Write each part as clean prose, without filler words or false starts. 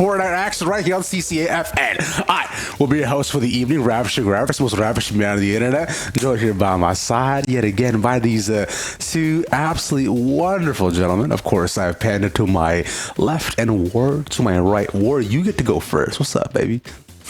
Fortnite action right here on CCAFN. I will be your host for the evening, Ravishing Ravish, most ravishing man on the internet. Joined here by my side yet again by these two absolutely wonderful gentlemen. Of course, I have Panda to my left and War to my right. War, you get to go first. What's up, baby?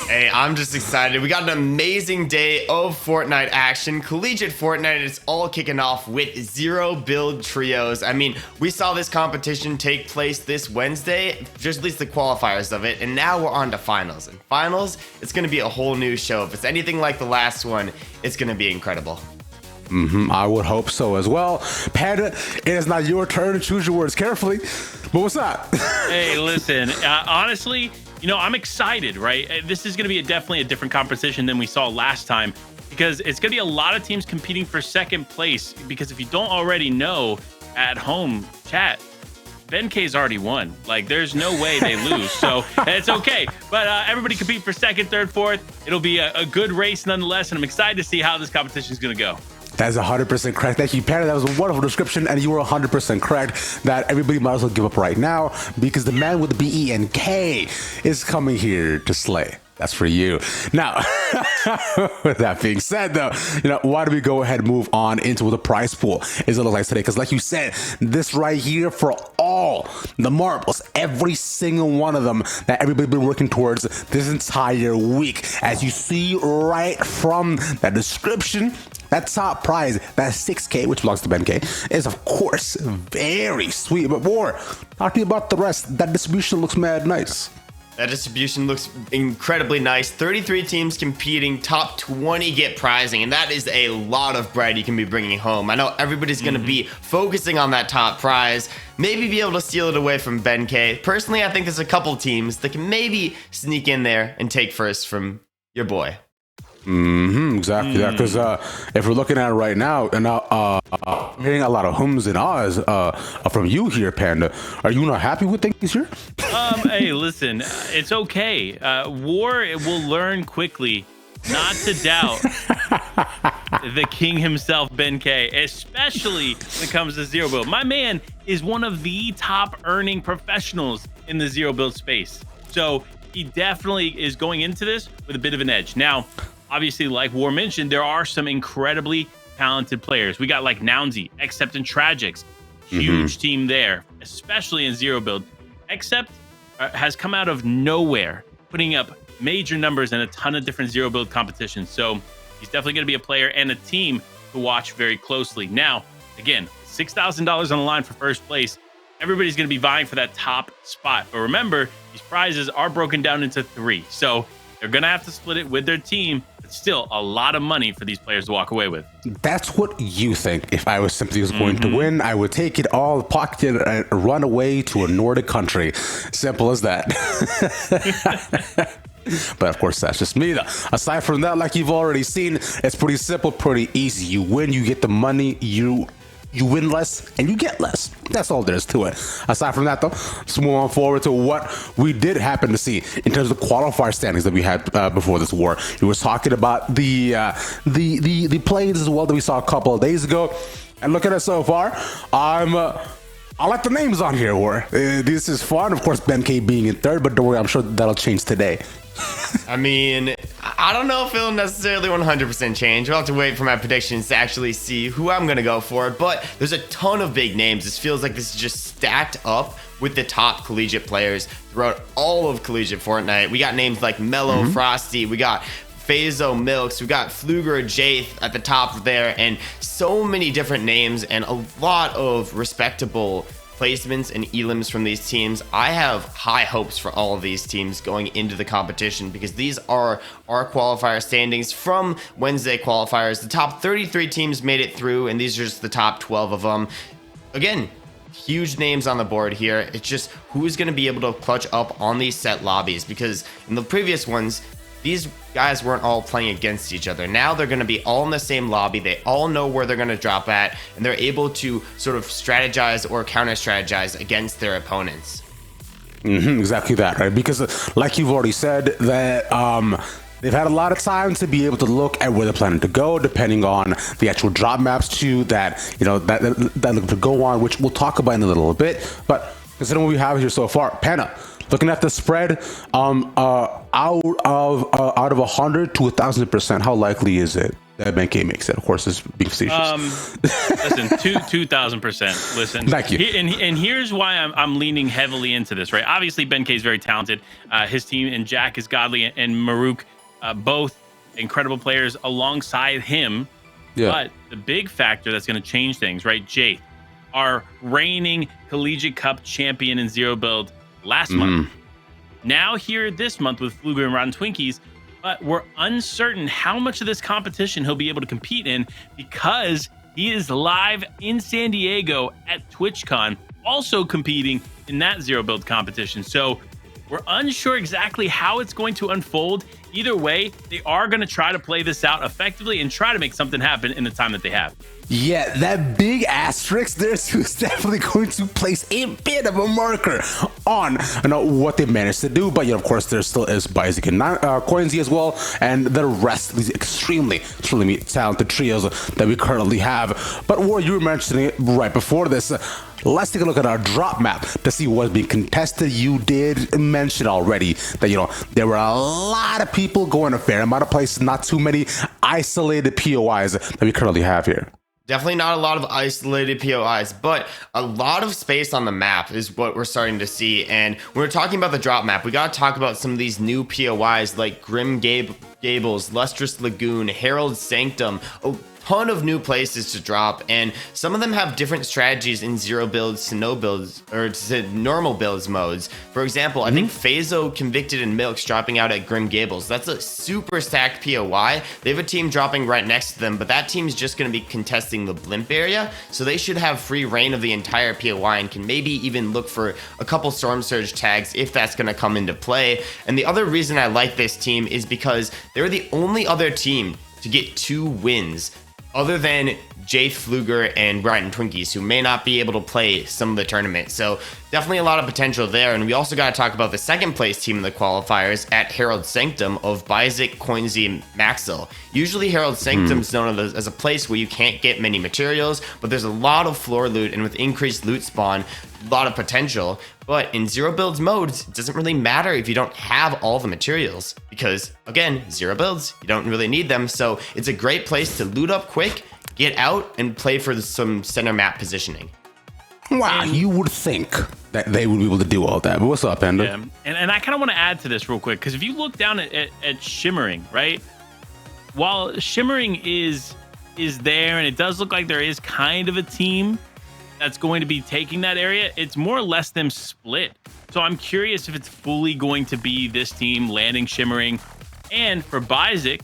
Hey, I'm just excited. We got an amazing day of Fortnite action. Collegiate Fortnite is all kicking off with zero build trios. I mean, we saw this competition take place this Wednesday, just at least the qualifiers of it, and now we're on to finals. And finals, it's going to be a whole new show. If it's anything like the last one, it's going to be incredible. I would hope so as well. Panda, it is not your turn to choose your words carefully, but what's up? Hey, listen, honestly, you know, I'm excited, right? This is going to be definitely a different competition than we saw last time because it's going to be a lot of teams competing for second place. Because if you don't already know at home, chat, Ben K's already won. Like, there's no way they lose. So it's okay. But everybody compete for second, third, fourth. It'll be a good race nonetheless. And I'm excited to see how this competition is going to go. That is 100% correct. Thank you, Panda. That was a wonderful description, and you were 100% correct that everybody might as well give up right now because the man with the B, E, and K is coming here to slay. That's for you. Now, with that being said, though, you know, why do we go ahead and move on into the prize pool is it looks like today? Because like you said, this right here for all the marbles, every single one of them that everybody's been working towards this entire week. As you see right from that description, that top prize, that 6K, which belongs to Ben K, is of course very sweet. But more, talk to you about the rest. That distribution looks mad nice. That distribution looks incredibly nice. 33 teams competing, top 20 get prizing, and that is a lot of bread you can be bringing home. I know everybody's going to be focusing on that top prize, maybe be able to steal it away from Ben K. Personally, I think there's a couple teams that can maybe sneak in there and take first from your boy. Exactly that. Because if we're looking at it right now, and I'm hearing a lot of hums and ahs from you here, Panda. Are you not happy with things here? Hey, listen, it's okay. War will learn quickly not to doubt the king himself, Ben K, especially when it comes to zero build. My man is one of the top earning professionals in the zero build space. So he definitely is going into this with a bit of an edge. Now, obviously, like War mentioned, there are some incredibly talented players. We got like Nounsy, Except, and Tragics. Huge team there, especially in zero build. Except has come out of nowhere, putting up major numbers in a ton of different zero build competitions. So he's definitely going to be a player and a team to watch very closely. Now, again, $6,000 on the line for first place. Everybody's going to be vying for that top spot. But remember, these prizes are broken down into 3. So they're going to have to split it with their team. It's still a lot of money for these players to walk away with. That's what you think. If I was simply going to win, I would take it all, pocket it, and run away to a Nordic country. Simple as that. But of course, that's just me, though. Aside from that, like you've already seen, it's pretty simple, pretty easy. You win, you get the money, you win less and you get less. That's all there is to it. Aside from that, though, let's move on forward to what we did happen to see in terms of the qualifier standings that we had before this war. We were talking about the plays as well that we saw a couple of days ago. And look at it so far. I like the names on here, War. This is fun. Of course, Ben K being in third, but don't worry, I'm sure that'll change today. I mean, I don't know if it'll necessarily 100% change. We'll have to wait for my predictions to actually see who I'm going to go for. But there's a ton of big names. This feels like this is just stacked up with the top collegiate players throughout all of Collegiate Fortnite. We got names like Mellow Frosty. We got Phaso Milks. We got Fluger Jaith at the top there. And so many different names and a lot of respectable placements and elims from these teams. I have high hopes for all of these teams going into the competition because these are our qualifier standings from Wednesday qualifiers. The top 33 teams made it through, and these are just the top 12 of them. Again, huge names on the board here. It's just who's going to be able to clutch up on these set lobbies, because in the previous ones, these guys weren't all playing against each other. Now they're going to be all in the same lobby. They all know where they're going to drop at, and they're able to sort of strategize or counter strategize against their opponents. Exactly that, right? Because like you've already said, that they've had a lot of time to be able to look at where they're planning to go, depending on the actual drop maps too, that, you know, that look to go on, which we'll talk about in a little bit. But considering what we have here so far, Panda, Looking at the spread, out of 100 to 1,000%, how likely is it that BenK makes it? Of course, it's being facetious. Listen, 2,000%. Listen, thank you. And here's why I'm leaning heavily into this, right? Obviously, BenK is very talented. His team and Jack is godly, and Maruk, both incredible players alongside him. Yeah. But the big factor that's going to change things, right? Jake, our reigning Collegiate Cup champion in Zero Build last month. Now here this month with Fluger and Rotten Twinkies, but we're uncertain how much of this competition he'll be able to compete in because he is live in San Diego at TwitchCon, also competing in that Zero Build competition. So we're unsure exactly how it's going to unfold. Either way, they are going to try to play this out effectively and try to make something happen in the time that they have. Yeah, that big asterisk there is definitely going to place a bit of a marker on what they managed to do. But of course, there still is Bizik and Coinsy as well, and the rest of these extremely talented trios that we currently have. But what you were mentioning it right before this, let's take a look at our drop map to see what's being contested. You did mention already that there were a lot of people going a fair amount of places, not too many isolated POIs that we currently have here. Definitely not a lot of isolated POIs, but a lot of space on the map is what we're starting to see. And when we're talking about the drop map, we got to talk about some of these new POIs like Grim Gables, Lustrous Lagoon, Herald's Sanctum, a ton of new places to drop, and some of them have different strategies in zero builds to no builds or to normal builds modes. For example, I think Phaso, Convicted, and Milks dropping out at Grim Gables. That's a super stacked POI. They have a team dropping right next to them, but that team's just going to be contesting the blimp area, so they should have free reign of the entire POI and can maybe even look for a couple Storm Surge tags if that's going to come into play. And the other reason I like this team is because they're the only other team to get 2 wins other than Jay Fluger and Rotten Twinkies, who may not be able to play some of the tournament. So definitely a lot of potential there. And we also got to talk about the second place team in the qualifiers at Herald Sanctum of Bizik, Coinsy, and Maxil. Usually Herald Sanctum is known as a place where you can't get many materials, but there's a lot of floor loot, and with increased loot spawn, a lot of potential. But in zero builds modes, it doesn't really matter if you don't have all the materials because, again, zero builds, you don't really need them. So it's a great place to loot up quick, get out, and play for some center map positioning. Wow, you would think that they would be able to do all that. But what's up, Panda? Yeah. And I kind of want to add to this real quick, because if you look down at Shimmering, right? While Shimmering is there, and it does look like there is kind of a team that's going to be taking that area, it's more or less them split. So I'm curious if it's fully going to be this team landing Shimmering. And for Bizik,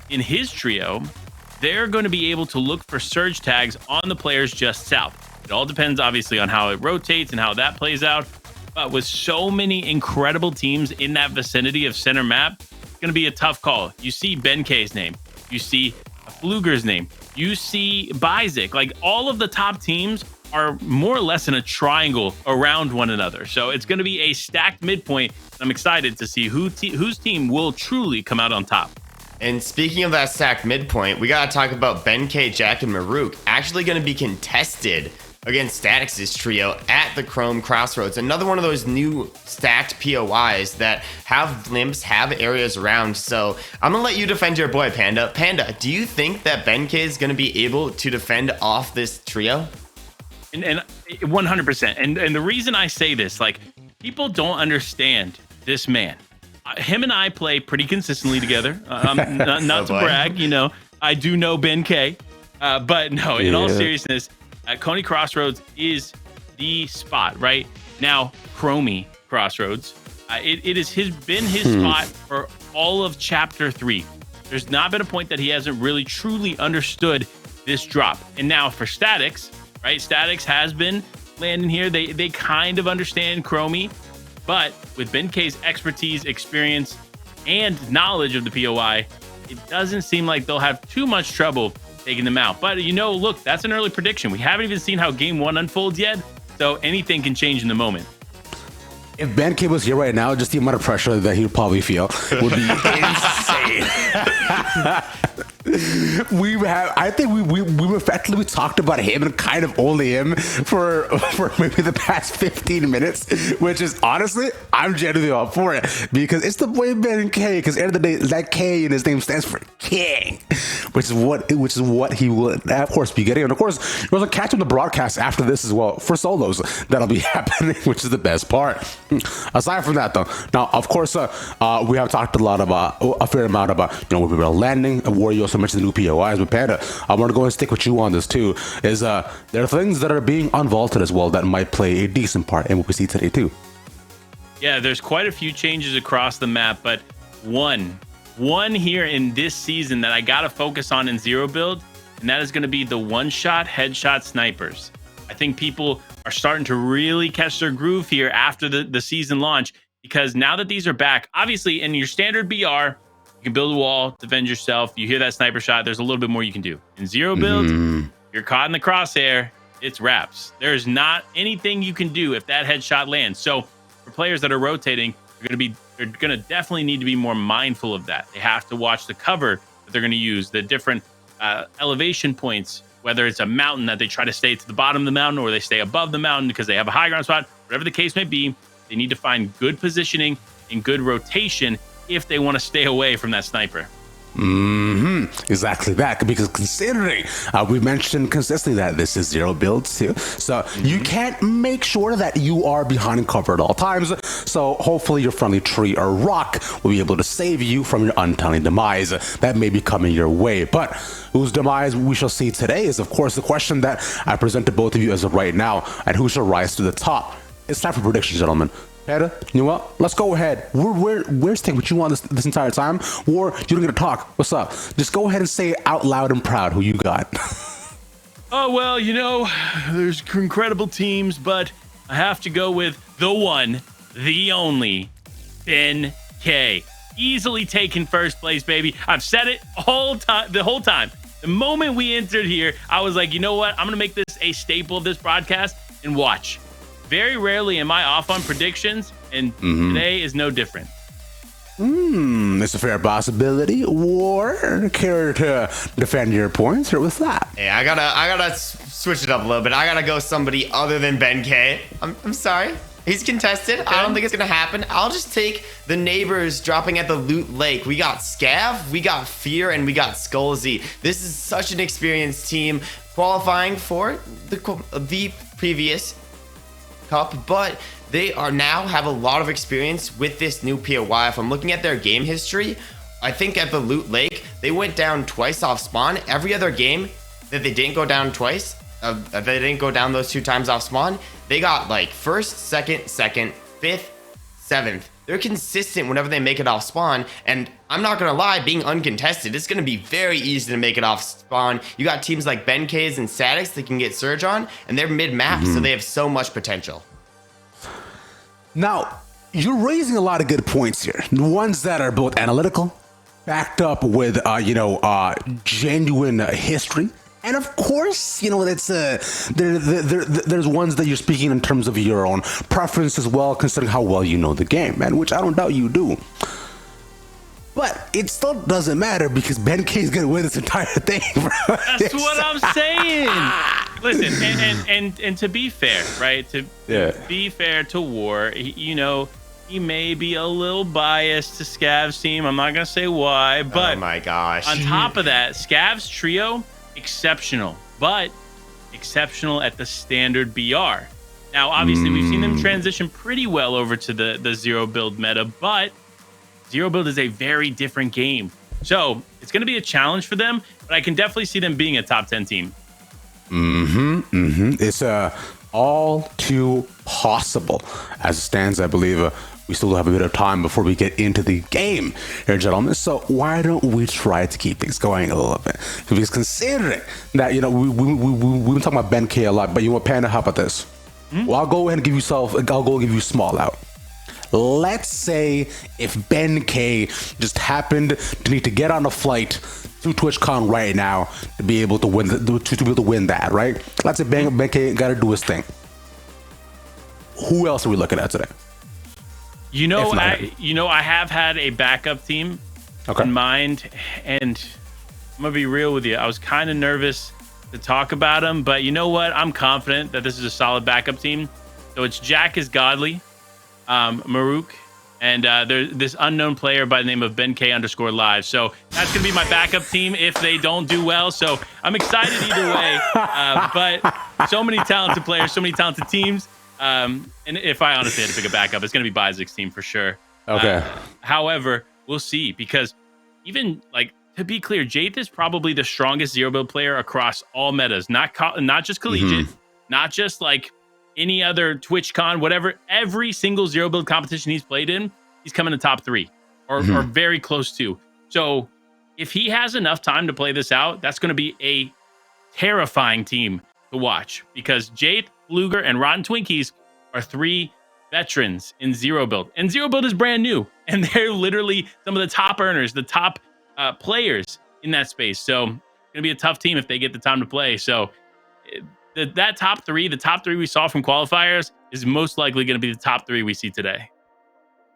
in his trio, they're going to be able to look for surge tags on the players just south. It all depends, obviously, on how it rotates and how that plays out. But with so many incredible teams in that vicinity of center map, it's going to be a tough call. You see BenK's name. You see Fluger's name. You see Bizik. Like, all of the top teams are more or less in a triangle around one another. So it's going to be a stacked midpoint. I'm excited to see whose team will truly come out on top. And speaking of that stacked midpoint, we got to talk about BenK, Jack, and Maruk actually going to be contested against Statix's trio at the Chrome Crossroads. Another one of those new stacked POIs that have blimps, have areas around. So I'm going to let you defend your boy, Panda. Panda, do you think that BenK is going to be able to defend off this trio? And 100%. And the reason I say this, like, people don't understand this man. Him and I play pretty consistently together. Not to brag, I do know BenK. But no, in all seriousness, Coney Crossroads is the spot, right? Now, Chromie Crossroads, it has been his spot for all of Chapter 3. There's not been a point that he hasn't really truly understood this drop. And now for Statix, right? Statix has been landing here. They kind of understand Chromie, but with BenK's expertise, experience, and knowledge of the POI, it doesn't seem like they'll have too much trouble taking them out. But look, that's an early prediction. We haven't even seen how Game 1 unfolds yet, so anything can change in the moment. If BenK was here right now, just the amount of pressure that he would probably feel would be insane. I think we effectively talked about him and kind of only him for maybe the past 15 minutes, which is honestly, I'm genuinely up for it because it's the boy Ben K. Because at the end of the day, that K in his name stands for King, which is what he will, of course, be getting. And of course, you'll also catch him the broadcast after this as well for solos. That'll be happening, which is the best part. Aside from that, though, now of course, we have talked a fair amount about we were landing. War, you also mentioned the new POIs, but Panda, I want to go and stick with you on this too. Is there are things that are being unvaulted as well that might play a decent part in what we see today too. Yeah, there's quite a few changes across the map, but one here in this season that I gotta focus on in zero build, and that is going to be the one-shot headshot snipers. I think people are starting to really catch their groove here after the season launch, because now that these are back, obviously in your standard BR, you can build a wall, defend yourself. You hear that sniper shot, there's a little bit more you can do. In zero build, you're caught in the crosshair, it's wraps. There's not anything you can do if that headshot lands. So for players that are rotating, they're gonna definitely need to be more mindful of that. They have to watch the cover that they're gonna use, the different elevation points, whether it's a mountain that they try to stay to the bottom of the mountain or they stay above the mountain because they have a high ground spot. Whatever the case may be, they need to find good positioning and good rotation if they want to stay away from that sniper. Exactly that, because considering we mentioned consistently that this is zero builds too, so you can't make sure that you are behind cover at all times. So hopefully your friendly tree or rock will be able to save you from your untimely demise that may be coming your way. But whose demise we shall see today is of course the question that I present to both of you as of right now, and who shall rise to the top. It's time for predictions, gentlemen. Panda, you know what? Let's go ahead. We're staying with you on this entire time. War, you don't get to talk. What's up? Just go ahead and say it out loud and proud who you got. Oh, well, there's incredible teams, but I have to go with the one, the only, Ben K. Easily taken first place, baby. I've said it the whole time. The moment we entered here, I was like, you know what? I'm going to make this a staple of this broadcast and watch. Very rarely am I off on predictions, and today is no different. It's a fair possibility. War, care to defend your points, or with that? Hey, I gotta switch it up a little bit. I gotta go somebody other than Ben K. I'm sorry. He's contested. I don't think it's gonna happen. I'll just take the neighbors dropping at the Loot Lake. We got Scav, we got Fear, and we got Skullzy. This is such an experienced team qualifying for the previous Cup, but they are now have a lot of experience with this new POI. If I'm looking at their game history, I think at the Loot Lake, they went down twice off spawn. Every other game that they didn't go down twice, they didn't go down those 2 times off spawn, they got like first, second, 5th, 7th. They're consistent whenever they make it off spawn, and I'm not gonna lie, being uncontested, it's gonna be very easy to make it off spawn. You got teams like Ben K's and Statics that can get Surge on, and they're mid-map, so they have so much potential. Now, you're raising a lot of good points here. Ones that are both analytical, backed up with genuine history. And of course, it's there's ones that you're speaking in terms of your own preference as well, considering how well you know the game, man, which I don't doubt you do. But it still doesn't matter because Ben K is gonna win this entire thing, bro. That's what I'm saying. Listen, and to be fair, right? To be fair to War, he may be a little biased to Scav's team. I'm not gonna say why, but oh my gosh. On top of that, Scav's trio, exceptional, but exceptional at the standard BR. Now, obviously, we've seen them transition pretty well over to the zero build meta, but zero build is a very different game. So it's going to be a challenge for them, but I can definitely see them being a top 10 team. It's all too possible. As it stands, I believe we still have a bit of time before we get into the game here, gentlemen. So why don't we try to keep things going a little bit? Because considering that, we've been talking about Ben K a lot, but you know what, Panda, how about this? Well, I'll go ahead and give you small out. Let's say if Ben K just happened to need to get on a flight to TwitchCon right now to be able to win that, right? Let's say Ben K got to do his thing. Who else are we looking at today? I have had a backup team Okay. in mind, and I'm gonna be real with you. I was kind of nervous to talk about him, but you know what? I'm confident that this is a solid backup team. So it's Jack is Godly, Maruk, and there's this unknown player by the name of BenK_live. So that's gonna be my backup team if they don't do well. So I'm excited either way. But so many talented players, so many talented teams. And if I honestly had to pick a backup, it's gonna be Isaac's team for sure. Okay. However, we'll see, because even like, to be clear, Jade is probably the strongest zero build player across all metas, not just Collegiate, not just like any other TwitchCon, whatever. Every single zero build competition he's played in, he's coming to top 3 or very close to. So if he has enough time to play this out, that's going to be a terrifying team to watch, because Jade, Fluger, and Rotten Twinkies are 3 veterans in zero build, and zero build is brand new, and they're literally some of the top earners, the top players in that space. So it's gonna be a tough team if they get the time to play. So that top 3, the top 3 we saw from qualifiers, is most likely going to be the top 3 we see today.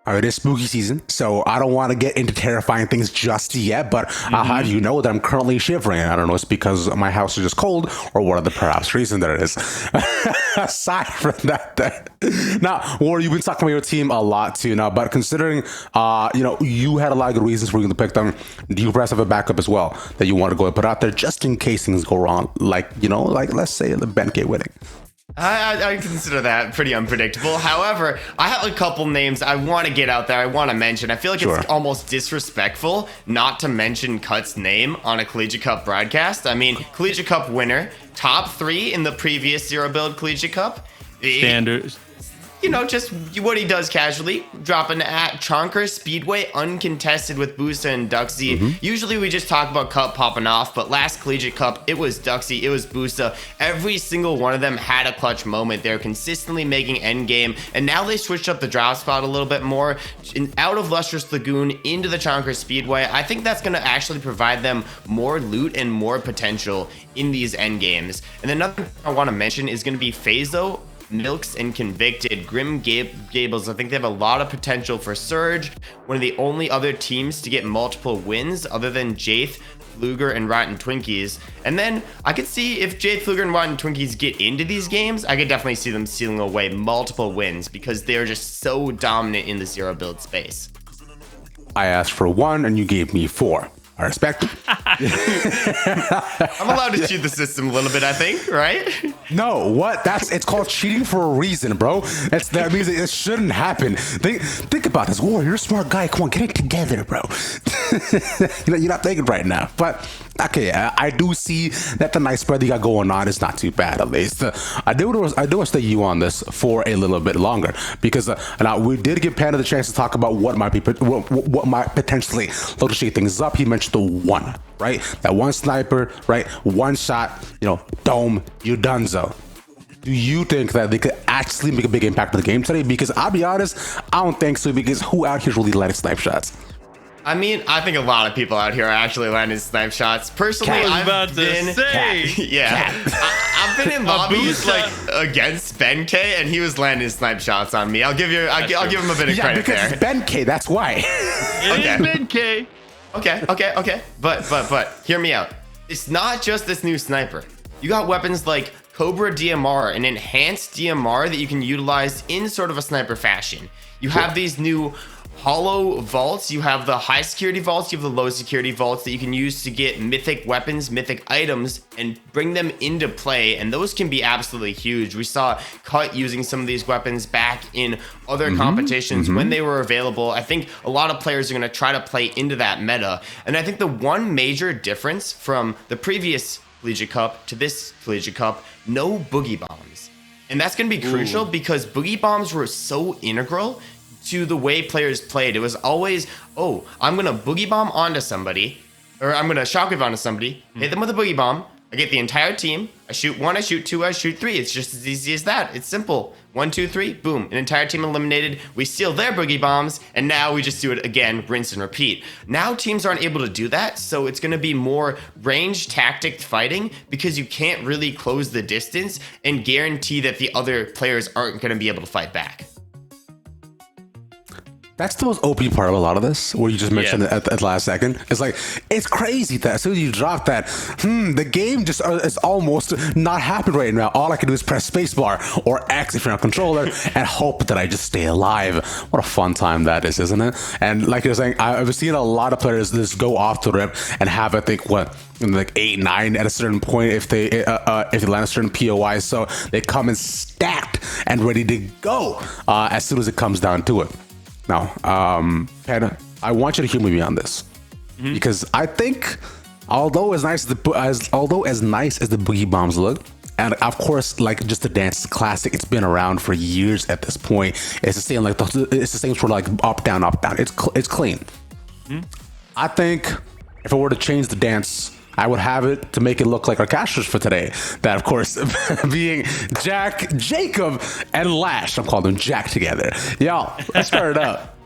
All right, it's spooky season, so I don't want to get into terrifying things just yet, but I'll have you know that I'm currently shivering. I don't know if it's because my house is just cold or what other perhaps reason there is. Aside from that, now, War, you've been talking about your team a lot too now, but considering, you had a lot of good reasons for you to pick them, do you perhaps have a backup as well that you want to go and put out there just in case things go wrong? Like let's say the BenK winning. I consider that pretty unpredictable. However, I have a couple names I want to get out there. I want to mention. I feel like it's almost disrespectful not to mention Cut's name on a Collegiate Cup broadcast. I mean, Collegiate Cup winner, top 3 in the previous Zero Build Collegiate Cup. Standards. Just what he does casually, dropping at Chonker Speedway uncontested with Boosa and Duxie. Usually we just talk about Cup popping off, but last Collegiate Cup, it was Duxie, it was Boosa. Every single one of them had a clutch moment. They're consistently making endgame, and now they switched up the drop spot a little bit more, out of Lustrous Lagoon into the Chonker Speedway. I think that's going to actually provide them more loot and more potential in these endgames. And another thing I want to mention is going to be Phaso, Milks, and Convicted. Grim Gables, I think they have a lot of potential for Surge, one of the only other teams to get multiple wins other than Jaith, Fluger, and Rotten Twinkies. And then I could see if Jaith, Fluger, and Rotten Twinkies get into these games, I could definitely see them sealing away multiple wins because they're just so dominant in the zero build space. I asked for 1 and you gave me 4. I respect it. I'm allowed to cheat the system a little bit, I think, right? No, what? It's called cheating for a reason, bro. That means it shouldn't happen. Think about this. War, you're a smart guy. Come on, get it together, bro. You're not thinking right now. But okay, I do see that the nice spread you got going on is not too bad, at least. I do want to stay you on this for a little bit longer because now we did give Panda the chance to talk about what might potentially look to shake things up. He mentioned the 1, right? That 1 sniper, right? 1 shot, dome, you donezo. Do you think that they could actually make a big impact on the game today? Because I'll be honest, I don't think so, because who out here is really letting snipe shots? I mean, I think a lot of people out here are actually landing snipe shots. Personally, I've been in lobbies against BenK, and he was landing snipe shots on me. I'll give him a bit of credit because there. It's BenK, that's why. BenK. Okay. But hear me out. It's not just this new sniper. You got weapons like Cobra DMR, an enhanced DMR that you can utilize in sort of a sniper fashion. You have these new hollow vaults, you have the high security vaults, you have the low security vaults that you can use to get mythic weapons, mythic items, and bring them into play, and those can be absolutely huge. We saw Cut using some of these weapons back in other competitions when they were available. I think a lot of players are going to try to play into that meta, and I think the one major difference from the previous Collegiate Cup to this Collegiate Cup, no boogie bombs. And that's going to be crucial because boogie bombs were so integral to the way players played. It was always, I'm gonna boogie bomb onto somebody, or I'm gonna shockwave onto somebody, hit them with a boogie bomb, I get the entire team, I shoot 1, I shoot 2, I shoot 3. It's just as easy as that. It's simple. 1, 2, 3, boom, an entire team eliminated. We steal their boogie bombs, and now we just do it again, rinse and repeat. Now teams aren't able to do that, so it's gonna be more range tactic fighting because you can't really close the distance and guarantee that the other players aren't gonna be able to fight back. That's the most OP part of a lot of this, where you just mentioned it at the last second. It's like, it's crazy that as soon as you drop that, the game just is almost not happening right now. All I can do is press spacebar or X if you're on a controller and hope that I just stay alive. What a fun time that is, isn't it? And like you're saying, I've seen a lot of players just go off the rip and have, I think, like 8, 9 at a certain point if they land a certain POI. So they come in stacked and ready to go as soon as it comes down to it. Now, Pen, I want you to hear me on this, because I think, although as nice as the boogie bombs look, and of course, like just the dance classic, it's been around for years at this point. It's the same, it's the same sort of like up down, up down. It's clean. I think if I were to change the dance, I would have it to make it look like our casters for today. That, of course, being Jack, Jacob, and Lash. I'm calling them Jack together. Y'all, let's start it up.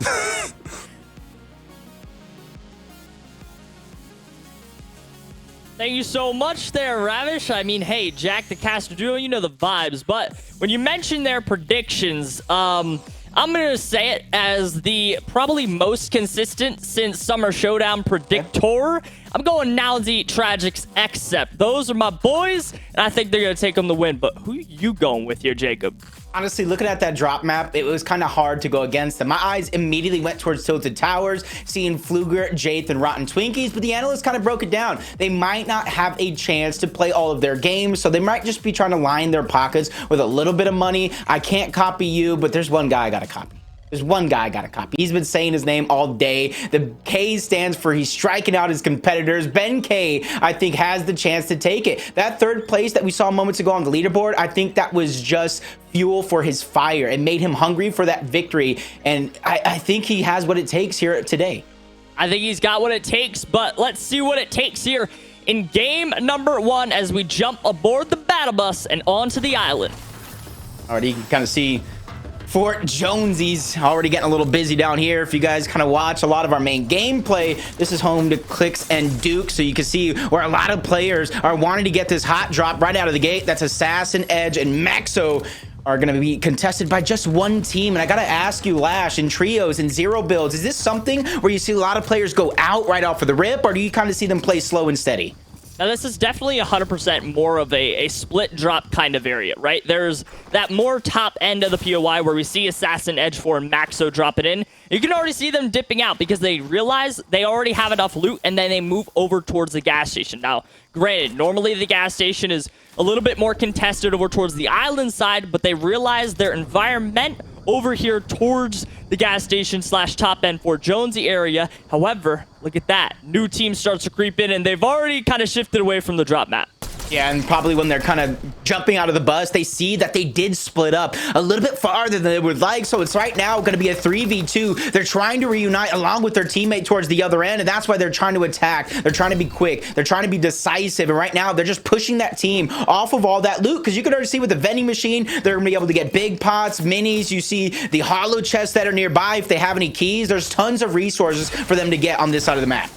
Thank you so much there, Ravish. I mean, hey, Jack the caster duo, you know the vibes. But when you mention their predictions, I'm going to say it as the probably most consistent since Summer Showdown predictor. I'm going Nowzy, Tragics, Except. Those are my boys, and I think they're going to take them the win. But who you going with here, Jacob? Honestly, looking at that drop map, it was kind of hard to go against them. My eyes immediately went towards Tilted Towers, seeing Fluger, Jaith, and Rotten Twinkies, but the analysts kind of broke it down. They might not have a chance to play all of their games, so they might just be trying to line their pockets with a little bit of money. I can't copy you, but there's one guy I got to copy. There's one guy I got to copy. He's been saying his name all day. The K stands for he's striking out his competitors. Ben K, I think, has the chance to take it. That third place that we saw moments ago on the leaderboard, I think that was just fuel for his fire. It made him hungry for that victory, and I think he has what it takes here today. I think he's got what it takes, but let's see what it takes here in game number 1 as we jump aboard the battle bus and onto the island. Already, you can kind of see Fort Jonesy's already getting a little busy down here. If you guys kind of watch a lot of our main gameplay, this is home to Clicks and Duke, so you can see where a lot of players are wanting to get this hot drop right out of the gate. That's Assassin, Edge, and Maxo are going to be contested by just one team. And I got to ask you, Lash, in trios and zero builds, is this something where you see a lot of players go out right off of the rip, or do you kind of see them play slow and steady? Now, this is definitely 100% more of a split drop kind of area, right? There's that more top end of the POI where we see Assassin, Edge 4, and Maxo drop it in. You can already see them dipping out because they realize they already have enough loot, and then they move over towards the gas station. Now, granted, normally the gas station is a little bit more contested over towards the island side, but they realize their environment over here towards the gas station / top end Fort Jonesy area. However, look at that. New team starts to creep in, and they've already kind of shifted away from the drop map. Yeah, and probably when they're kind of jumping out of the bus, they see that they did split up a little bit farther than they would like. So it's right now going to be a 3v2. They're trying to reunite along with their teammate towards the other end, and that's why they're trying to attack. They're trying to be quick. They're trying to be decisive. And right now, they're just pushing that team off of all that loot, because you can already see with the vending machine, they're going to be able to get big pots, minis. You see the hollow chests that are nearby. If they have any keys, there's tons of resources for them to get on this side of the map.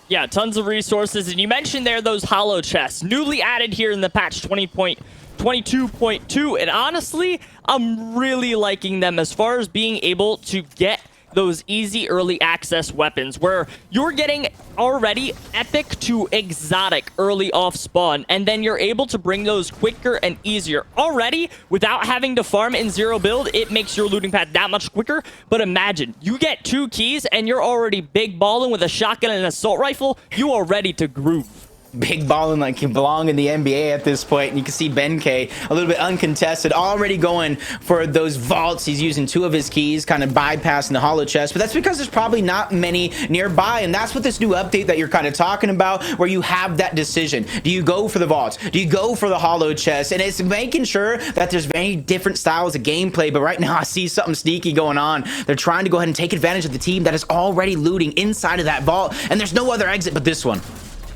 Yeah, tons of resources. And you mentioned there those hollow chests, newly added here in the patch 20.22.2. And honestly, I'm really liking them as far as being able to get those easy early access weapons where you're getting already epic to exotic early off spawn, and then you're able to bring those quicker and easier already without having to farm in zero build. It makes your looting path that much quicker. But imagine you get 2 keys and you're already big balling with a shotgun and an assault rifle. You are ready to groove. Big balling like you belong in the NBA at this point. And you can see Ben K, a little bit uncontested, already going for those vaults. He's using 2 of his keys, kind of bypassing the hollow chest, but that's because there's probably not many nearby. And that's what this new update that you're kind of talking about, where you have that decision. Do you go for the vaults? Do you go for the hollow chest? And it's making sure that there's very different styles of gameplay. But right now I see something sneaky going on. They're trying to go ahead and take advantage of the team that is already looting inside of that vault. And there's no other exit but this one.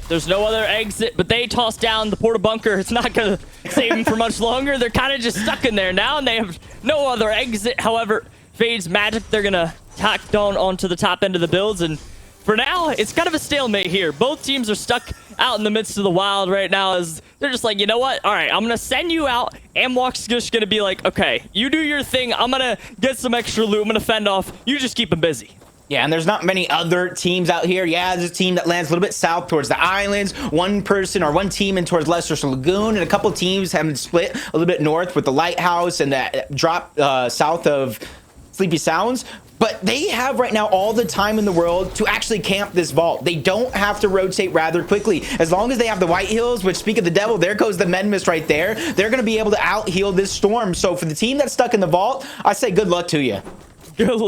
There's no other exit, but they toss down the porta bunker. It's not going to save them for much longer. They're kind of just stuck in there now, and they have no other exit. However, Fade's Magic, they're going to tack down onto the top end of the builds, and for now, it's kind of a stalemate here. Both teams are stuck out in the midst of the wild right now is they're just like, you know what? All right, I'm going to send you out. Amwalk's just going to be like, okay, you do your thing. I'm going to get some extra loot. I'm going to fend off. You just keep them busy. Yeah, and there's not many other teams out here. Yeah, there's a team that lands a little bit south towards the islands, one person or one team in towards Lester's Lagoon, and a couple teams have split a little bit north with the Lighthouse and that drop south of Sleepy Sounds. But they have right now all the time in the world to actually camp this vault. They don't have to rotate rather quickly. As long as they have the White Heals, which, speak of the devil, there goes the Medmist right there. They're going to be able to out-heal this storm. So for the team that's stuck in the vault, I say good luck to you. Good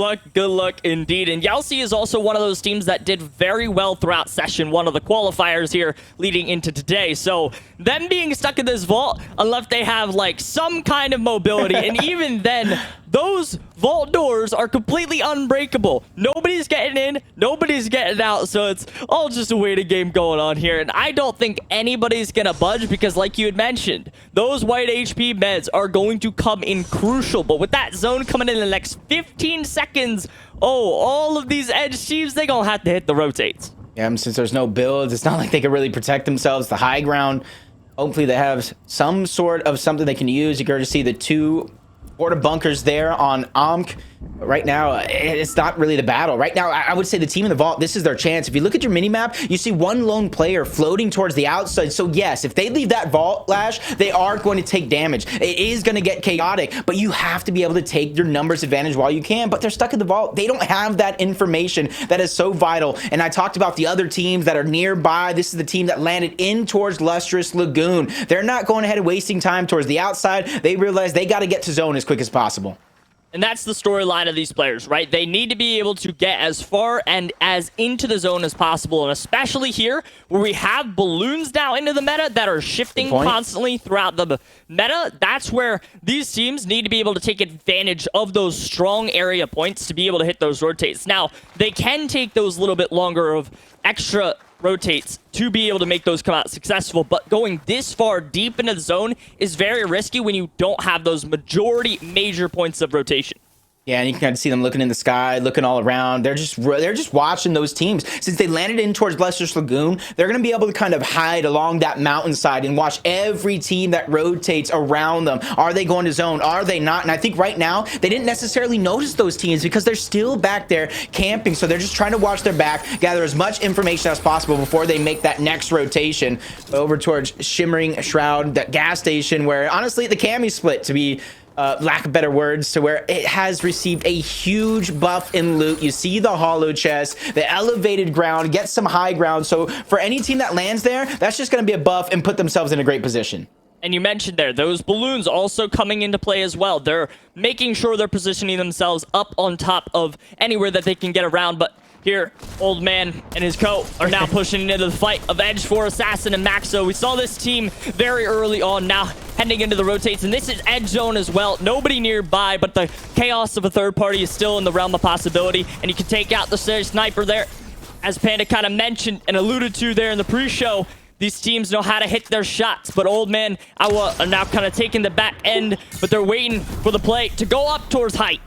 luck indeed. And Yalsi is also one of those teams that did very well throughout session one of the qualifiers here leading into today. So them being stuck in this vault, unless they have like some kind of mobility, and even then, those vault doors are completely unbreakable. Nobody's getting in, nobody's getting out, so it's all just a waiting game going on here. And I don't think anybody's gonna budge because, like you had mentioned, those white HP meds are going to come in crucial. But with that zone coming in the next 15 seconds, all of these edge teams, they gonna have to hit the rotates. Yeah, and since there's no builds, it's not like they can really protect themselves. The high ground, hopefully they have some sort of something they can use. You can already see the two border bunkers there on Ankh. But right now, it's not really the battle. Right now, I would say the team in the vault, this is their chance. If you look at your mini-map, you see one lone player floating towards the outside. So yes, if they leave that vault, Lash, they are going to take damage. It is going to get chaotic, but you have to be able to take your numbers advantage while you can. But they're stuck in the vault. They don't have that information that is so vital. And I talked about the other teams that are nearby. This is the team that landed in towards Lustrous Lagoon. They're not going ahead and wasting time towards the outside. They realize they got to get to zone as quick as possible. And that's the storyline of these players, right? They need to be able to get as far and as into the zone as possible. And especially here, where we have balloons now into the meta that are shifting constantly throughout the meta, that's where these teams need to be able to take advantage of those strong area points to be able to hit those rotates. Now, they can take those little bit longer of extra rotates to be able to make those come out successful, but going this far deep into the zone is very risky when you don't have those majority major points of rotation. Yeah, and you can kind of see them looking in the sky, looking all around. They're just watching those teams. Since they landed in towards Lester's Lagoon, they're going to be able to kind of hide along that mountainside and watch every team that rotates around them. Are they going to zone? Are they not? And I think right now, they didn't necessarily notice those teams because they're still back there camping. So they're just trying to watch their back, gather as much information as possible before they make that next rotation over towards Shimmering Shroud, that gas station where, honestly, the Cami split, to be lack of better words, to where it has received a huge buff in loot. You see the hollow chest, the elevated ground, get some high ground. So for any team that lands there, that's just going to be a buff and put themselves in a great position. And you mentioned there, those balloons also coming into play as well. They're making sure they're positioning themselves up on top of anywhere that they can get around. But here, Old Man and his co are now pushing into the fight of Edge for Assassin and Maxo. We saw this team very early on, now heading into the rotates, and this is Edge Zone as well. Nobody nearby, but the chaos of a third party is still in the realm of possibility, and you can take out the sniper there. As Panda kind of mentioned and alluded to there in the pre-show, these teams know how to hit their shots, but Old Man are now kind of taking the back end, but they're waiting for the play to go up towards height.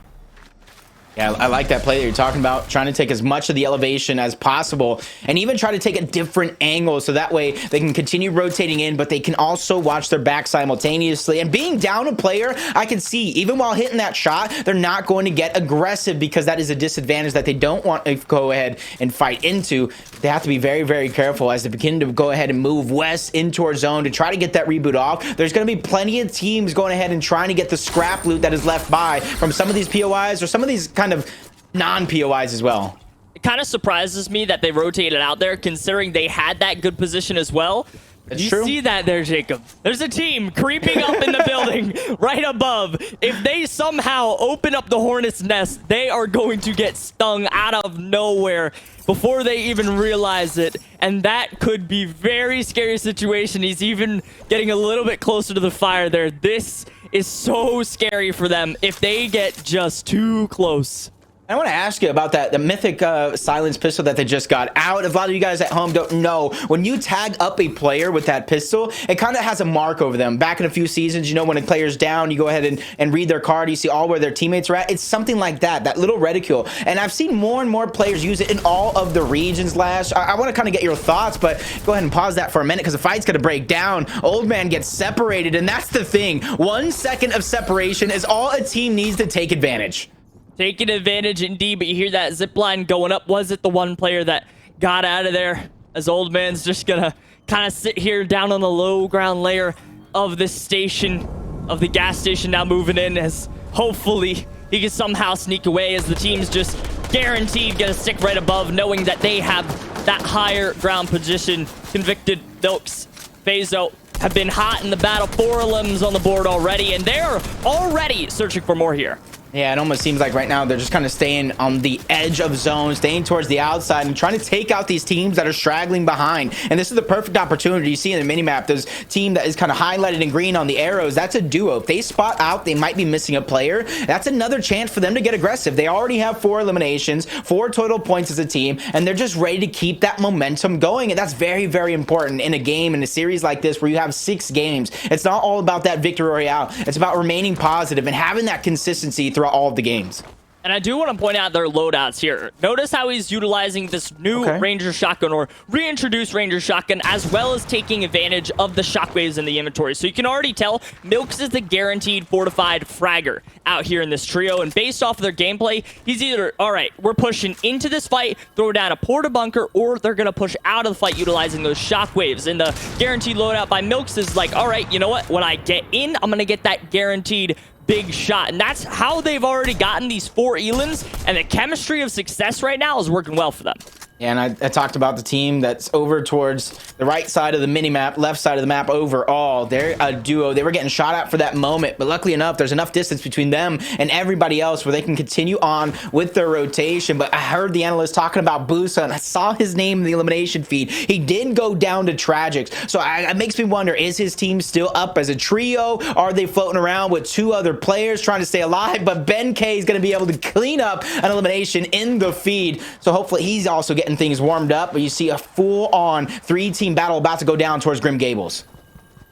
Yeah, I like that play that you're talking about, trying to take as much of the elevation as possible and even try to take a different angle so that way they can continue rotating in, but they can also watch their back simultaneously. And being down a player, I can see, even while hitting that shot, they're not going to get aggressive because that is a disadvantage that they don't want to go ahead and fight into. They have to be very, very careful as they begin to go ahead and move west into our zone to try to get that reboot off. There's going to be plenty of teams going ahead and trying to get the scrap loot that is left by from some of these POIs or some of these kind of non-POIs as well. It kind of surprises me that they rotated out there considering they had that good position as well. That's you true. See that there, Jacob? There's a team creeping up in the building right above. If they somehow open up the Hornet's Nest, they are going to get stung out of nowhere before they even realize it. And that could be very scary situation. He's even getting a little bit closer to the fire there. This is so scary for them if they get just too close. I want to ask you about the mythic silence pistol that they just got out. If a lot of you guys at home don't know, when you tag up a player with that pistol, it kind of has a mark over them. Back in a few seasons, you know, when a player's down, you go ahead and read their card, you see all where their teammates are at. It's something like that little reticule. And I've seen more and more players use it in all of the regions, Lash. I want to kind of get your thoughts, but go ahead and pause that for a minute because the fight's going to break down. Old man gets separated, and that's the thing. 1 second of separation is all a team needs to take advantage. Taking advantage indeed, but you hear that zip line going up. Was it the one player that got out of there? As Old Man's just gonna kind of sit here down on the low ground layer of this station, of the gas station, now moving in, as hopefully he can somehow sneak away, as the team's just guaranteed gonna stick right above, knowing that they have that higher ground position. Convicted Milks, Phazo have been hot in the battle. 4 limbs on the board already, and they're already searching for more here. Yeah, it almost seems like right now they're just kind of staying on the edge of zone, staying towards the outside and trying to take out these teams that are straggling behind. And this is the perfect opportunity. You see in the minimap, this team that is kind of highlighted in green on the arrows, that's a duo. If they spot out, they might be missing a player. That's another chance for them to get aggressive. They already have 4 eliminations, 4 total points as a team, and they're just ready to keep that momentum going. And that's very, very important in a game, in a series like this where you have 6 games. It's not all about that victory royale. It's about remaining positive and having that consistency throughout all of the games. And I do want to point out their loadouts here. Notice how he's utilizing this new Ranger shotgun, or reintroduced Ranger shotgun, as well as taking advantage of the shockwaves in the inventory. So you can already tell Milks is the guaranteed fortified fragger out here in this trio. And based off of their gameplay, he's either, all right, we're pushing into this fight, throw down a porta bunker, or they're going to push out of the fight utilizing those shockwaves. And the guaranteed loadout by Milks is like, all right, you know what? When I get in, I'm going to get that guaranteed big shot. And that's how they've already gotten these 4 elims, and the chemistry of success right now is working well for them. Yeah, and I talked about the team that's over towards the right side of the mini-map, left side of the map overall. They're a duo. They were getting shot at for that moment, but luckily enough, there's enough distance between them and everybody else where they can continue on with their rotation. But I heard the analyst talking about Busa, and I saw his name in the elimination feed. He did go down to Tragics. So it makes me wonder, is his team still up as a trio? Are they floating around with 2 other players trying to stay alive? But Ben K is going to be able to clean up an elimination in the feed. So hopefully he's also getting things warmed up, but you see a full-on 3-team battle about to go down towards Grim Gables.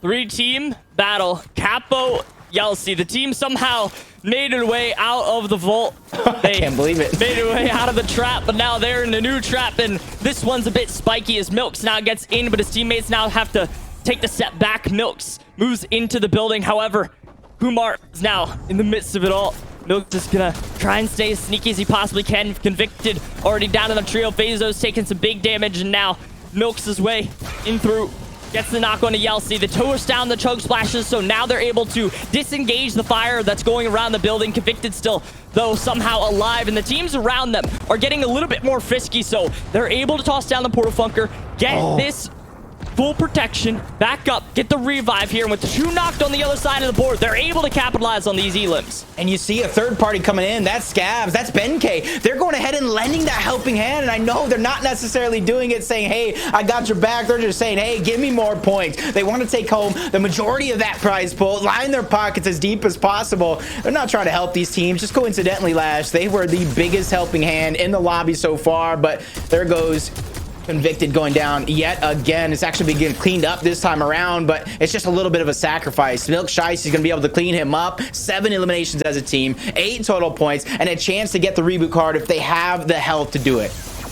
3-team battle. Capo, Yelsey. The team somehow made their way out of the vault. They can't believe it. Made their way out of the trap, but now they're in a new trap, and this one's a bit spiky as Milks now gets in, but his teammates now have to take the step back. Milks moves into the building. However, Kumar is now in the midst of it all. Milk just gonna try and stay as sneaky as he possibly can. Convicted already down in the trio. Phazo's taking some big damage, and now Milks his way in through. Gets the knock on to Yelsey. The toast down, the choke splashes, so now they're able to disengage the fire that's going around the building. Convicted still, though, somehow alive, and the teams around them are getting a little bit more frisky, so they're able to toss down the portal funker, get this full protection, back up, get the revive here, and with the 2 knocked on the other side of the board, they're able to capitalize on these elims. And you see a third party coming in. That's Scabs. That's Ben K. They're going ahead and lending that helping hand, and I know they're not necessarily doing it saying, hey, I got your back. They're just saying, hey, give me more points. They want to take home the majority of that prize pool, line their pockets as deep as possible. They're not trying to help these teams. Just coincidentally, Lash, they were the biggest helping hand in the lobby so far, but there goes Convicted going down yet again. It's actually been getting cleaned up this time around, but it's just a little bit of a sacrifice. Milk Shice is going to be able to clean him up. 7 eliminations as a team, 8 total points, and a chance to get the reboot card if they have the health to do it.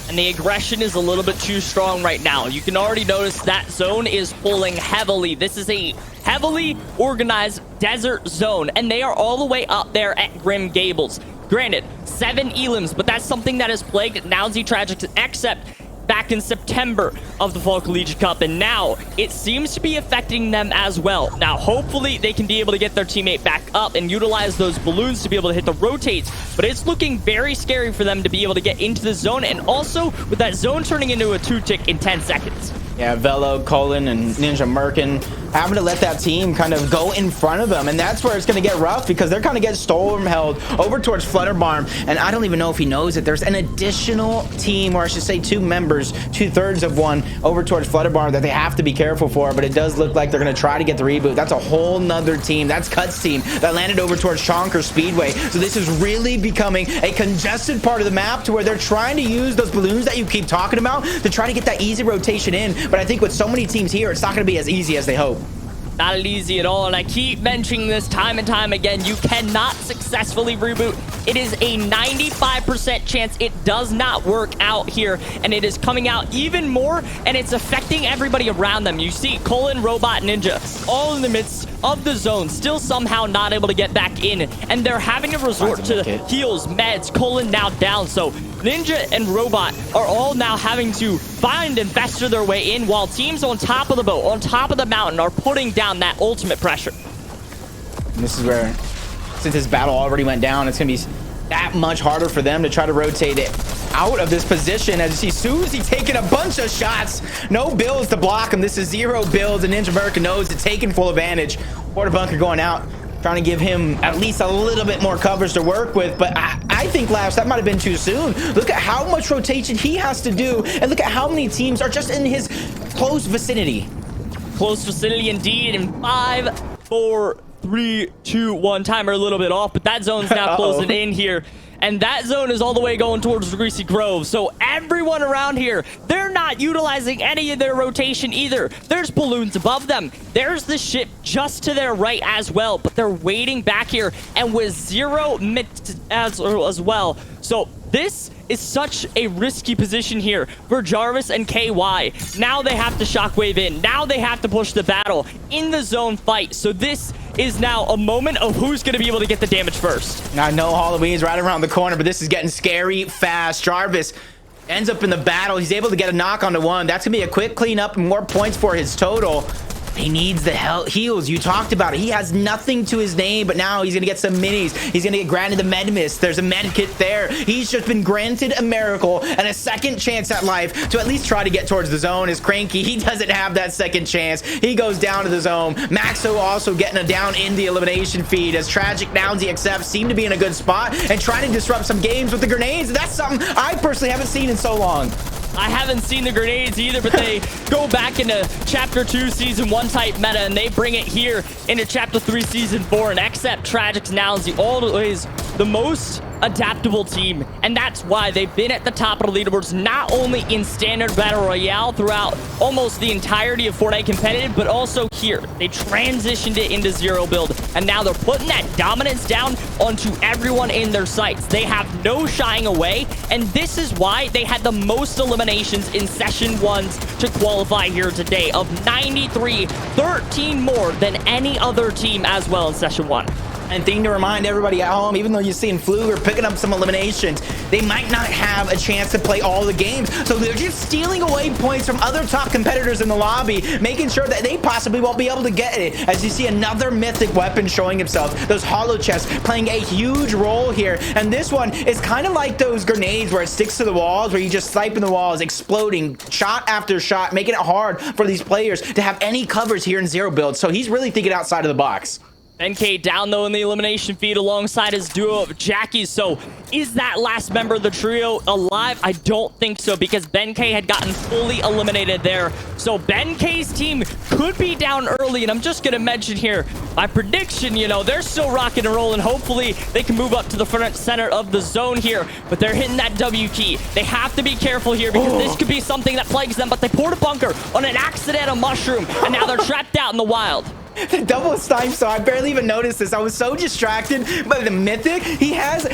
And the aggression is a little bit too strong right now. You can already notice that zone is pulling heavily. This is a heavily organized desert zone, and they are all the way up there at Grim Gables. Granted, 7 elims, but that's something that has plagued Nowsy Tragics, except back in September of the Fall Collegiate Cup, and now it seems to be affecting them as well. Now, hopefully, they can be able to get their teammate back up and utilize those balloons to be able to hit the rotates, but it's looking very scary for them to be able to get into the zone, and also with that zone turning into a 2-tick in 10 seconds. Yeah, Velo, Colin, and Ninja Merkin having to let that team kind of go in front of them. And that's where it's going to get rough because they're kind of getting storm-held over towards Flutterbarn. And I don't even know if he knows that there's an additional team, or I should say 2 members, 2/3 of one over towards Flutterbarn that they have to be careful for. But it does look like they're going to try to get the reboot. That's a whole nother team. That's Cut's team that landed over towards Chonker Speedway. So this is really becoming a congested part of the map to where they're trying to use those balloons that you keep talking about to try to get that easy rotation in. But I think with so many teams here, it's not going to be as easy as they hope. Not easy at all, and I keep mentioning this time and time again. You cannot successfully reboot. It is a 95% chance it does not work out here, and it is coming out even more, and it's affecting everybody around them. You see Colin, Robot, Ninja, all in the midst of the zone, still somehow not able to get back in, and they're having to resort to heals, meds. Colin now down, so Ninja and Robot are all now having to find and fester their way in, while teams on top of the boat, on top of the mountain, are putting down that ultimate pressure. And this is where, since this battle already went down, it's going to be that much harder for them to try to rotate it out of this position. As you see Susie taking a bunch of shots, no builds to block him. This is 0 builds, and Ninja America knows it's taking full advantage. Quarter Bunker going out, trying to give him at least a little bit more coverage to work with, but I think, Lash, that might have been too soon. Look at how much rotation he has to do, and look at how many teams are just in his close vicinity. Close vicinity indeed, in 5, 4, 3, 2, 1. Timer a little bit off, but that zone's now closing in here. And that zone is all the way going towards Greasy Grove. So everyone around here, they're not utilizing any of their rotation either. There's balloons above them. There's the ship just to their right as well. But they're waiting back here and with 0 mid as well. So this is such a risky position here for Jarvis and KY. Now they have to shockwave in. Now they have to push the battle in the zone fight. So this is now a moment of who's going to be able to get the damage first. I know Halloween's right around the corner, but this is getting scary fast. Jarvis ends up in the battle. He's able to get a knock onto 1. That's going to be a quick cleanup and more points for his total. He needs the heals. You talked about it. He has nothing to his name, but now he's going to get some minis. He's going to get granted the med mist. There's a med kit there. He's just been granted a miracle and a second chance at life to at least try to get towards the zone. Is Cranky. He doesn't have that second chance. He goes down to the zone. Maxo also getting a down in the elimination feed as Tragic Downsy accepts seem to be in a good spot and trying to disrupt some games with the grenades. That's something I personally haven't seen in so long. I haven't seen the grenades either, but they go back into Chapter 2, Season 1 type meta, and they bring it here into Chapter 3, Season 4, and accept Tragic's now is always the most adaptable team, and that's why they've been at the top of the leaderboards, not only in Standard Battle Royale throughout almost the entirety of Fortnite Competitive, but also here. They transitioned it into 0 build, and now they're putting that dominance down onto everyone in their sights. They have no shying away, and this is why they had the most eliminations in Session 1s to qualify here today of 93, 13 more than any other team as well in Session 1. And thing to remind everybody at home, even though you're seeing Fluger picking up some eliminations, they might not have a chance to play all the games. So they're just stealing away points from other top competitors in the lobby, making sure that they possibly won't be able to get it. As you see another mythic weapon showing himself, those hollow chests playing a huge role here. And this one is kind of like those grenades where it sticks to the walls, where you just snipe in the walls, exploding shot after shot, making it hard for these players to have any covers here in 0 build. So he's really thinking outside of the box. NK down though in the elimination feed alongside his duo of Jackies. So is that last member of the trio alive? I don't think so, because Ben K had gotten fully eliminated there. So Ben K's team could be down early, and I'm just going to mention here my prediction. You know, they're still rocking and rolling. Hopefully they can move up to the front center of the zone here, but they're hitting that W key. They have to be careful here because this could be something that plagues them, but they poured a bunker on an accidental mushroom, and now they're trapped out in the wild. The double snipe, so I barely even noticed this. I was so distracted by the mythic. He has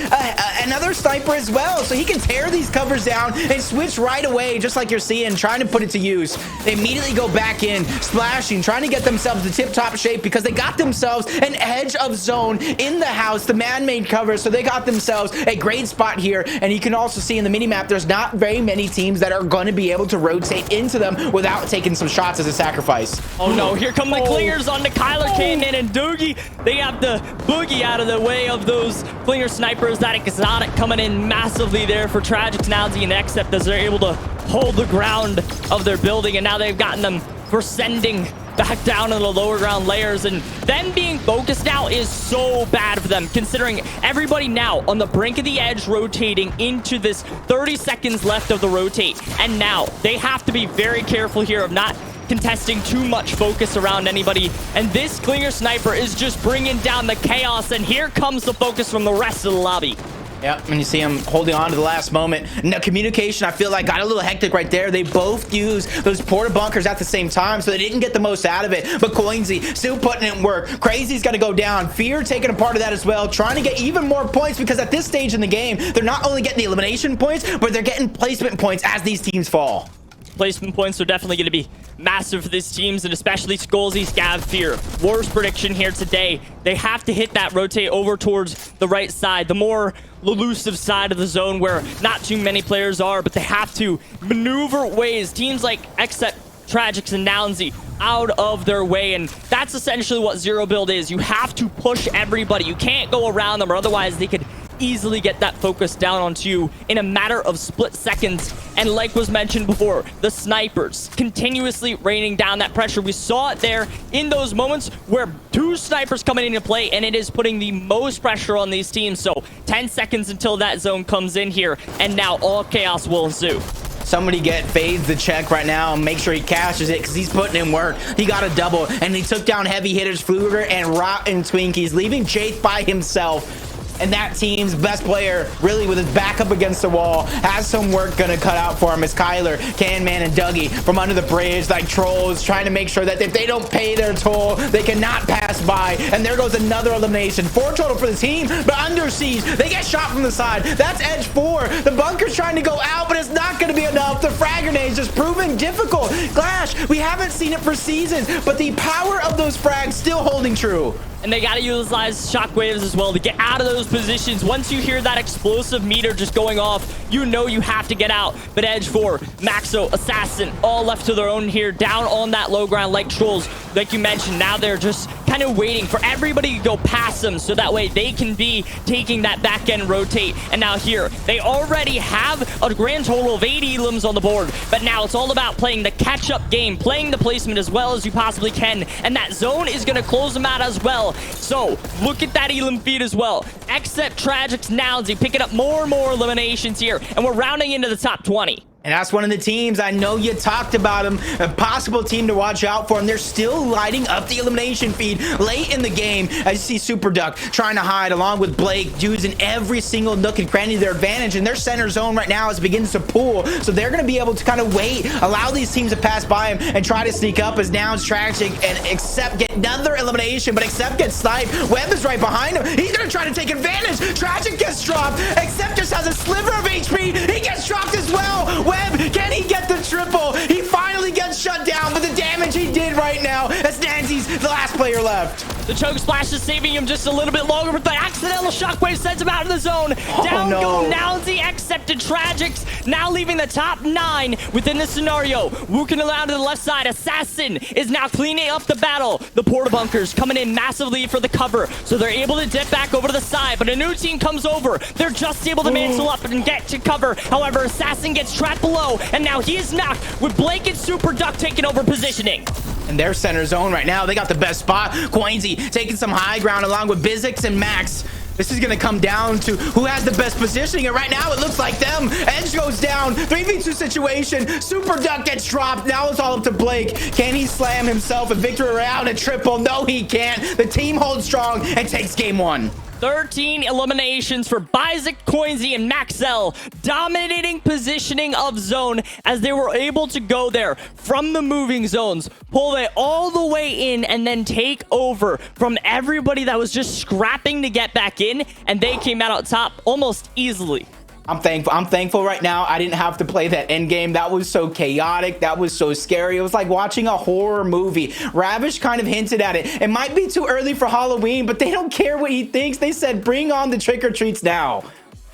another sniper as well, so he can tear these covers down and switch right away, just like you're seeing, trying to put it to use. They immediately go back in, splashing, trying to get themselves to tip-top shape because they got themselves an edge of zone in the house, the man-made cover, so they got themselves a great spot here. And you can also see in the minimap, there's not very many teams that are going to be able to rotate into them without taking some shots as a sacrifice. Oh no, here come the clingers on the Kyler Kane and Doogie. They have the boogie out of the way of those clinger snipers. That exotic coming in massively there for Tragic, Nowsy, and Except as they're able to hold the ground of their building, and now they've gotten them descending back down in the lower ground layers, and them being focused now is so bad for them, considering everybody now on the brink of the edge rotating into this 30 seconds left of the rotate. And now they have to be very careful here of not contesting too much focus around anybody, and this Klinger sniper is just bringing down the chaos, and here comes the focus from the rest of the lobby. Yep, and you see him holding on to the last moment. Now, communication, I feel like, got a little hectic right there. They both used those porta bunkers at the same time, so they didn't get the most out of it. But Coinsy still putting in work. Crazy's got to go down. Fear taking a part of that as well, trying to get even more points, because at this stage in the game, they're not only getting the elimination points, but they're getting placement points as these teams fall. Placement points are definitely going to be massive for these teams, and especially Skullsy, Scav, Fear. War's prediction here today, they have to hit that rotate over towards the right side, the more elusive side of the zone where not too many players are, but they have to maneuver ways. Teams like Except, Tragics, and Nounsy out of their way, and that's essentially what Zero Build is. You have to push everybody. You can't go around them, or otherwise they could easily get that focus down onto you in a matter of split seconds. And like was mentioned before, the snipers continuously raining down that pressure. We saw it there in those moments where two snipers coming into play, and it is putting the most pressure on these teams. So 10 seconds until that zone comes in here, and now all chaos will ensue. Somebody get Fades the check right now and make sure he cashes it, because he's putting in work. He got a double, and he took down heavy hitters Fluger and Rotten Twinkies, leaving Jake by himself. And that team's best player, really with his back up against the wall, has some work gonna cut out for him as Kyler, Canman, and Dougie from under the bridge like trolls, trying to make sure that if they don't pay their toll, they cannot pass by. And there goes another elimination. 4 total for the team, but under siege. They get shot from the side. That's Edge 4. The bunker's trying to go out, but it's not gonna be enough. The frag grenade's just proving difficult. Glash, we haven't seen it for seasons, but the power of those frags still holding true. And they got to utilize shockwaves as well to get out of those positions. Once you hear that explosive meter just going off, you know you have to get out. But Edge 4, Maxo, Assassin, all left to their own here, down on that low ground like trolls. Like you mentioned, now they're just kind of waiting for everybody to go past them, so that way they can be taking that back end rotate. And now here, they already have a grand total of 8 elims on the board, but now it's all about playing the catch-up game, playing the placement as well as you possibly can, and that zone is going to close them out as well. So look at that elim feed as well. Except Tragics, Nounsy picking up more and more eliminations here, and we're rounding into the top 20. And that's one of the teams, I know you talked about them, a possible team to watch out for, and they're still lighting up the elimination feed late in the game. As you see Super Duck trying to hide along with Blake, dudes in every single nook and cranny to their advantage, and their center zone right now as it begins to pool, so they're going to be able to kind of wait, allow these teams to pass by him and try to sneak up, as now it's Tragic and Accept get another elimination, but Accept gets sniped. Webb is right behind him. He's going to try to take advantage. Tragic gets dropped. Accept just has a sliver of HP. He gets dropped as well. Webb, can he get the triple? He finally gets shut down, but the damage he did right now, as Nancy's the last player left. The choke splash is saving him just a little bit longer, but the accidental shockwave sends him out of the zone. Down go Nounsy, Accepted, Tragics, now leaving the top 9 within the scenario. Wukin around to the left side. Assassin is now cleaning up the battle. The porta bunkers coming in massively for the cover, so they're able to dip back over to the side, but a new team comes over. They're just able to mantle up and get to cover. However, Assassin gets trapped below, and now he is knocked with Blake and Super Duck taking over positioning. In their center zone right now, they got the best spot. Coinsy taking some high ground along with Bizix and Max. This is going to come down to who has the best positioning, and right now it looks like them. Edge goes down, 3v2 situation. Super Duck gets dropped. Now it's all up to Blake. Can he slam himself a victory around a triple? No, he can't. The team holds strong and takes game 1. 13 eliminations for Bizik, Coinsy, and Maxell, dominating positioning of zone as they were able to go there from the moving zones, pull it all the way in, and then take over from everybody that was just scrapping to get back in, and they came out on top almost easily. I'm thankful right now I didn't have to play that end game. That was so chaotic. That was so scary. It was like watching a horror movie. Ravish kind of hinted at it. It might be too early for Halloween, but they don't care what he thinks. They said, bring on the trick-or-treats now.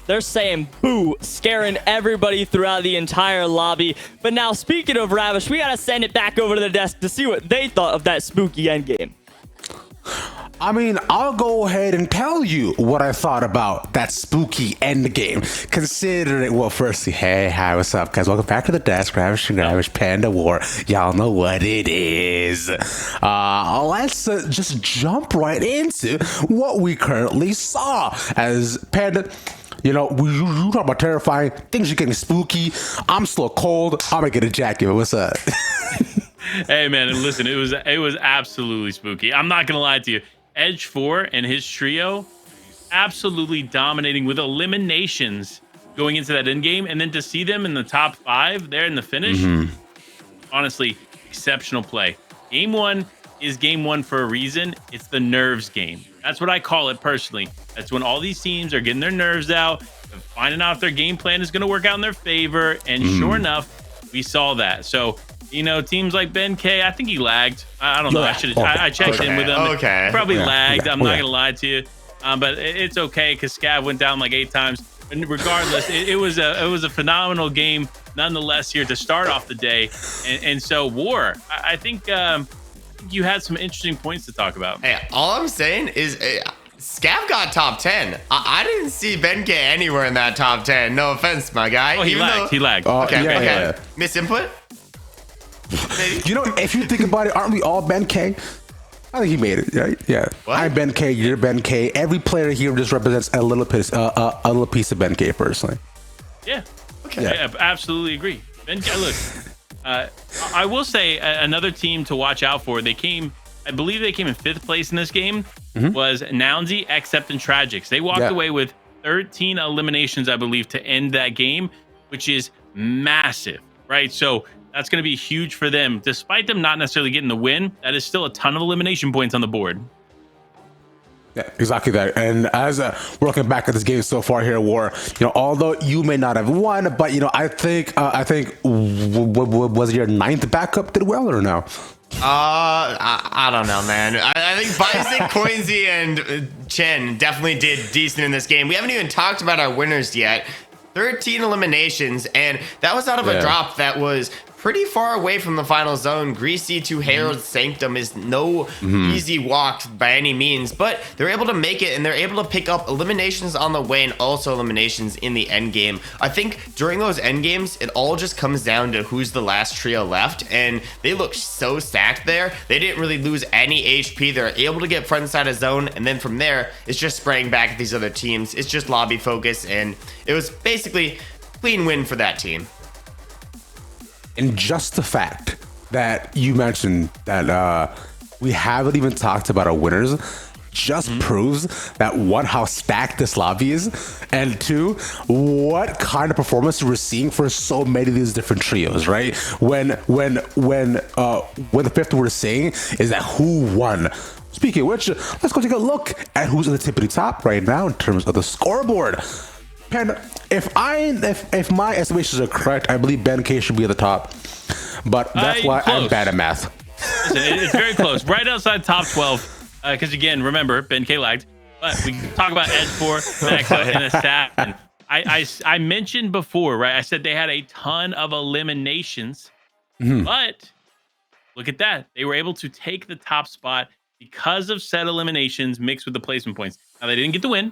They're saying boo, scaring everybody throughout the entire lobby. But now, speaking of Ravish, we got to send it back over to the desk to see what they thought of that spooky endgame. I mean, I'll go ahead and tell you what I thought about that spooky end game. Considering, well, firstly, hey, hi, what's up, guys? Welcome back to the desk. Ravish Panda War. Y'all know what it is. Let's just jump right into what we currently saw as Panda. You know, you talk about terrifying things. Are getting spooky. I'm still cold. I'm gonna get a jacket. What's up? Hey man, listen, it was absolutely spooky. I'm not gonna lie to you. Edge 4 and his trio absolutely dominating with eliminations going into that end game, and then to see them in the top 5 there in the finish, honestly, exceptional play. Game 1 is game 1 for a reason. It's the nerves game. That's what I call it personally. That's when all these teams are getting their nerves out, finding out if their game plan is going to work out in their favor, and sure enough, we saw that. So, you know, teams like Ben K, I think he lagged. I don't know. I checked in with him. Okay. Probably lagged. I'm not Yeah. gonna lie to you, but it's okay because Scav went down like 8 times. But regardless, it was a phenomenal game nonetheless here to start off the day. And so War, I think you had some interesting points to talk about. Hey, all I'm saying is Scav got top 10. I didn't see Ben K anywhere in that top 10. No offense, my guy. Oh, he Even lagged. though- He lagged. Okay, Yeah, okay. yeah. Misinput? Maybe. You know, if you think about it, aren't we all Ben K? I think he made it, right? Yeah. What? I'm Ben K. You're Ben K. Every player here just represents a little piece of Ben K personally. Yeah. Okay. Yeah, absolutely agree. Ben K, look, I will say another team to watch out for. I believe they came in 5th place in this game. Was Nounsy, Accept, and Tragics. They walked away with 13 eliminations, I believe, to end that game, which is massive, right? So that's going to be huge for them. Despite them not necessarily getting the win, that is still a ton of elimination points on the board. Yeah, exactly that. And as we're looking back at this game so far here, War, you know, although you may not have won, but you know, I think was your 9th backup did well or no? I don't know, man. I think Bison, Coinsy, and Chen definitely did decent in this game. We haven't even talked about our winners yet. 13 eliminations, and that was out of a drop that was pretty far away from the final zone. Greasy to Herald's Sanctum is no easy walk by any means, but they're able to make it, and they're able to pick up eliminations on the way and also eliminations in the end game. I think during those end games, it all just comes down to who's the last trio left, and they look so stacked there. They didn't really lose any HP. They're able to get front side of zone, and then from there, it's just spraying back at these other teams. It's just lobby focus, and it was basically clean win for that team. And just the fact that you mentioned that we haven't even talked about our winners just proves that, one, how stacked this lobby is, and 2, what kind of performance we're seeing for so many of these different trios, right? When the fifth we're saying is that who won. Speaking of which, let's go take a look at who's at the tippity top right now in terms of the scoreboard. Panda, if my estimations are correct, I believe Ben K should be at the top, but that's why I'm bad at math. It's very close, right outside top 12. Because again, remember Ben K lagged, but we can talk about Edge 4, Nexa, and Assassin. I mentioned before, right? I said they had a ton of eliminations, but look at that, they were able to take the top spot because of said eliminations mixed with the placement points. Now they didn't get the win,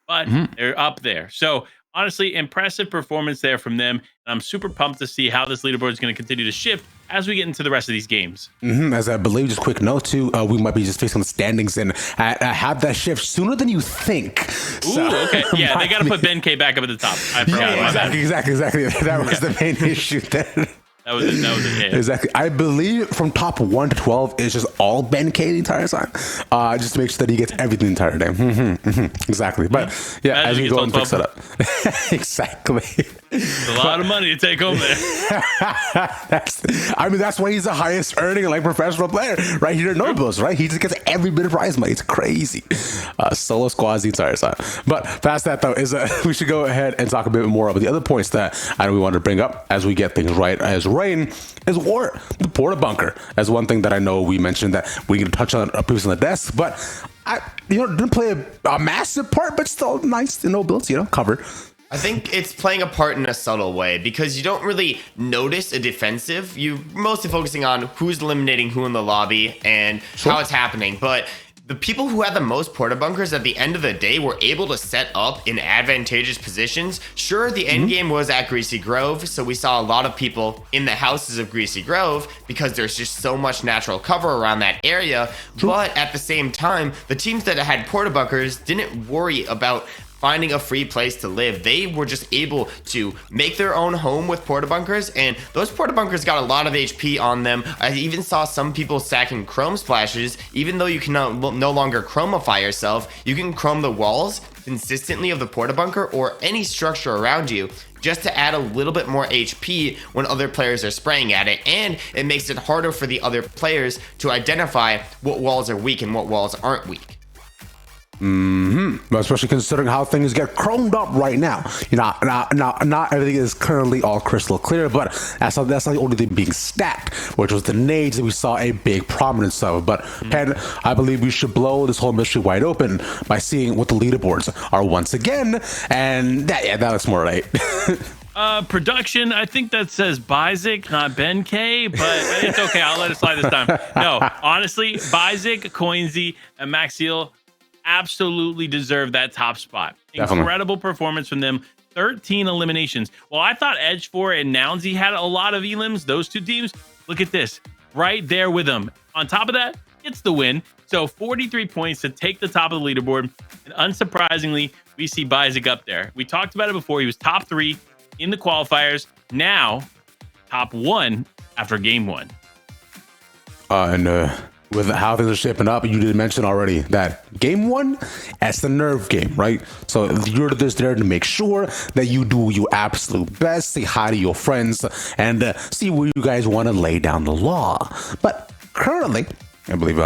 but they're up there. So honestly, impressive performance there from them. And I'm super pumped to see how this leaderboard is going to continue to shift as we get into the rest of these games. As I believe, just quick note too, we might be just facing the standings and have that shift sooner than you think. Ooh, okay. Yeah, they got to put Ben K back up at the top. I forgot about that. Exactly. That was the main issue there. That was it. Yeah. Exactly. I believe from top 1 to 12 is just all Ben K the entire time. Just to make sure that he gets everything the entire day. Exactly. But yeah, Imagine as he we gets go all and fix 12. it up. Exactly. It's a lot of money to take home there. That's why he's the highest earning like professional player, right? He didn't know those, right? He just gets every bit of prize money. It's crazy. Solo squads the entire time. But past that though, is we should go ahead and talk a bit more about the other points that I know we wanted to bring up as we get things right. As Rain is War, the Porta Bunker, as one thing that I know we mentioned that we can touch on previously on the desk, but didn't play a massive part, but still nice to know builds, covered. I think it's playing a part in a subtle way because you don't really notice a defensive. You're mostly focusing on who's eliminating who in the lobby and how it's happening. But the people who had the most porta bunkers at the end of the day were able to set up in advantageous positions. Sure, the end game was at Greasy Grove, so we saw a lot of people in the houses of Greasy Grove because there's just so much natural cover around that area. But at the same time, the teams that had porta bunkers didn't worry about finding a free place to live. They were just able to make their own home with porta bunkers, and those porta bunkers got a lot of HP on them. I even saw some people stacking chrome splashes. Even though you can no longer chromify yourself, you can chrome the walls consistently of the porta bunker or any structure around you, just to add a little bit more HP when other players are spraying at it, and it makes it harder for the other players to identify what walls are weak and what walls aren't weak. Especially considering how things get chromed up right now. You know, not everything is currently all crystal clear, but that's not the only thing being stacked, which was the nades that we saw a big prominence of. But Pen, I believe we should blow this whole mystery wide open by seeing what the leaderboards are once again, and that looks more right. Production, I think that says Bizik, not Ben K, but it's okay. I'll let it slide this time. No, honestly, Bizik, Coinsy, and Maxiel absolutely deserve that top spot. Definitely. Incredible performance from them. 13 eliminations. Well, I thought Edge4 and Nounsy had a lot of elims. Those two teams, look at this. Right there with them. On top of that, it's the win. So 43 points to take the top of the leaderboard. And unsurprisingly, we see Bizik up there. We talked about it before. He was top 3 in the qualifiers. Now, top 1 after game 1. With how things are shaping up, you did mention already that game 1, that's the nerve game, right? So you're just there to make sure that you do your absolute best, say hi to your friends, and see where you guys want to lay down the law. But currently, I believe,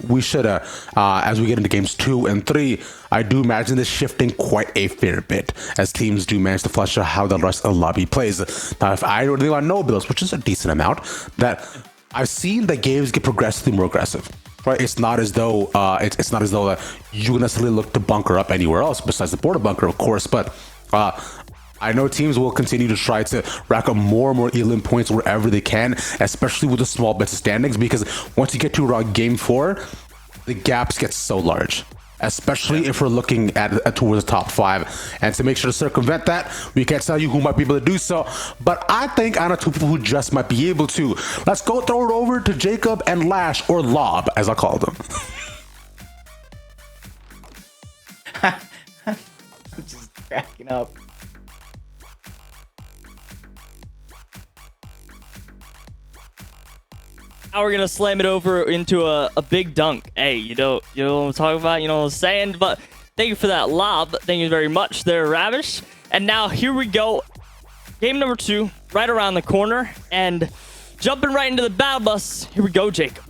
we should, as we get into games 2 and 3, I do imagine this shifting quite a fair bit as teams do manage to flesh out how the rest of the lobby plays. Now, if I really want to know bills, which is a decent amount, that I've seen that games get progressively more aggressive, right? It's not as though it's not as though you necessarily look to bunker up anywhere else besides the border bunker, of course. But I know teams will continue to try to rack up more and more elim points wherever they can, especially with the small bits of standings, because once you get to around game 4, the gaps get so large. Especially if we're looking at towards the top 5, and to make sure to circumvent that, we can't tell you who might be able to do so, but I think I know 2 people who just might be able to. Let's go throw it over to Jacob and Lash, or Lob as I call them. I'm just cracking up. Now we're gonna slam it over into a big dunk. Hey, you know what I'm talking about? You know what I'm saying? But thank you for that lob. Thank you very much there, Ravish. And now here we go. Game number 2, right around the corner. And jumping right into the battle bus. Here we go, Jacob.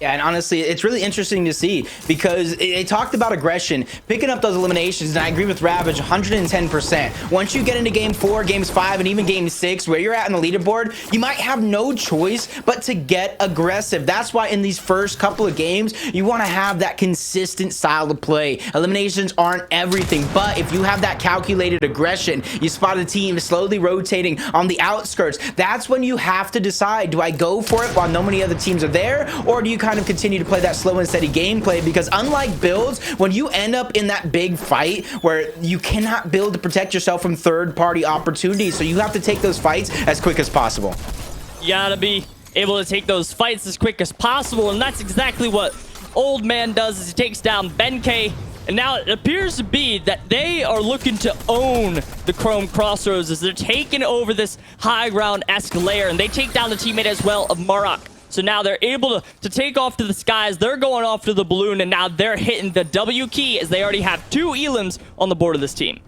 Yeah, and honestly, it's really interesting to see because they talked about aggression, picking up those eliminations, and I agree with Ravage 110%. Once you get into game 4, games 5, and even game 6, where you're at in the leaderboard, you might have no choice but to get aggressive. That's why in these first couple of games, you want to have that consistent style of play. Eliminations aren't everything, but if you have that calculated aggression, you spot a team slowly rotating on the outskirts, that's when you have to decide, do I go for it while no many other teams are there, or do you kind of continue to play that slow and steady gameplay? Because unlike builds, when you end up in that big fight where you cannot build to protect yourself from third-party opportunities, so you have to take those fights as quick as possible. You gotta be able to take those fights as quick as possible, and that's exactly what Old Man does as he takes down Ben K. And now it appears to be that they are looking to own the Chrome Crossroads as they're taking over this high ground-esque layer, and they take down the teammate as well of Marok. So now they're able to take off to the skies. They're going off to the balloon, and now they're hitting the W key as they already have 2 elims on the board of this team.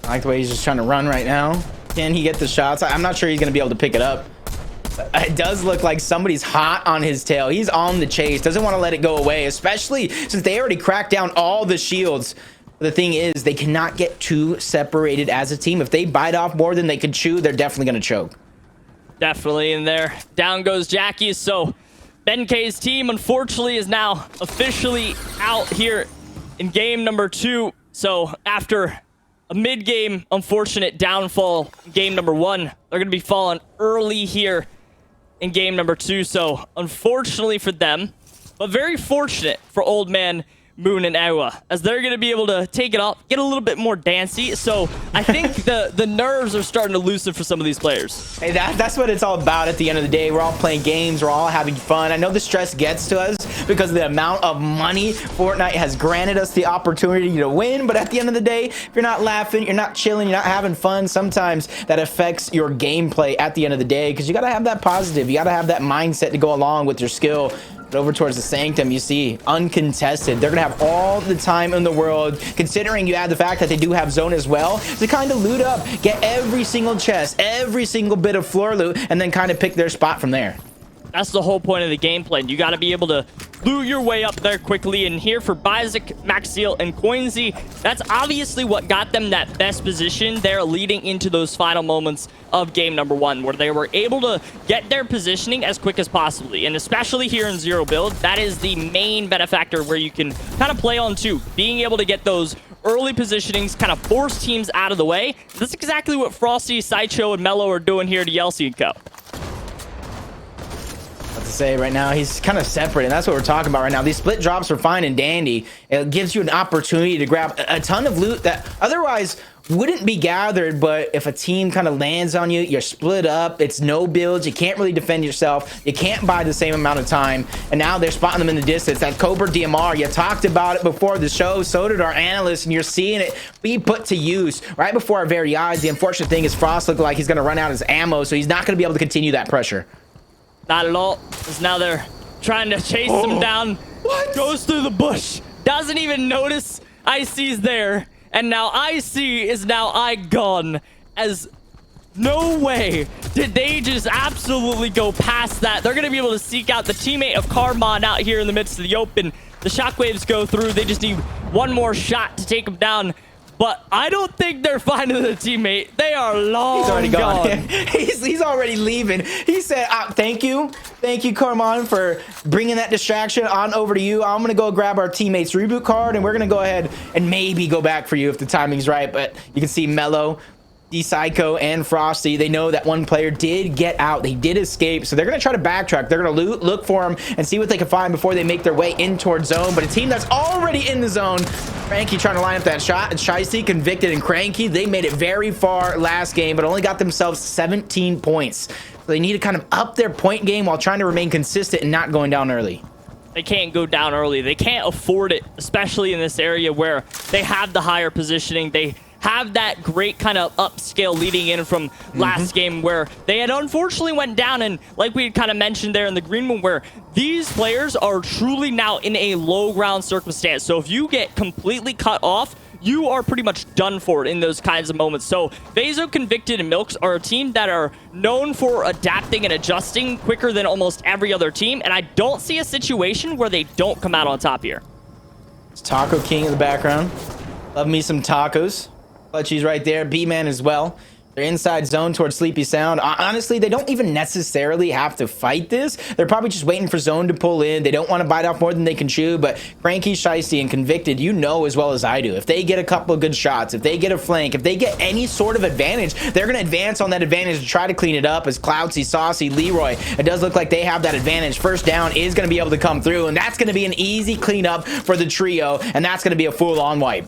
I like the way he's just trying to run right now. Can he get the shots? I'm not sure he's going to be able to pick it up. It does look like somebody's hot on his tail. He's on the chase. Doesn't want to let it go away, especially since they already cracked down all the shields. The thing is, they cannot get too separated as a team. If they bite off more than they can chew, they're definitely going to choke. Definitely in there. Down goes Jackie. So Ben K's team, unfortunately, is now officially out here in game number 2. So after a mid-game unfortunate downfall in game number 1, they're going to be falling early here in game number 2. So unfortunately for them, but very fortunate for Old Man Moon and Ewa, as they're going to be able to take it off, get a little bit more dancey. So I think the nerves are starting to loosen for some of these players. Hey, that's what it's all about at the end of the day. We're all playing games. We're all having fun. I know the stress gets to us because of the amount of money Fortnite has granted us the opportunity to win. But at the end of the day, if you're not laughing, you're not chilling, you're not having fun, sometimes that affects your gameplay at the end of the day, because you got to have that positive. You got to have that mindset to go along with your skill. Over towards the Sanctum, you see uncontested. They're gonna have all the time in the world, considering you add the fact that they do have zone as well, to kind of loot up, get every single chest, every single bit of floor loot, and then kind of pick their spot from there. That's the whole point of the game plan. You got to be able to loot your way up there quickly. And here for Bizik, Maxiel, and Coinsy, that's obviously what got them that best position there leading into those final moments of game number 1, where they were able to get their positioning as quick as possibly. And especially here in Zero Build, that is the main benefactor where you can kind of play on too. Being able to get those early positionings, kind of force teams out of the way. That's exactly what Frosty, Sideshow, and Mello are doing here to Yelsey and Co. To say right now, he's kind of separate, and that's what we're talking about right now. These split drops are fine and dandy. It gives you an opportunity to grab a ton of loot that otherwise wouldn't be gathered. But if a team kind of lands on you, you're split up, it's no builds, you can't really defend yourself, you can't buy the same amount of time, and now they're spotting them in the distance. That Cobra DMR, you talked about it before the show, so did our analysts, and you're seeing it be put to use right before our very eyes. The unfortunate thing is Frost looked like he's going to run out his ammo, so he's not going to be able to continue that pressure. Not at all, because now they're trying to chase him down. What? Goes through the bush. Doesn't even notice IC's there. And now IC is now I gone. As no way did they just absolutely go past that. They're going to be able to seek out the teammate of Carmon out here in the midst of the open. The shockwaves go through. They just need one more shot to take him down. But I don't think they're finding the teammate. They are long He's already gone. gone. he's already leaving. He said, thank you, Carmon, for bringing that distraction on over to you. I'm going to go grab our teammate's reboot card, and we're going to go ahead and maybe go back for you if the timing's right. But you can see Mello, D-Psycho, and Frosty, they know that one player did get out. They did escape, so they're going to try to backtrack. They're going to look for him and see what they can find before they make their way in towards zone. But a team that's already in the zone, Cranky trying to line up that shot, and Shiesty, Convicted, and Cranky, they made it very far last game, but only got themselves 17 points. So they need to kind of up their point game while trying to remain consistent and not going down early. They can't go down early. They can't afford it, especially in this area where they have the higher positioning. They have that great kind of upscale leading in from last game where they had unfortunately went down, and like we had kind of mentioned there in the green room, where these players are truly now in a low ground circumstance. So if you get completely cut off, you are pretty much done for in those kinds of moments. So Vazo, Convicted, and Milks are a team that are known for adapting and adjusting quicker than almost every other team, and I don't see a situation where they don't come out on top here. It's Taco King in the background. Love me some tacos. Clutchy's right there. B-Man as well. They're inside zone towards Sleepy Sound. Honestly, they don't even necessarily have to fight this. They're probably just waiting for zone to pull in. They don't want to bite off more than they can chew, but Cranky, Shiesty, and Convicted, you know as well as I do. If they get a couple of good shots, if they get a flank, if they get any sort of advantage, they're going to advance on that advantage to try to clean it up. As Cloudsy, Saucy, Leroy, it does look like they have that advantage. First down is going to be able to come through, and that's going to be an easy cleanup for the trio, and that's going to be a full-on wipe.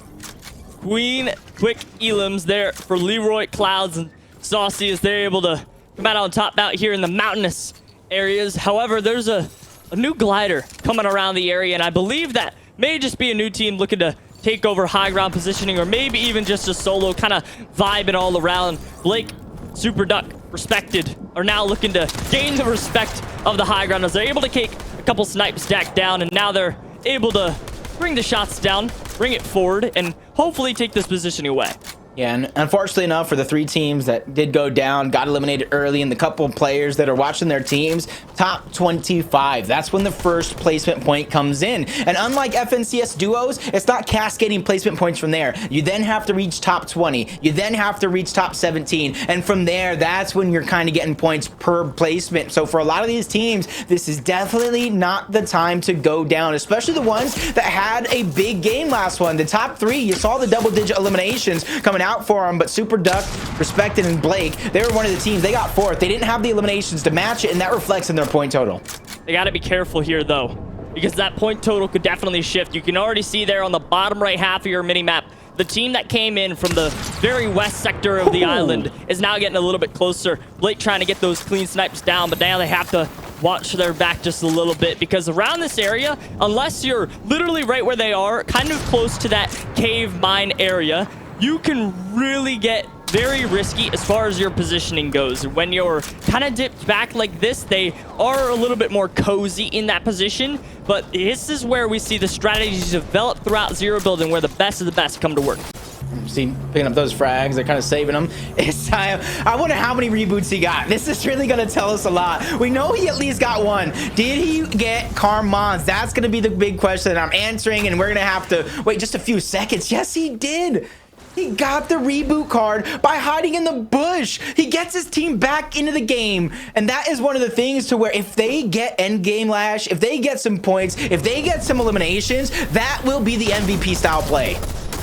Queen quick elims there for Leroy, Clouds, and Saucy as they're able to come out on top out here in the mountainous areas. However, there's a new glider coming around the area, and I believe that may just be a new team looking to take over high ground positioning, or maybe even just a solo kind of vibing all around. Blake, Super Duck, Respected are now looking to gain the respect of the high ground as they're able to take a couple snipes stacked down, and now they're able to bring the shots down, bring it forward, and hopefully take this positioning away. Yeah, and unfortunately enough for the three teams that did go down, got eliminated early, and the couple of players that are watching their teams, top 25. That's when the first placement point comes in. And unlike FNCS duos, it's not cascading placement points from there. You then have to reach top 20. You then have to reach top 17. And from there, that's when you're kind of getting points per placement. So for a lot of these teams, this is definitely not the time to go down, especially the ones that had a big game last one. The top three, you saw the double-digit eliminations coming out for them, but Super Duck, Respected, and Blake, they were one of the teams. They got fourth. They didn't have the eliminations to match it, and that reflects in their point total. They got to be careful here, though. because that point total could definitely shift. You can already see there on the bottom right half of your mini-map, the team that came in from the very west sector of the island is now getting a little bit closer. Blake trying to get those clean snipes down, but now they have to watch their back just a little bit, because around this area, unless you're literally right where they are, kind of close to that cave mine area, you can really get very risky as far as your positioning goes. When you're kind of dipped back like this, they are a little bit more cozy in that position, but this is where we see the strategies develop throughout Zero Build and where the best of the best come to work. See, picking up those frags, they're kind of saving them. It's time. I wonder how many reboots he got. This is really going to tell us a lot. We know he at least got one. Did he get Carmons? That's going to be the big question that I'm answering, and we're going to have to wait just a few seconds. Yes, he did. He got the reboot card by hiding in the bush. He gets his team back into the game. And that is one of the things to where if they get end game Lash, if they get some points, if they get some eliminations, that will be the MVP style play.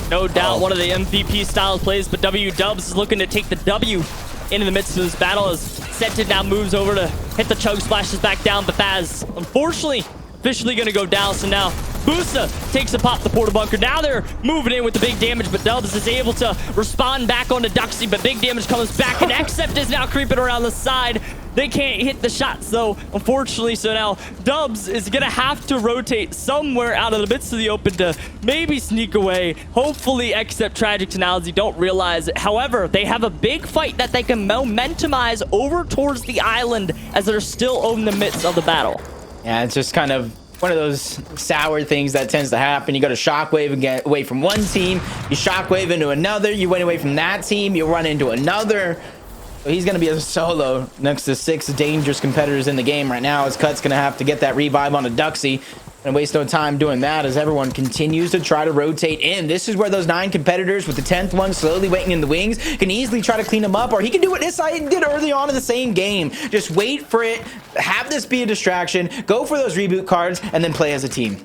No doubt one of the MVP style plays, but W-Dubs is looking to take the W into the midst of this battle as Sentin now moves over to hit the chug splashes back down, but Baz, unfortunately, officially going to go down. So now Busa takes a pop the porta bunker. Now they're moving in with the big damage, but Dubs is able to respond back onto Duxie, but big damage comes back, and Accept is now creeping around the side. They can't hit the shots though, unfortunately, so now Dubs is gonna have to rotate somewhere out of the midst of the open to maybe sneak away. Hopefully Accept Tragic Technology don't realize it. However, they have a big fight that they can momentumize over towards the island as they're still in the midst of the battle. Yeah, it's just kind of one of those sour things that tends to happen. You go to shockwave and get away from one team, you shockwave into another, you went away from that team, you run into another. So he's going to be a solo next to 6 dangerous competitors in the game right now, as Cut's going to have to get that revive on a Duxie and waste no time doing that as everyone continues to try to rotate in. This is where those 9 competitors with the 10th one slowly waiting in the wings can easily try to clean them up, or he can do what this side did early on in the same game. Just wait for it, have this be a distraction, go for those reboot cards, and then play as a team.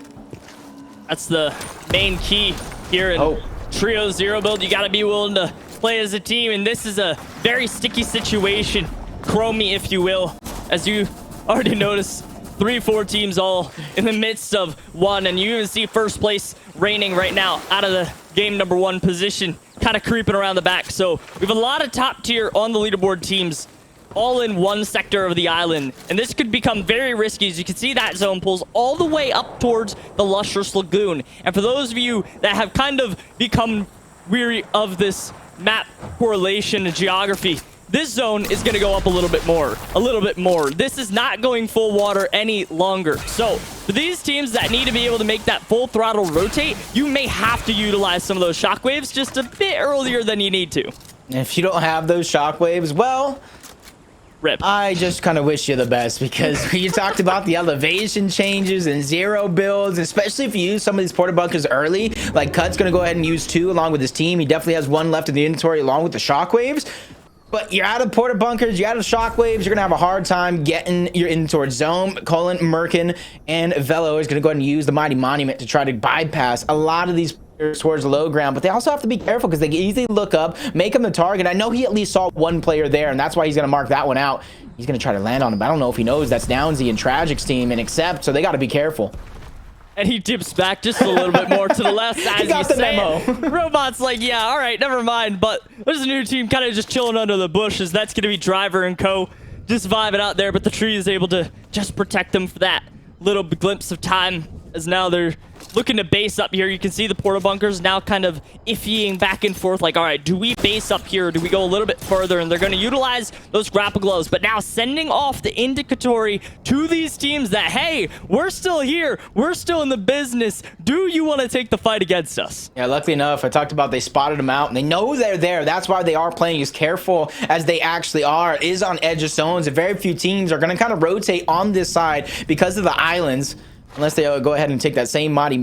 That's the main key here in Trio Zero Build. You got to be willing to play as a team, and this is a very sticky situation, chromey if you will, as you already noticed. 3-4 teams all in the midst of one, and you even see first place reigning right now out of the game number 1 position, kind of creeping around the back. So we have a lot of top tier on the leaderboard teams all in one sector of the island, and this could become very risky. As you can see, that zone pulls all the way up towards the Lustrous Lagoon. And for those of you that have kind of become weary of this map correlation and geography, this zone is going to go up a little bit more. This is not going full water any longer. So for these teams that need to be able to make that full throttle rotate, you may have to utilize some of those shockwaves just a bit earlier than you need to. If you don't have those shockwaves, well, rip. I just kind of wish you the best, because you talked about the elevation changes and zero builds, especially if you use some of these porta bunkers early. Like Cut's going to go ahead and use 2 along with his team. He definitely has 1 left in the inventory along with the shockwaves. But you're out of porta bunkers, you're out of shockwaves, you're going to have a hard time getting your in towards zone. Colin, Merkin, and Velo is going to go ahead and use the Mighty Monument to try to bypass a lot of these players towards the low ground. But they also have to be careful because they can easily look up, make him the target. I know he at least saw 1 player there, and that's why he's going to mark that one out. He's going to try to land on him, but I don't know if he knows that's Downsy and Tragic's team and Accept, so they got to be careful. And he dips back just a little bit more to the left as he got the memo. Robot's like, yeah, all right, never mind. But there's a new team kind of just chilling under the bushes. That's going to be Driver and co. Just vibing out there, but the tree is able to just protect them for that little glimpse of time, as now they're looking to base up here. You can see the porta bunkers now kind of iffying back and forth, like, all right, do we base up here, or do we go a little bit further? And they're going to utilize those grapple gloves, but now sending off the indicatory to these teams that, hey, we're still here, we're still in the business. Do you want to take the fight against us? Yeah, luckily enough, I talked about they spotted them out, and they know they're there. That's why they are playing as careful as they actually are. It is on edge of zones, and very few teams are going to kind of rotate on this side because of the islands. Unless they go ahead and take that same mighty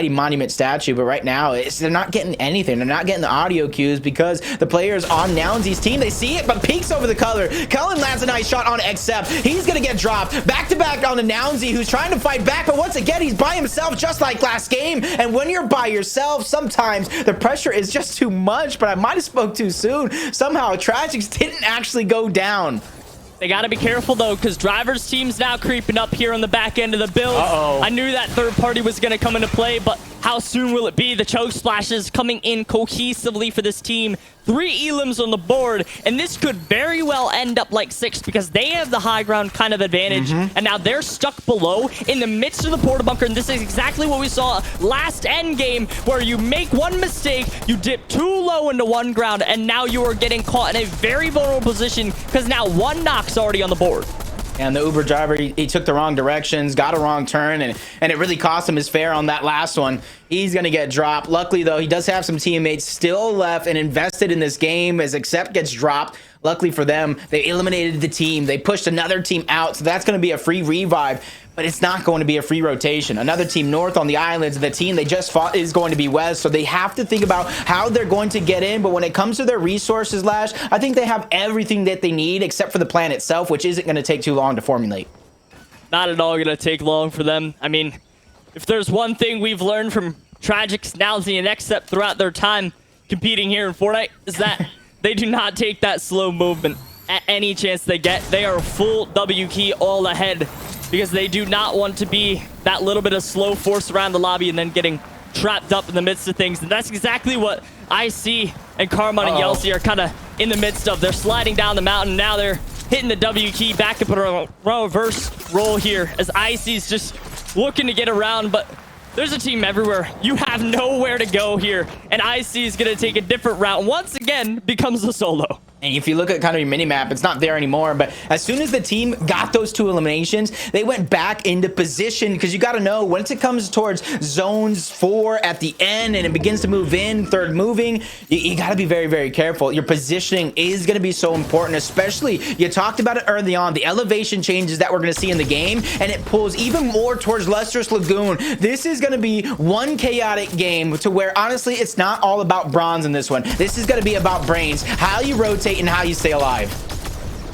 monument statue. But right now, they're not getting anything. They're not getting the audio cues because the players on Nownsy's team, they see it, but peeks over the color. Cullen lands a nice shot on Accept. He's going to get dropped. Back-to-back on the Nownsy, who's trying to fight back. But once again, he's by himself, just like last game. And when you're by yourself, sometimes the pressure is just too much. But I might have spoke too soon. Somehow, Tragics didn't actually go down. They got to be careful, though, because Driver's team's now creeping up here on the back end of the build. I knew that third party was going to come into play, but how soon will it be? The choke splashes coming in cohesively for this team. 3 elims on the board, and this could very well end up like 6 because they have the high ground kind of advantage, and now they're stuck below in the midst of the porta bunker, and this is exactly what we saw last end game, where you make one mistake, you dip too low into one ground, and now you are getting caught in a very vulnerable position because now 1 knock's already on the board. And the Uber driver, he took the wrong directions, got a wrong turn, and it really cost him his fare on that last one. He's going to get dropped. Luckily, though, he does have some teammates still left and invested in this game as Accept gets dropped. Luckily for them, they eliminated the team. They pushed another team out, so that's going to be a free revive. But it's not going to be a free rotation. Another team north on the islands, the team they just fought is going to be west, so they have to think about how they're going to get in. But when it comes to their resources, Lash, I think they have everything that they need except for the plan itself, which isn't going to take too long to formulate. Not at all going to take long for them. I mean, if there's one thing we've learned from Tragic, Snalzy, and Accept throughout their time competing here in Fortnite is that they do not take that slow movement at any chance they get. They are full W key all ahead, because they do not want to be that little bit of slow force around the lobby and then getting trapped up in the midst of things. And that's exactly what IC and Carmine and Yelsey are kind of in the midst of. They're sliding down the mountain. Now they're hitting the W key back up in a reverse roll here as IC's just looking to get around, but there's a team everywhere. You have nowhere to go here, and IC is going to take a different route. Once again, becomes a solo. And if you look at kind of your mini-map, it's not there anymore. But as soon as the team got those 2 eliminations, they went back into position, because you got to know, once it comes towards zones 4 at the end and it begins to move in, third moving, you got to be very, very careful. Your positioning is going to be so important, especially, you talked about it early on, the elevation changes that we're going to see in the game, and it pulls even more towards Lustrous Lagoon. This is going to be one chaotic game to where, honestly, it's not all about bronze in this one. This is going to be about brains, how you rotate and how you stay alive.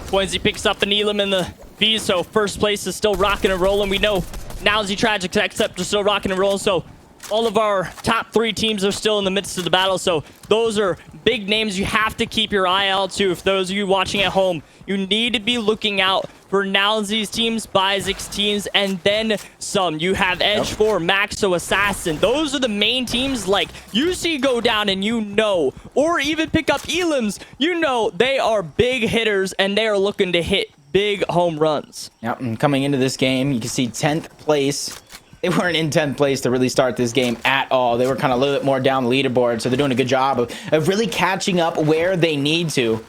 Quincy picks up an Elam in the V, so first place is still rocking and rolling. We know Nowzy, Tragic, Accept are still rocking and rolling, so all of our top 3 teams are still in the midst of the battle, so those are big names you have to keep your eye out to. If those of you watching at home, you need to be looking out for Nowzy's teams, Bizik's teams, and then some. You have Edge 4, Maxo, Assassin. Those are the main teams. Like, you see go down and you know, or even pick up Elims, you know they are big hitters and they are looking to hit big home runs. Yep, and coming into this game, you can see 10th place. They weren't in 10th place to really start this game at all. They were kind of a little bit more down the leaderboard, so they're doing a good job of really catching up where they need to.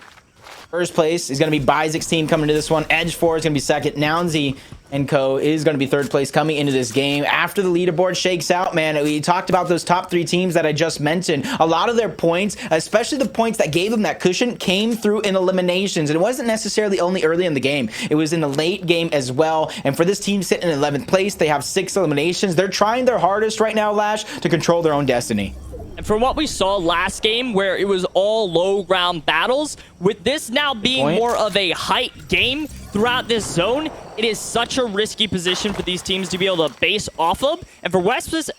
First place is going to be Bizik's team coming to this one. Edge 4 is going to be second. Nowzy and Co. is going to be third place coming into this game. After the leaderboard shakes out, man, we talked about those top 3 teams that I just mentioned. A lot of their points, especially the points that gave them that cushion, came through in eliminations. And it wasn't necessarily only early in the game. It was in the late game as well. And for this team sitting in 11th place, they have 6 eliminations. They're trying their hardest right now, Lash, to control their own destiny. And from what we saw last game, where it was all low ground battles, with this now being more of a height game throughout this zone, it is such a risky position for these teams to be able to base off of. And for West's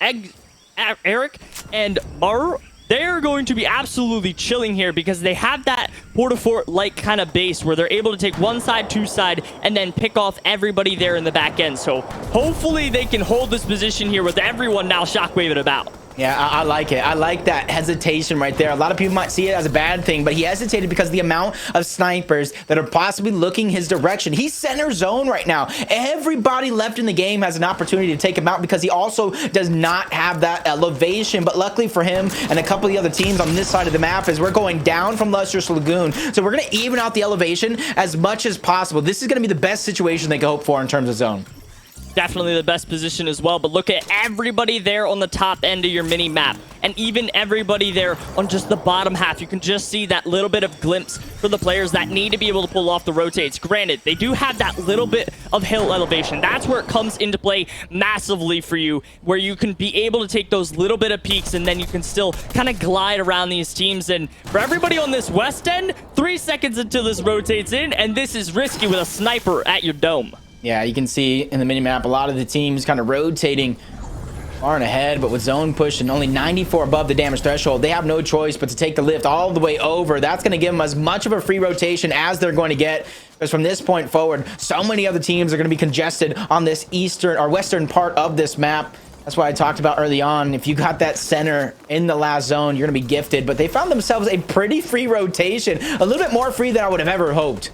Eric and Mar, they're going to be absolutely chilling here because they have that Portafort-like kind of base where they're able to take one side, 2 side, and then pick off everybody there in the back end. So hopefully they can hold this position here with everyone now shockwaving about. Yeah, I like it. I like that hesitation right there. A lot of people might see it as a bad thing, but he hesitated because the amount of snipers that are possibly looking his direction. He's center zone right now. Everybody left in the game has an opportunity to take him out because he also does not have that elevation. But luckily for him and a couple of the other teams on this side of the map is we're going down from Lustrous Lagoon. So we're going to even out the elevation as much as possible. This is going to be the best situation they can hope for in terms of zone. Definitely the best position as well, but look at everybody there on the top end of your mini map, and even everybody there on just the bottom half. You can just see that little bit of glimpse for the players that need to be able to pull off the rotates. Granted, they do have that little bit of hill elevation. That's where it comes into play massively for you, where you can be able to take those little bit of peaks and then you can still kind of glide around these teams. And for everybody on this west end, 3 seconds until this rotates in, and this is risky with a sniper at your dome. Yeah, you can see in the minimap a lot of the teams kind of rotating Far and ahead, but with zone push and only 94 above the damage threshold, they have no choice but to take the lift all the way over. That's going to give them as much of a free rotation as they're going to get, because from this point forward, so many other teams are going to be congested on this eastern or western part of this map. That's why I talked about early on. If you got that center in the last zone, you're going to be gifted. But they found themselves a pretty free rotation, a little bit more free than I would have ever hoped.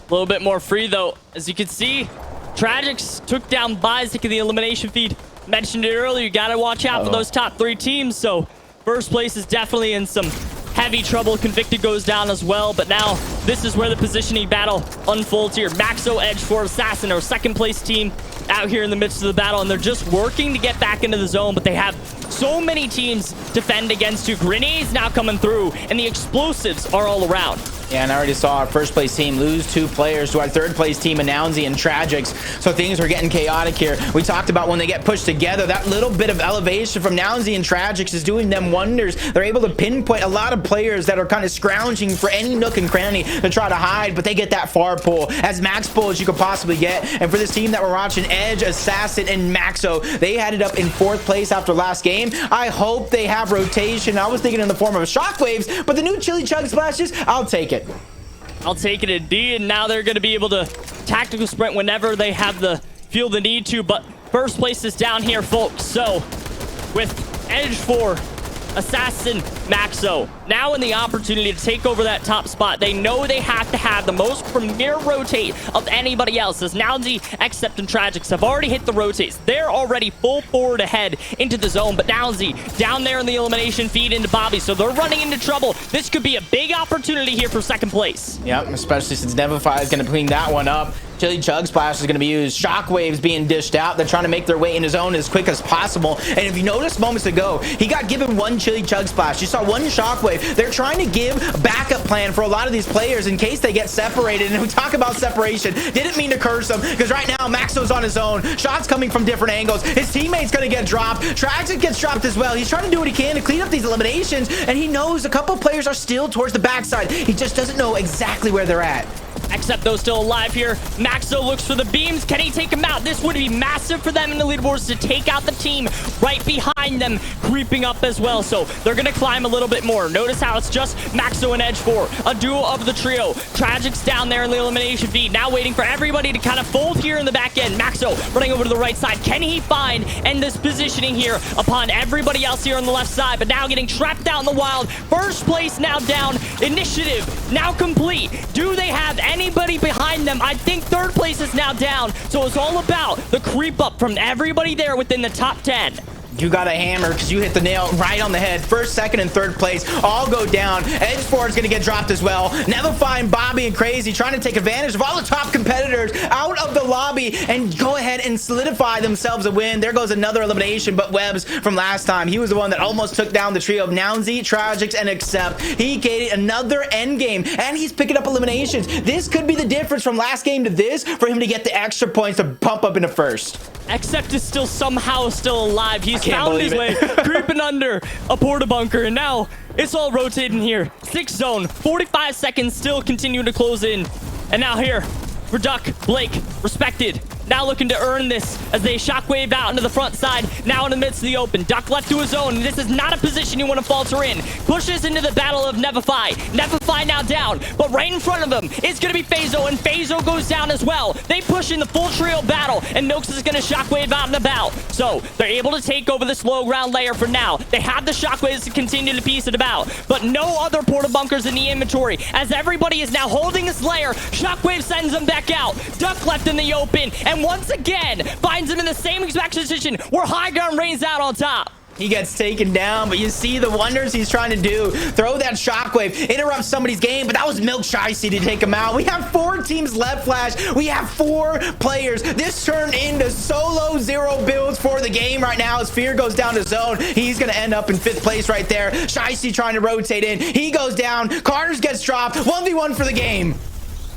A little bit more free, though. As you can see, Tragics took down Bizik in the elimination feed. Mentioned it earlier, you got to watch out for those top 3 teams. So first place is definitely in some heavy trouble. Convicted goes down as well. But now this is where the positioning battle unfolds here. Maxo Edge for Assassin, our second place team out here in the midst of the battle. And they're just working to get back into the zone. But they have so many teams defend against you. Grenades now coming through. And the explosives are all around. Yeah, and I already saw our first place team lose 2 players to our third place team, Announcy and Tragics. So things are getting chaotic here. We talked about when they get pushed together, that little bit of elevation from Announcy and Tragics is doing them wonders. They're able to pinpoint a lot of players that are kind of scrounging for any nook and cranny to try to hide, but they get that far pull, as max pull as you could possibly get. And for this team that we're watching, Edge, Assassin, and Maxo, they had it up in 4th place after last game. I hope they have rotation. I was thinking in the form of shockwaves, but the new Chili Chug Splashes, I'll take it. I'll take it indeed, and now they're going to be able to tactical sprint whenever they have the feel the need to, but first place is down here, folks. So with Edge 4, Assassin, Maxo now in the opportunity to take over that top spot. They know they have to have the most premier rotate of anybody else, as Nowzy, Except, and Tragics have already hit the rotates. They're already full forward ahead into the zone, but Nowzy down there in the elimination feed into Bobby, so they're running into trouble. This could be a big opportunity here for second place. Yep, especially since Nevify is going to clean that one up. Chili Chug Splash is going to be used. Shockwaves being dished out. They're trying to make their way into zone as quick as possible. And if you noticed moments ago, he got given 1 Chili Chug Splash. You saw 1 Shockwave. They're trying to give a backup plan for a lot of these players in case they get separated. And we talk about separation. Didn't mean to curse them, because right now Maxo's on his own. Shots coming from different angles. His teammate's going to get dropped. Tragic gets dropped as well. He's trying to do what he can to clean up these eliminations. And he knows a couple players are still towards the backside. He just doesn't know exactly where they're at. Except though still alive here. Maxo looks for the beams. Can he take him out? This would be massive for them in the leaderboards to take out the team right behind them, creeping up as well. So they're going to climb a little bit more. Notice how it's just Maxo and Edge 4, a duo of the trio. Tragic's down there in the elimination feed, now waiting for everybody to kind of fold here in the back end. Maxo running over to the right side. Can he find and this positioning here upon everybody else here on the left side, but now getting trapped out in the wild. First place now down. Initiative now complete. Do they have anybody behind them? I think third place is now down. So it's all about the creep up from everybody there within the top 10. You got a hammer because you hit the nail right on the head. First, second, and third place all go down. Edge 4 is going to get dropped as well. Nevify and Bobby and Crazy trying to take advantage of all the top competitors out of the lobby and go ahead and solidify themselves a win. There goes another elimination, but Webbs from last time, he was the one that almost took down the trio of Nowzy, Tragics, and Accept. He gained another end game, and he's picking up eliminations. This could be the difference from last game to this for him to get the extra points to bump up into first. Except is still somehow still alive. He's found his way, creeping under a porta bunker, and now it's all rotating here. 6 zone, 45 seconds, still continuing to close in. And now here for Duck, Blake, Respected. Now looking to earn this as they shockwave out into the front side. Now in the midst of the open. Duck left to his own. This is not a position you want to falter in. Pushes into the battle of Nevify. Nevify now down. But right in front of him is going to be Fazo. And Fazo goes down as well. They push in the full trio battle. And Nox is going to shockwave out and about. So they're able to take over this low ground layer for now. They have the shockwaves to continue to piece it about. But no other porta bunkers in the inventory. As everybody is now holding this layer. Shockwave sends them back out. Duck left in the open. And once again, finds him in the same exact position where High Ground rains out on top. He gets taken down, but you see the wonders he's trying to do. Throw that shockwave, interrupt somebody's game, but that was Milk Shicey to take him out. We have 4 teams left, Flash. We have 4 players. This turned into solo 0 builds for the game right now as Fear goes down to zone. He's going to end up in 5th place right there. Shicey trying to rotate in. He goes down. Carter's gets dropped. 1v1 for the game.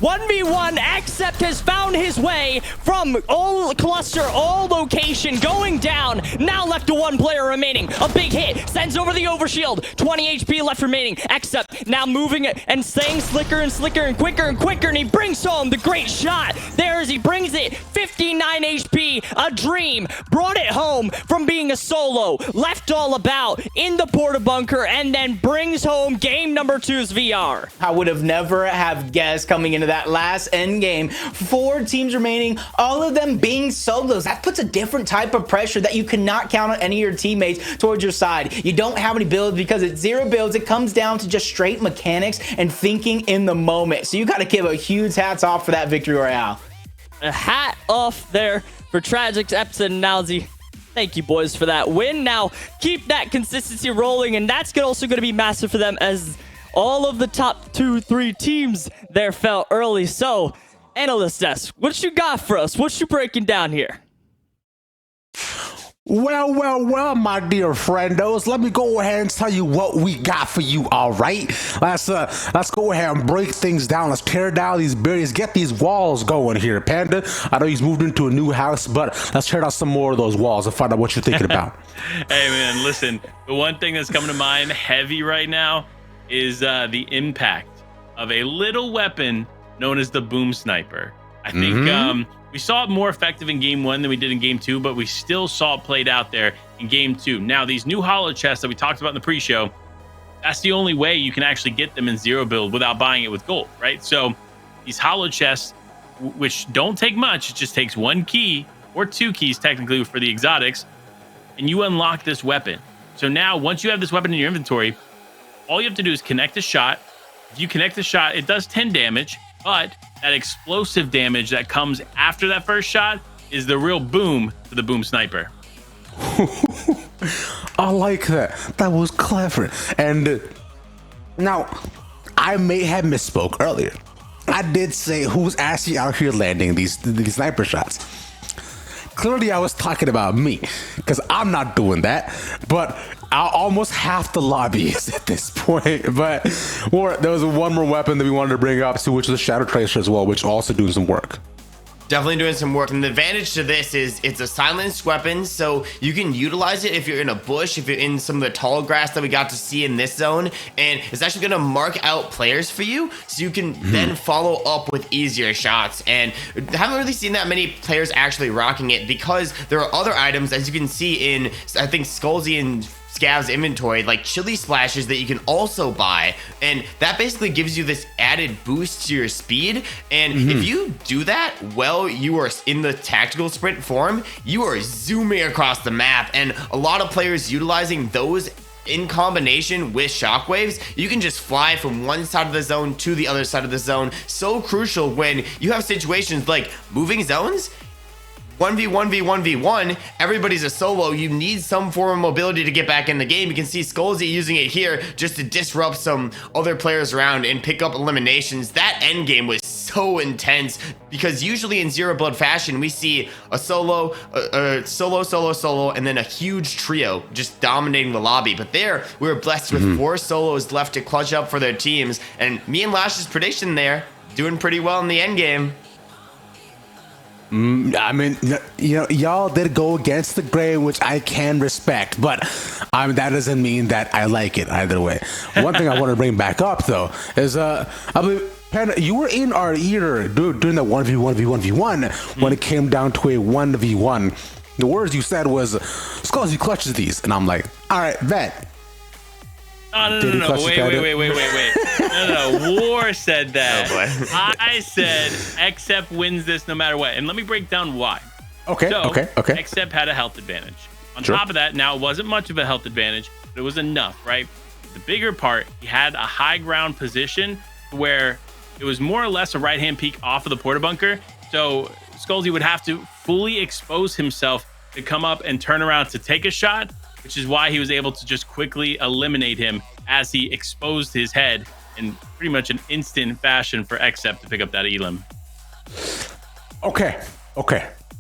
1v1, Accept has found his way from all cluster, all location, going down. Now left to 1 player remaining. A big hit, sends over the overshield. 20 HP left remaining. Accept now moving it and staying slicker and slicker and quicker, and he brings home the great shot. There as he brings it, 59 HP, a dream, brought it home from being a solo, left all about in the porta bunker, and then brings home game number 2's VR. I would have never have guessed coming into that last end game. 4 teams remaining, all of them being solos. That puts a different type of pressure that you cannot count on any of your teammates towards your side. You don't have any builds because it's 0 builds. It comes down to just straight mechanics and thinking in the moment. So you got to give a huge hats off for that victory royale. A hat off there for Tragic, Epson, and Nalzi. Thank you, boys, for that win. Now, keep that consistency rolling, and that's also going to be massive for them as all of the top 2-3 teams there fell early. So, Analyst Desk, what you got for us? What you breaking down here? Well, my dear friendos, let me go ahead and tell you what we got for you, all right? Let's go ahead and break things down. Let's tear down these barriers, get these walls going here, Panda. I know he's moved into a new house, but let's tear down some more of those walls and find out what you're thinking about. Hey, man, listen, the one thing that's coming to mind heavy right now is the impact of a little weapon known as the boom sniper. I think we saw it more effective in game 1 than we did in game 2, but we still saw it played out there in game 2. Now, these new holo chests that we talked about in the pre-show, that's the only way you can actually get them in 0 build without buying it with gold, right? So these holo chests, which don't take much, it just takes 1 key or 2 keys technically for the exotics, and you unlock this weapon. So now, once you have this weapon in your inventory, all you have to do is connect a shot. If you connect the shot, it does 10 damage, but that explosive damage that comes after that first shot is the real boom to the boom sniper. I like that. That was clever. And now, I may have misspoke earlier. I did say who's actually out here landing these sniper shots. Clearly, I was talking about me because I'm not doing that. But almost half the lobby is at this point. But there was one more weapon that we wanted to bring up, which was a Shadow Tracer as well, which also doing some work. Definitely doing some work. And the advantage to this is it's a silenced weapon, so you can utilize it if you're in a bush, if you're in some of the tall grass that we got to see in this zone. And it's actually going to mark out players for you, so you can then follow up with easier shots. And I haven't really seen that many players actually rocking it because there are other items, as you can see in, I think, Skullsy and Scav's inventory, like chili splashes that you can also buy, and that basically gives you this added boost to your speed. And if you do that well, you are in the tactical sprint form, you are zooming across the map, and a lot of players utilizing those in combination with shockwaves, you can just fly from one side of the zone to the other side of the zone. So crucial when you have situations like moving zones. 1v1v1v1, everybody's a solo. You need some form of mobility to get back in the game. You can see Skullsy using it here just to disrupt some other players around and pick up eliminations. That end game was so intense because usually in 0 blood fashion, we see a solo, and then a huge trio just dominating the lobby. But there, we were blessed with 4 solos left to clutch up for their teams. And me and Lash's prediction there, doing pretty well in the end game. I mean, y'all did go against the grain, which I can respect, but that doesn't mean that I like it either way. One thing I want to bring back up, though, is I believe, Panda, you were in our ear during the 1v1v1v1 when it came down to a 1v1. The words you said was, Skullsy clutches these, and I'm like, all right, bet. No, wait. No. War said that. Oh, boy. I said Xep wins this no matter what. And let me break down why. Okay. Xep had a health advantage. On top of that, now it wasn't much of a health advantage, but it was enough, right? The bigger part, he had a high ground position where it was more or less a right-hand peek off of the porta bunker. So Skullsy would have to fully expose himself to come up and turn around to take a shot, which is why he was able to just quickly eliminate him as he exposed his head in pretty much an instant fashion for Xep to pick up that elim. Okay.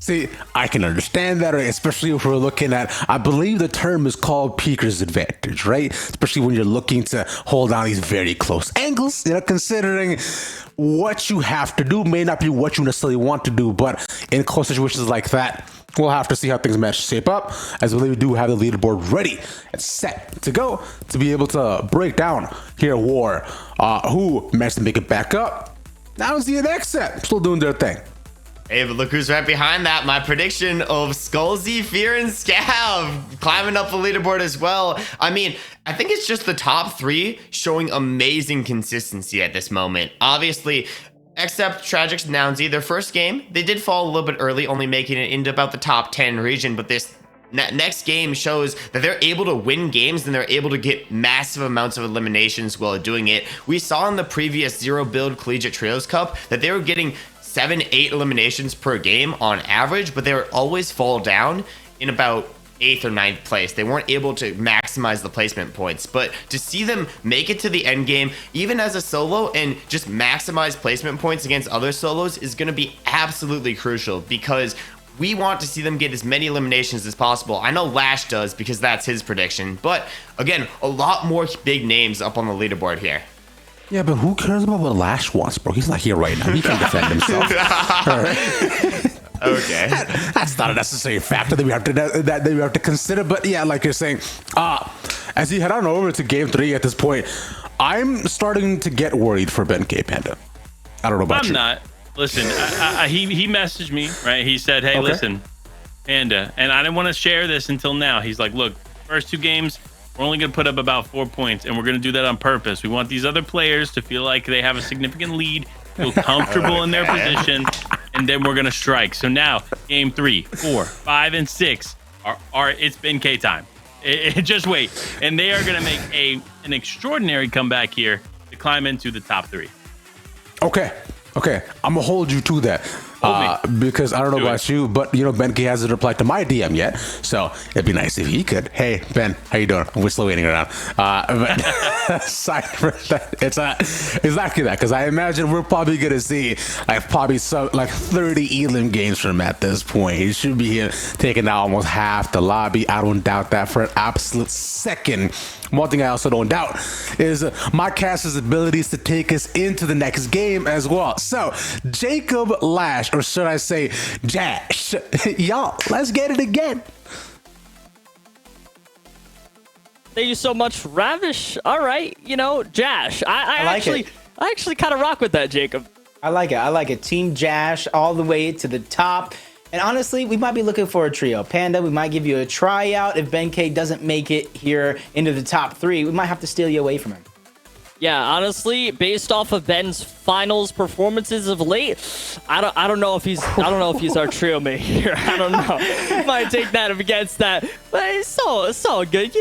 See, I can understand that, especially if we're looking at, I believe the term is called peeker's advantage, right? Especially when you're looking to hold down these very close angles, considering what you have to do may not be what you necessarily want to do, but in close situations like that, we'll have to see how things match shape up, as we do have the leaderboard ready and set to go to be able to break down here War, who managed to make it back up. Now it's the next set, still doing their thing. Hey, but look who's right behind that. My prediction of Skullsy, Fear, and Scav climbing up the leaderboard as well. I mean, I think it's just the top 3 showing amazing consistency at this moment. Obviously, except Tragic's Nounzy, their first game, they did fall a little bit early, only making it into about the top 10 region, but this next game shows that they're able to win games and they're able to get massive amounts of eliminations while doing it. We saw in the previous Zero Build Collegiate Trios Cup that they were getting 7-8 eliminations per game on average, but they would always fall down in about 8th or 9th place. They weren't able to maximize the placement points, but to see them make it to the end game, even as a solo, and just maximize placement points against other solos is going to be absolutely crucial, because we want to see them get as many eliminations as possible. I know Lash does because that's his prediction, but again, a lot more big names up on the leaderboard here. Yeah, but who cares about what Lash wants, bro? He's not here right now. He can't defend himself. All right. Okay. That's not a necessary factor that we have to consider. But yeah, like you're saying, as you head on over to game 3 at this point, I'm starting to get worried for BenK, Panda. I don't know about you. I'm not. Listen, he messaged me, right? He said, hey, listen, Panda, and I didn't want to share this until now. He's like, look, first 2 games, we're only going to put up about 4 points, and we're going to do that on purpose. We want these other players to feel like they have a significant lead, feel comfortable in their position, and then we're going to strike. So now, game 3, 4, 5, and 6 are it's BenK time. Just wait. And they are going to make an extraordinary comeback here to climb into the top 3. Okay, I'm gonna hold you to that because I don't know about you, but you know BenK hasn't replied to my DM yet, so it'd be nice if he could. Hey Ben, how you doing? We're still waiting around. But aside from that, it's exactly that, because I imagine we're probably gonna see probably 30 Elim games from him at this point. He should be here taking out almost half the lobby. I don't doubt that for an absolute second. One thing I also don't doubt is my caster's abilities to take us into the next game as well. So, Jacob Lash, or should I say Jash, y'all, let's get it again. Thank you so much, Ravish. All right, Jash. I actually kind of rock with that, Jacob. I like it. Team Jash all the way to the top. And honestly, we might be looking for a trio. Panda, we might give you a tryout. If BenK doesn't make it here into the top 3, we might have to steal you away from him. Yeah, honestly, based off of Ben's finals performances of late, I don't know if he's our trio mate here. I don't know. He might take that against that, but it's all good.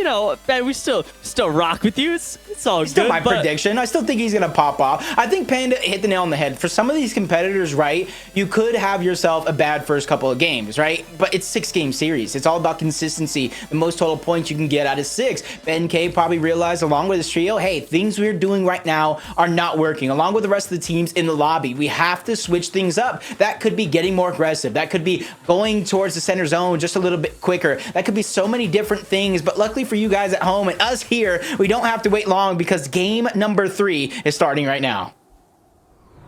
Ben, we still rock with you. It's all good. Still my prediction. I still think he's gonna pop off. I think Panda hit the nail on the head. For some of these competitors, right, you could have yourself a bad first couple of games, right? But it's 6-game series. It's all about consistency. The most total points you can get out of 6. BenK probably realized along with his trio, hey, things we're doing right now are not working. Along with the rest of the teams in the lobby, we have to switch things up. That could be getting more aggressive. That could be going towards the center zone just a little bit quicker. That could be so many different things. But luckily for you guys at home and us here, we don't have to wait long because game number 3 is starting right now.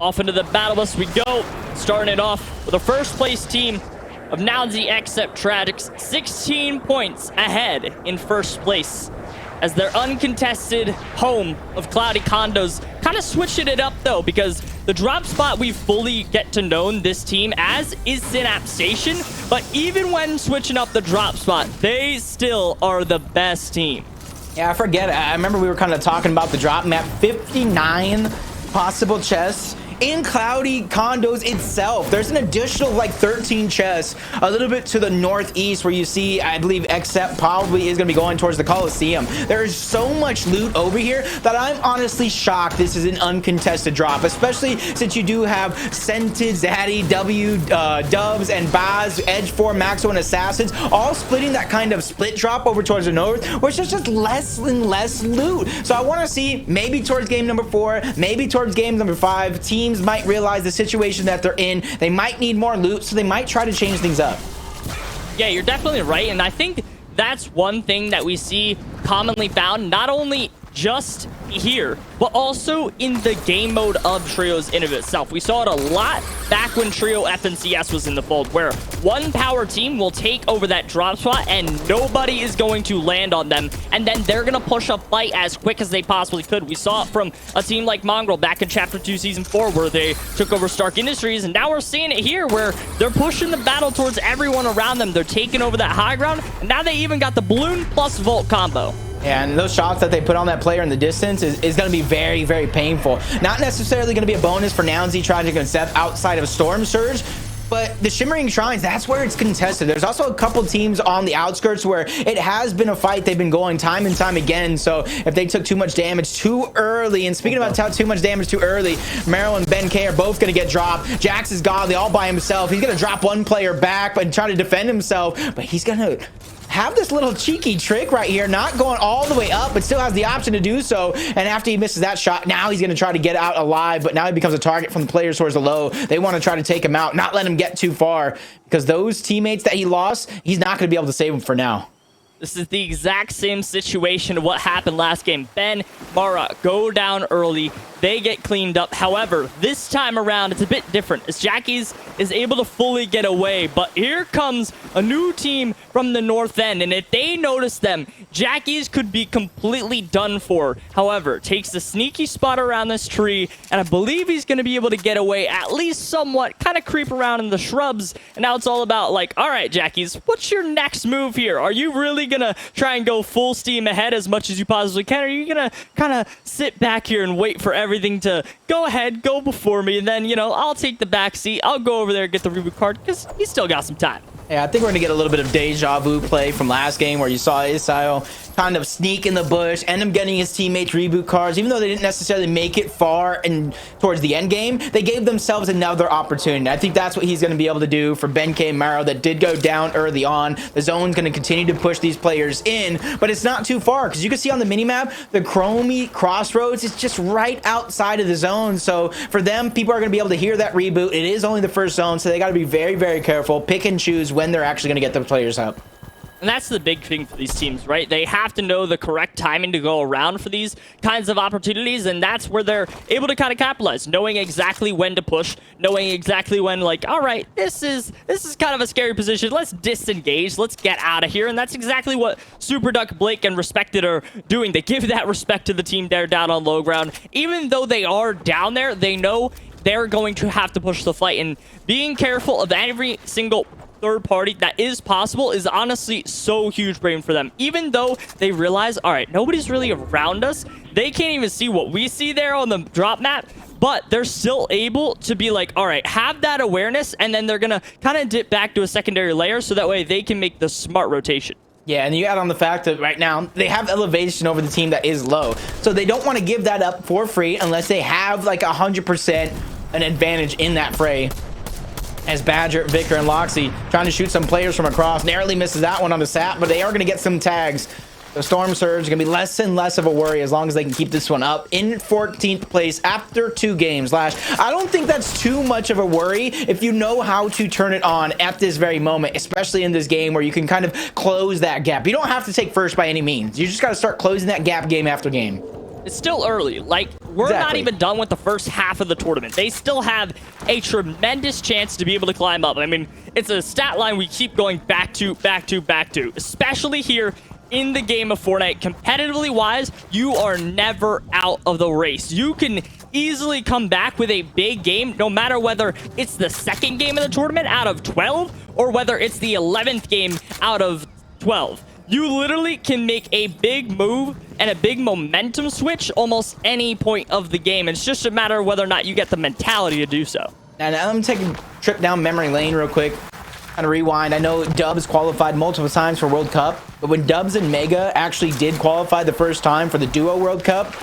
Off into the battle bus we go. Starting it off with the first place team of Nounzy Except Tragics, 16 points ahead in first place, as their uncontested home of Cloudy Condos kind of switching it up though, because the drop spot we fully get to know this team as is Synapse Station, but even when switching up the drop spot, they still are the best team. Yeah, I forget. I remember we were kind of talking about the drop map. 59 possible chests in Cloudy Condos itself. There's an additional 13 chests a little bit to the northeast where you see, I believe, Except probably is going to be going towards the Coliseum. There is so much loot over here that I'm honestly shocked this is an uncontested drop, especially since you do have Scented, Zaddy, Dubs, and Baz, Edge 4, Maxo, and Assassins all splitting that kind of split drop over towards the north, which is just less and less loot. So I want to see maybe towards game number 4, maybe towards game number 5, teams might realize the situation that they're in. They might need more loot, so they might try to change things up. Yeah, you're definitely right, and I think that's one thing that we see commonly found, not only just here, but also in the game mode of Trios in of itself. We saw it a lot back when Trio FNCS was in the fold, where one power team will take over that drop spot and nobody is going to land on them, and then they're going to push a fight as quick as they possibly could. We saw it from a team like Mongrel back in Chapter 2 Season 4, where they took over Stark Industries, and now we're seeing it here where they're pushing the battle towards everyone around them. They're taking over that high ground, and now they even got the Balloon plus Volt combo. And those shots that they put on that player in the distance is going to be very, very painful. Not necessarily going to be a bonus for Nounsy trying to step outside of Storm Surge, but the Shimmering Shrines, that's where it's contested. There's also a couple teams on the outskirts where it has been a fight they've been going time and time again. So if they took too much damage too early, and speaking about too much damage too early, Meryl and Ben K are both going to get dropped. Jax is godly all by himself. He's going to drop one player back and try to defend himself, but he's going to have this little cheeky trick right here, not going all the way up, but still has the option to do so. And after he misses that shot, now he's going to try to get out alive, but now he becomes a target from the players towards the low. They want to try to take him out, not let him get too far, because those teammates that he lost, he's not going to be able to save him for now. This is the exact same situation of what happened last game. Ben, Mara go down early. They get cleaned up. However, this time around, it's a bit different, as Jackie's is able to fully get away. But here comes a new team from the north end, and if they notice them, Jackie's could be completely done for. However, takes the sneaky spot around this tree, and I believe he's going to be able to get away at least somewhat, kind of creep around in the shrubs. And now it's all about like, all right, Jackie's, what's your next move here? Are you really going to try and go full steam ahead as much as you possibly can? Or are you going to kind of sit back here and wait for everything to go ahead, go before me, and then, you know, I'll take the back seat. I'll go over there and get the reboot card because he's still got some time. Yeah, I think we're going to get a little bit of deja vu play from last game where you saw Isayo kind of sneak in the bush, end up getting his teammates reboot cards. Even though they didn't necessarily make it far and towards the end game, they gave themselves another opportunity. I think that's what he's going to be able to do for Ben K and Maro that did go down early on. The zone's going to continue to push these players in, but it's not too far because you can see on the minimap, the Chromie Crossroads is just right outside of the zone. So for them, people are going to be able to hear that reboot. It is only the first zone, so they got to be very, very careful, pick and choose when they're actually going to get the players out. And that's the big thing for these teams, right? They have to know the correct timing to go around for these kinds of opportunities, and that's where they're able to kind of capitalize, knowing exactly when to push, knowing exactly when, like, all right, this is kind of a scary position. Let's disengage. Let's get out of here. And that's exactly what Super Duck, Blake, and Respected are doing. They give that respect to the team there down on low ground. Even though they are down there, they know they're going to have to push the fight, and being careful of every single third party that is possible is honestly so huge brain for them. Even though they realize, all right, nobody's really around us, they can't even see what we see there on the drop map, but they're still able to be like, all right, have that awareness, and then they're gonna kind of dip back to a secondary layer so that way they can make the smart rotation. Yeah, and you add on the fact that right now they have elevation over the team that is low, so they don't want to give that up for free unless they have like 100% an advantage in that fray. As Badger, Vicar, and Loxy trying to shoot some players from across. Narrowly misses that one on the sap, but they are going to get some tags. The Storm Surge is going to be less and less of a worry as long as they can keep this one up in 14th place after 2 games. Lash, I don't think that's too much of a worry if you know how to turn it on at this very moment, especially in this game where you can kind of close that gap. You don't have to take first by any means. You just got to start closing that gap game after game. It's still early. Like, we're not even done with the first half of the tournament. They still have a tremendous chance to be able to climb up. I mean, it's a stat line we keep going back to, especially here in the game of Fortnite. Competitively wise, you are never out of the race. You can easily come back with a big game, no matter whether it's the second game of the tournament out of 12 or whether it's the 11th game out of 12. You literally can make a big move and a big momentum switch almost any point of the game. It's just a matter of whether or not you get the mentality to do so. And I'm taking a trip down memory lane real quick. Kind of rewind. I know Dubs qualified multiple times for World Cup, but when Dubs and Mega actually did qualify the first time for the Duo World Cup,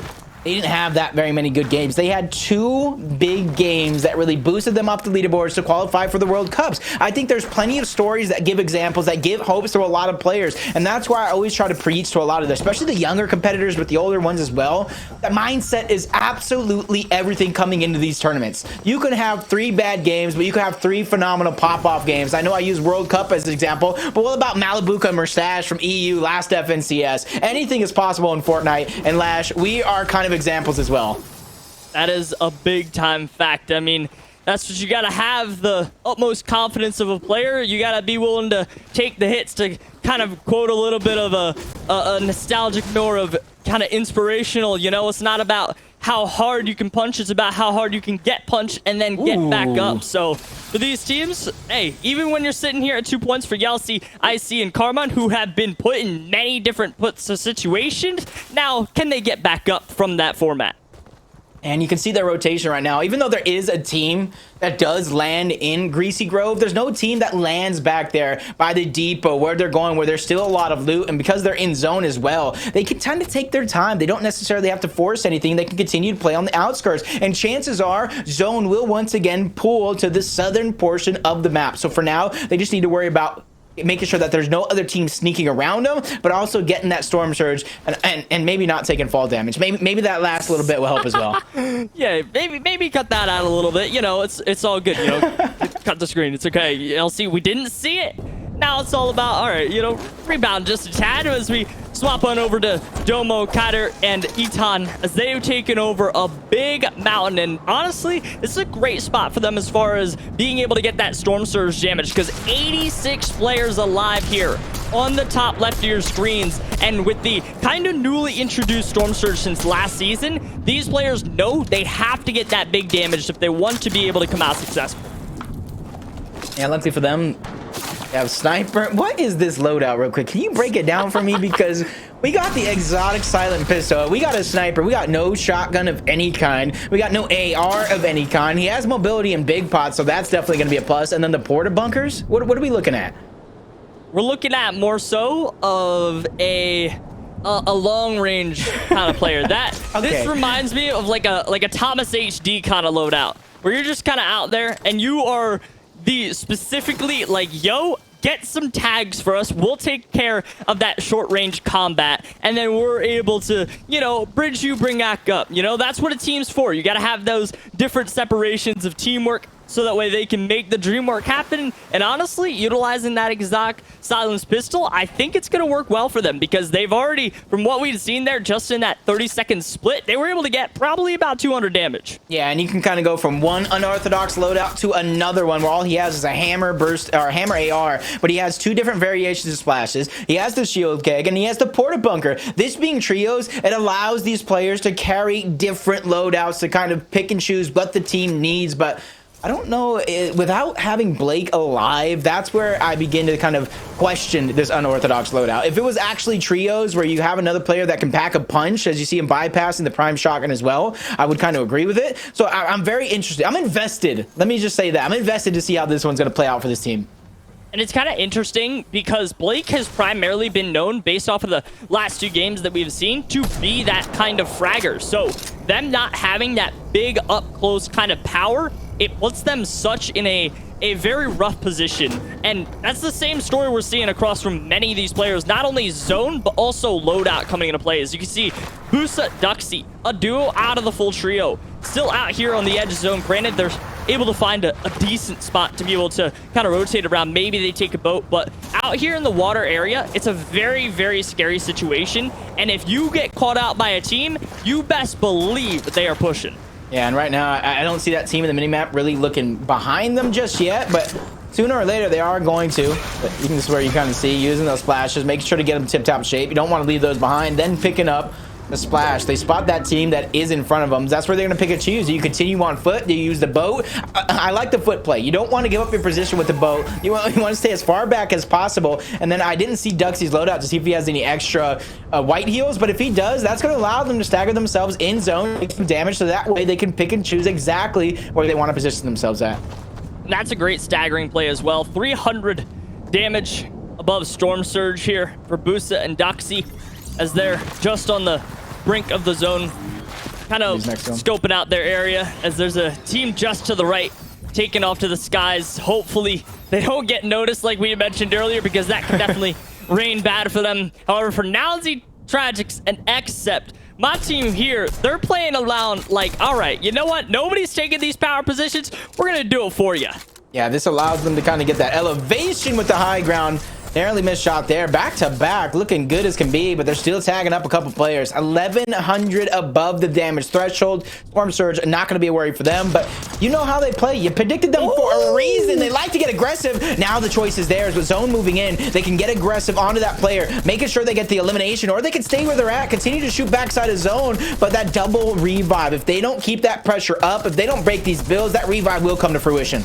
they didn't have that very many good games. They had 2 big games that really boosted them up the leaderboards to qualify for the World Cups. I think there's plenty of stories that give examples, that give hopes to a lot of players, and that's why I always try to preach to a lot of this, especially the younger competitors, but the older ones as well. That mindset is absolutely everything coming into these tournaments. You can have 3 bad games, but you can have 3 phenomenal pop-off games. I know I use World Cup as an example, but what about Malibuka Merstash from EU last FNCS? Anything is possible in Fortnite, and Lash, we are kind of examples as well. That is a big time fact. I mean, that's what you got to have, the utmost confidence of a player. You got to be willing to take the hits, to kind of quote a little bit of a nostalgic nor of kind of inspirational. You know, it's not about how hard you can punch, it's about how hard you can get punched and then get back up. So for these teams, hey, even when you're sitting here at 2 points for Yelsey, IC, and Carmon, who have been put in many different situations, now can they get back up from that format? And you can see their rotation right now. Even though there is a team that does land in Greasy Grove, there's no team that lands back there by the depot where they're going, where there's still a lot of loot. And because they're in zone as well, they can tend to take their time. They don't necessarily have to force anything. They can continue to play on the outskirts. And chances are zone will once again pull to the southern portion of the map. So for now, they just need to worry about making sure that there's no other team sneaking around them, but also getting that storm surge and maybe not taking fall damage. Maybe that last little bit will help as well. Yeah, maybe cut that out a little bit. You know, it's all good. You know, cut the screen. It's okay. LC, we didn't see it. Now it's all about, all right, you know, rebound just a tad as we swap on over to Domo, Kader, and Eton as they've taken over a big mountain. And honestly, this is a great spot for them as far as being able to get that storm surge damage, because 86 players alive here on the top left of your screens. And with the kind of newly introduced storm surge since last season, these players know they have to get that big damage if they want to be able to come out successful. Yeah, luckily for them, they have sniper. What is this loadout real quick? Can you break it down for me? Because we got the exotic silent pistol. We got a sniper. We got no shotgun of any kind. We got no AR of any kind. He has mobility and big pots, so that's definitely going to be a plus. And then the porta bunkers. What are we looking at? We're looking at more so of a long range kind of player. That Okay. This reminds me of like a Thomas HD kind of loadout, where you're just kind of out there and you are the specifically like, yo, get some tags for us. We'll take care of that short range combat, and then we're able to, you know, bridge you, bring back up. You know, that's what a team's for. You got to have those different separations of teamwork, so that way they can make the dream work happen. And honestly, utilizing that exotic silenced pistol, I think it's going to work well for them, because they've already, from what we've seen there, just in that 30-second split, they were able to get probably about 200 damage. Yeah, and you can kind of go from one unorthodox loadout to another one where all he has is a hammer burst or hammer AR, but he has 2 different variations of splashes. He has the shield keg and he has the porta bunker. This being trios, it allows these players to carry different loadouts to kind of pick and choose what the team needs. But I don't know, without having Blake alive, that's where I begin to kind of question this unorthodox loadout. If it was actually trios where you have another player that can pack a punch, as you see him bypassing the prime shotgun as well, I would kind of agree with it. So I'm very interested. I'm invested. Let me just say that. I'm invested to see how this one's going to play out for this team. And it's kind of interesting because Blake has primarily been known, based off of the last 2 games that we've seen, to be that kind of fragger. So them not having that big up-close kind of power, it puts them such in a very rough position. And that's the same story we're seeing across from many of these players. Not only zone, but also loadout coming into play. As you can see, Busa, Duxie, a duo out of the full trio. Still out here on the edge of zone. Granted, they're able to find a decent spot to be able to kind of rotate around. Maybe they take a boat, but out here in the water area, it's a very, very scary situation. And if you get caught out by a team, you best believe that they are pushing. Yeah, and right now, I don't see that team in the minimap really looking behind them just yet, but sooner or later, they are going to. But this is where you kind of see, using those splashes, making sure to get them tip-top shape. You don't want to leave those behind, then picking up the splash. They spot that team that is in front of them. That's where they're going to pick and choose. Do you continue on foot? Do you use the boat? I like the foot play. You don't want to give up your position with the boat. You want to stay as far back as possible. And then I didn't see Duxie's loadout to see if he has any extra white heals, but if he does, that's going to allow them to stagger themselves in zone, make some damage, so that way they can pick and choose exactly where they want to position themselves at. That's a great staggering play as well. 300 damage above Storm Surge here for Busa and Duxie, as they're just on the brink of the zone. kind of He's next to him. scoping out their area as there's a team just to the right taking off to the skies. Hopefully they don't get noticed like we mentioned earlier, because that could definitely rain bad for them. However, for Nowsy, Tragics, and Accept, my team here, they're playing around like, all right, you know what? Nobody's taking these power positions. We're going to do it for you. Yeah, this allows them to kind of get that elevation with the high ground. Narrowly missed shot there. Back to back, looking good as can be, but they're still tagging up a couple players. 1,100 above the damage threshold. Storm Surge, not going to be a worry for them, but you know how they play. You predicted them for a reason. They like to get aggressive. Now the choice is theirs. With zone moving in, they can get aggressive onto that player, making sure they get the elimination, or they can stay where they're at, continue to shoot backside of zone, but that double revive, if they don't keep that pressure up, if they don't break these builds, that revive will come to fruition.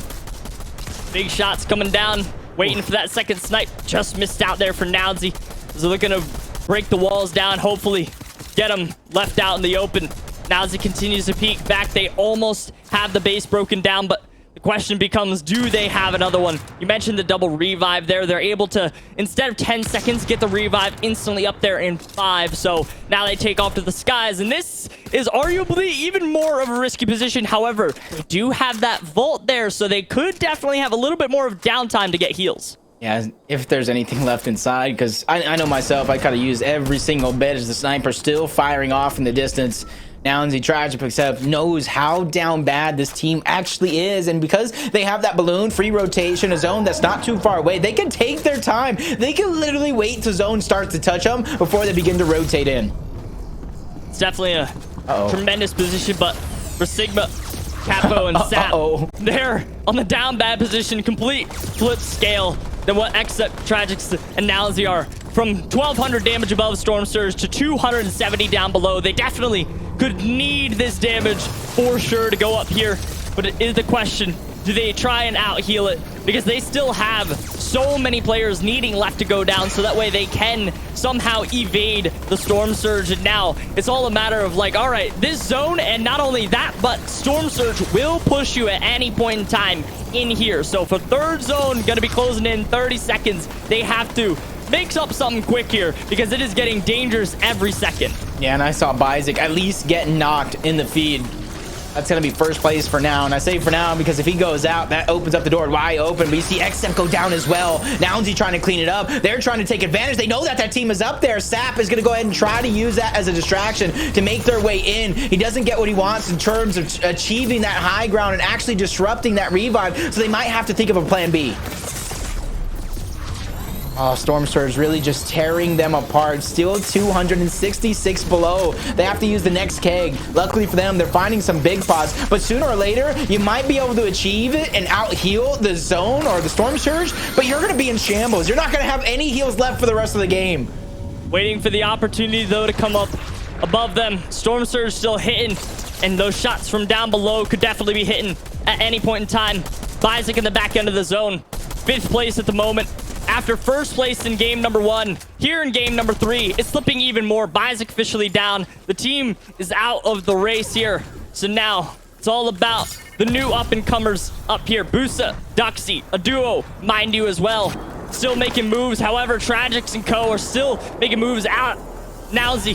Big shots coming down. Waiting for that second snipe. Just missed out there for Nowsy. They're looking to break the walls down. Hopefully get them left out in the open. Nowsy continues to peek back. They almost have the base broken down, but the question becomes, do they have another one? You mentioned the double revive there. They're able to, instead of 10 seconds, get the revive instantly up there in 5. So now they take off to the skies, and this is arguably even more of a risky position. However, they do have that vault there, so they could definitely have a little bit more of downtime to get heals. Yeah, if there's anything left inside, because I know myself, I kind of use every single bit as the sniper still firing off in the distance. Nowsy, Tragic, except knows how down bad this team actually is, and because they have that balloon, free rotation, a zone that's not too far away, they can take their time. They can literally wait till zone starts to touch them before they begin to rotate in. It's definitely a tremendous position, but for Sigma, Capo, and Sap, they're on the down bad position, complete flip scale than what Accept, Tragics, and Nowsy are. From 1,200 damage above Storm Surge to 270 down below. They definitely could need this damage for sure to go up here. But it is the question, do they try and out heal it? Because they still have so many players needing left to go down, so that way they can somehow evade the Storm Surge. And now it's all a matter of like, all right, this zone, and not only that, but Storm Surge will push you at any point in time in here. So for third zone, gonna be closing in 30 seconds, they have to mix up something quick here, because it is getting dangerous every second. Yeah, and I saw Bizek at least get knocked in the feed. That's going to be first place for now. And I say for now because if he goes out, that opens up the door wide open. But you see Xstep go down as well. Nowsy trying to clean it up. They're trying to take advantage. They know that that team is up there. Sap is going to go ahead and try to use that as a distraction to make their way in. He doesn't get what he wants in terms of achieving that high ground and actually disrupting that revive. So they might have to think of a plan B. Oh, Storm Surge really just tearing them apart. Still 266 below. They have to use the next keg. Luckily for them, they're finding some big pots. But sooner or later, you might be able to achieve it and out-heal the zone or the Storm Surge, but you're going to be in shambles. You're not going to have any heals left for the rest of the game. Waiting for the opportunity, though, to come up above them. Storm Surge still hitting, and those shots from down below could definitely be hitting at any point in time. Bizek in the back end of the zone. 5th place at the moment. After first place in game number 1, here in game number 3, it's slipping even more. Bizek officially down. The team is out of the race here. So now it's all about the new up-and-comers up here. Busa, Duxie, a duo, mind you, as well. Still making moves. However, Tragics and Co. are still making moves out. Nowsy,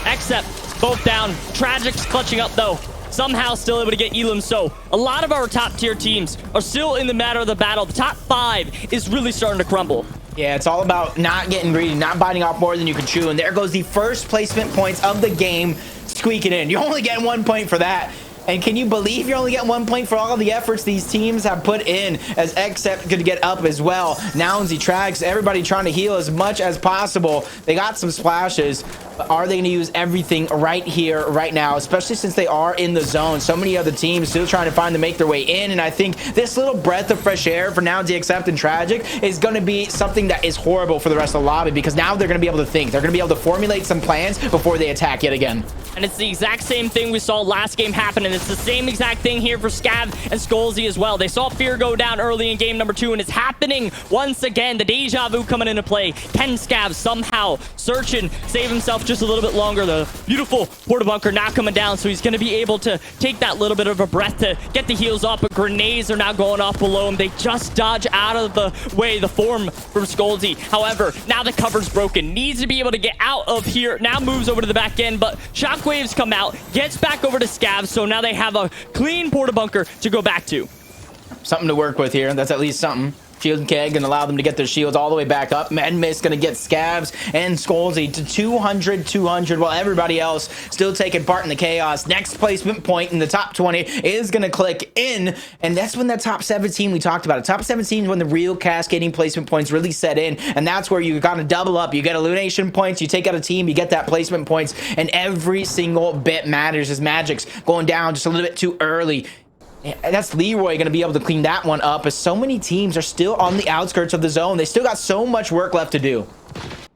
Accept, both down. Tragics clutching up, though. Somehow still able to get Elam. So a lot of our top tier teams are still in the matter of the battle. The top 5 is really starting to crumble. Yeah, it's all about not getting greedy, not biting off more than you can chew. And there goes the first placement points of the game squeaking in. You only get 1 point for that. And can you believe you're only getting 1 point for all the efforts these teams have put in, as Accept could get up as well. Nowsy, Trags, everybody trying to heal as much as possible. They got some splashes, but are they going to use everything right here, right now, especially since they are in the zone? So many other teams still trying to find to make their way in, and I think this little breath of fresh air for Nowsy, Accept, and Tragic is going to be something that is horrible for the rest of the lobby, because now they're going to be able to think. They're going to be able to formulate some plans before they attack yet again. And it's the exact same thing we saw last game happen, and it's the same exact thing here for Scav and Skolzy as well. They saw Fear go down early in game number 2, and it's happening once again. The deja vu coming into play. Can Scav somehow search and save himself just a little bit longer? The beautiful Porta Bunker now coming down, so he's going to be able to take that little bit of a breath to get the heals up, but grenades are now going off below him. They just dodge out of the way, the form from Skolzy. However, now the cover's broken. Needs to be able to get out of here. Now moves over to the back end, but Shock Shockwaves come out, gets back over to Scav, so now they have a clean porta bunker to go back to. Something to work with here. That's at least something. Shield and Keg gonna allow them to get their shields all the way back up. Medmist gonna get Scavs and Skolzy to 200, while everybody else still taking part in the chaos. Next placement point in the top 20 is gonna click in, and that's when that top 17 we talked about. Top 17 is when the real cascading placement points really set in, and that's where you gotta double up. You get illumination points, you take out a team, you get that placement points, and every single bit matters as Magic's going down just a little bit too early. And that's Leroy going to be able to clean that one up, as so many teams are still on the outskirts of the zone. They still got so much work left to do.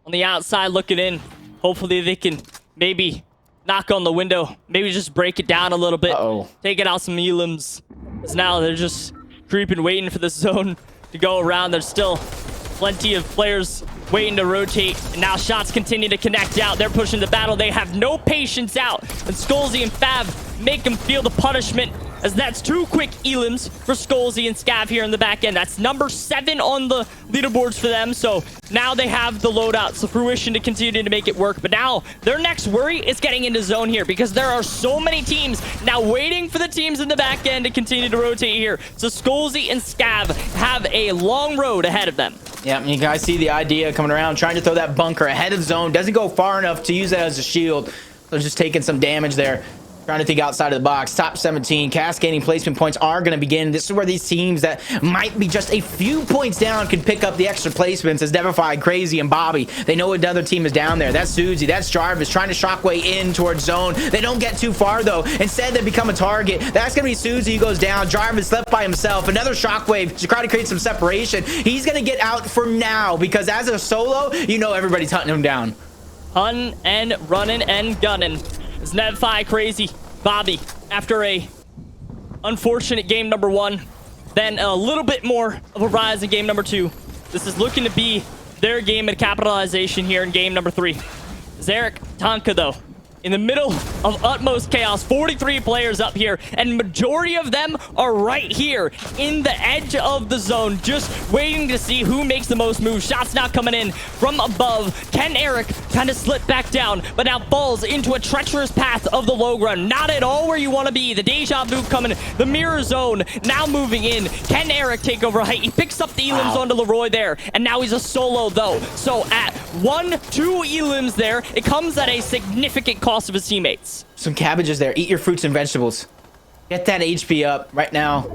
On the outside looking in, hopefully they can maybe knock on the window, maybe just break it down a little bit. Take it out some elims. Because now they're just creeping, waiting for the zone to go around. There's still plenty of players waiting to rotate, and now shots continue to connect out. They're pushing the battle. They have no patience out, and Skolzy and Fav make them feel the punishment, as that's 2 quick elims for Skolzy and Scav here in the back end. That's number 7 on the leaderboards for them. So now they have the loadouts, the fruition to continue to make it work. But now their next worry is getting into zone here, because there are so many teams now waiting for the teams in the back end to continue to rotate here. So Skolzy and Scav have a long road ahead of them. Yeah, you guys see the idea coming around, trying to throw that bunker ahead of zone. Doesn't go far enough to use that as a shield. They're just taking some damage there. Trying to think outside of the box. Top 17 cascading placement points are going to begin. This is where these teams that might be just a few points down can pick up the extra placements, as Devify, Crazy, and Bobby. They know another team is down there. That's Suzy. That's Jarvis trying to shockwave in towards zone. They don't get too far though. Instead, they become a target. That's going to be Suzy who goes down. Jarvis left by himself. Another shockwave to try to create some separation. He's going to get out for now, because as a solo, you know everybody's hunting him down. Hunting and running and gunning. It's Devify, Crazy, Bobby, after a unfortunate game number 1, then a little bit more of a rise in game number 2. This is looking to be their game at capitalization here in game number 3. Zarek, Tonka, though, in the middle of utmost chaos. 43 players up here, and majority of them are right here in the edge of the zone, just waiting to see who makes the most moves. Shots now coming in from above. Ken Eric kind of slipped back down, but now falls into a treacherous path of the low ground. Not at all where you want to be. The deja vu coming, the mirror zone now moving in. Ken Eric take over height. He picks up the elims onto Leroy there, and now he's a solo though. So at 1-2 elims there, it comes at a significant cost of his teammates. Some cabbages there. Eat your fruits and vegetables. Get that HP up right now.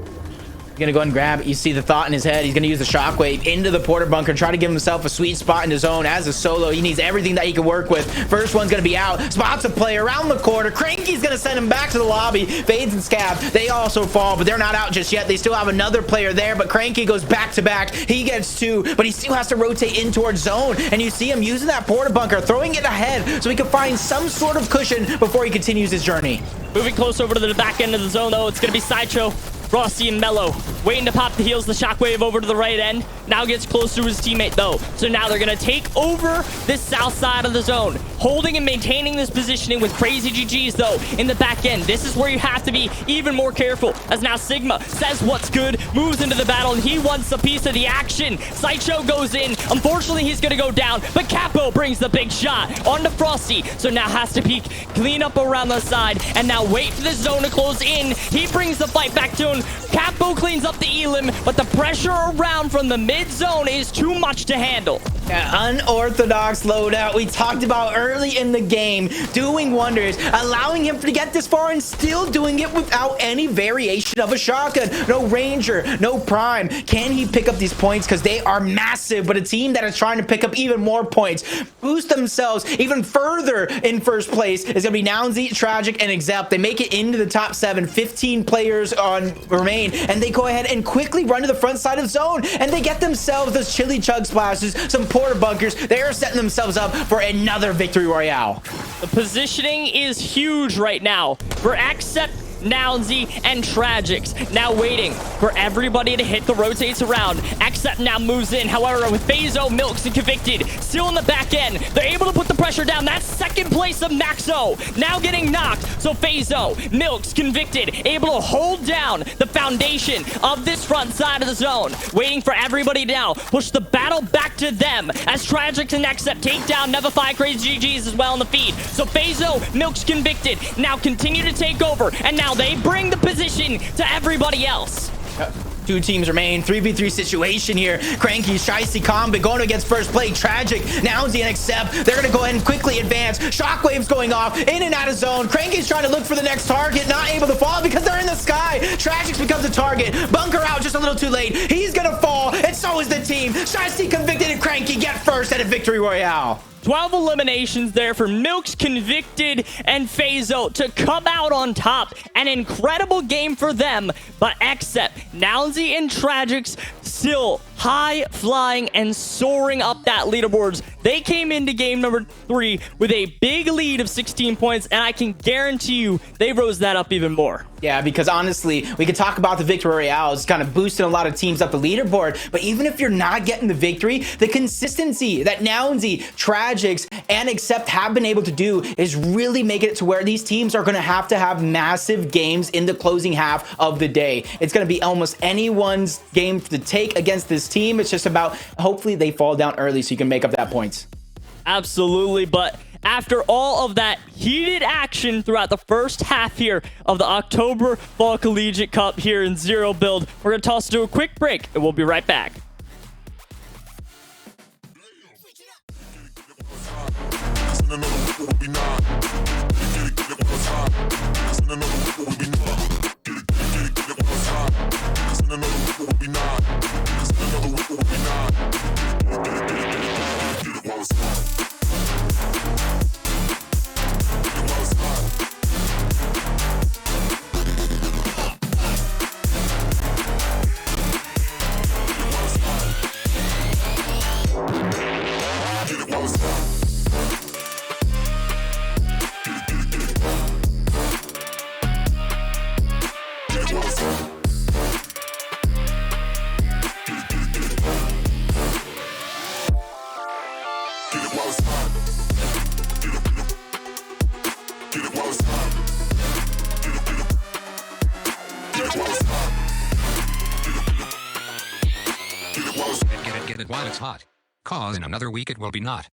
He's gonna go ahead and grab it. You see the thought in his head. He's gonna use the shockwave into the porter bunker, try to give himself a sweet spot in his zone. As a solo, he needs everything that he can work with. First one's gonna be out. Spots a play around the corner. Cranky's gonna send him back to the lobby. Fades and Scav, they also fall, but they're not out just yet. They still have another player there, but Cranky goes back to back. He gets 2, but he still has to rotate in towards zone. And you see him using that porter bunker, throwing it ahead so he can find some sort of cushion before he continues his journey. Moving close over to the back end of the zone, though, it's gonna be Sideshow, Frosty, and Mellow waiting to pop the heals. The shockwave over to the right end. Now gets close to his teammate, though. So now they're going to take over this south side of the zone, holding and maintaining this positioning with crazy GGs, though, in the back end. This is where you have to be even more careful, as now Sigma says what's good, moves into the battle, and he wants a piece of the action. Sideshow goes in. Unfortunately, he's going to go down, but Capo brings the big shot onto Frosty. So now has to peek, clean up around the side, and now wait for the zone to close in. He brings the fight back to him. Capo cleans up the elim, but the pressure around from the mid zone is too much to handle. Unorthodox loadout we talked about early in the game, doing wonders, allowing him to get this far and still doing it without any variation of a shotgun. No ranger, no prime. Can he pick up these points? Because they are massive, but a team that is trying to pick up even more points, boost themselves even further in first place, is going to be Nounsy, Tragic, and Except. They make it into the top 7. 15 players on remain, and they go ahead and quickly run to the front side of zone, and they get themselves those chili chug splashes, some porter bunkers. They are setting themselves up for another victory royale. The positioning is huge right now for Accept, Nownsy, and Tragics. Now waiting for everybody to hit the rotates around. Xcept now moves in. However, with Phaso, Milks, and Convicted still in the back end, they're able to put the pressure down. That's second place of Maxo. Now getting knocked. So Phaso, Milks, Convicted, able to hold down the foundation of this front side of the zone. Waiting for everybody now. Push the battle back to them as Tragics and Xcept take down Nevify, Crazy GGs as well in the feed. So Phaso, Milks, Convicted now continue to take over, and now they bring the position to everybody else. Two teams remain. 3v3 situation here. Cranky, Shiesty, Combat going against first play. Tragic, Nownsy, and Xcept. They're going to go ahead and quickly advance. Shockwave's going off. In and out of zone. Cranky's trying to look for the next target. Not able to fall because they're in the sky. Tragic becomes a target. Bunker out just a little too late. He's going to fall. And so is the team. Shiesty, Convicted, and Cranky get first at a victory royale. 12 eliminations there for Milks, Convicted, and Phaso to come out on top. An incredible game for them, but Xcept, Nownsy, and Tragics still high flying and soaring up that leaderboards. They came into game number 3 with a big lead of 16 points, and I can guarantee you they rose that up even more. Yeah, because honestly, we could talk about the victory royale. It's kind of boosting a lot of teams up the leaderboard. But even if you're not getting the victory, the consistency that Nownsy, Tragics, and Xcept have been able to do is really make it to where these teams are going to have massive games in the closing half of the day. It's going to be almost anyone's game to take against this team. It's just about hopefully they fall down early so you can make up that points. Absolutely, but after all of that heated action throughout the first half here of the October Fall Collegiate Cup here in Zero Build, we're going to toss to a quick break, and we'll be right back. Get it while it's hot. Cause in another week it will be not.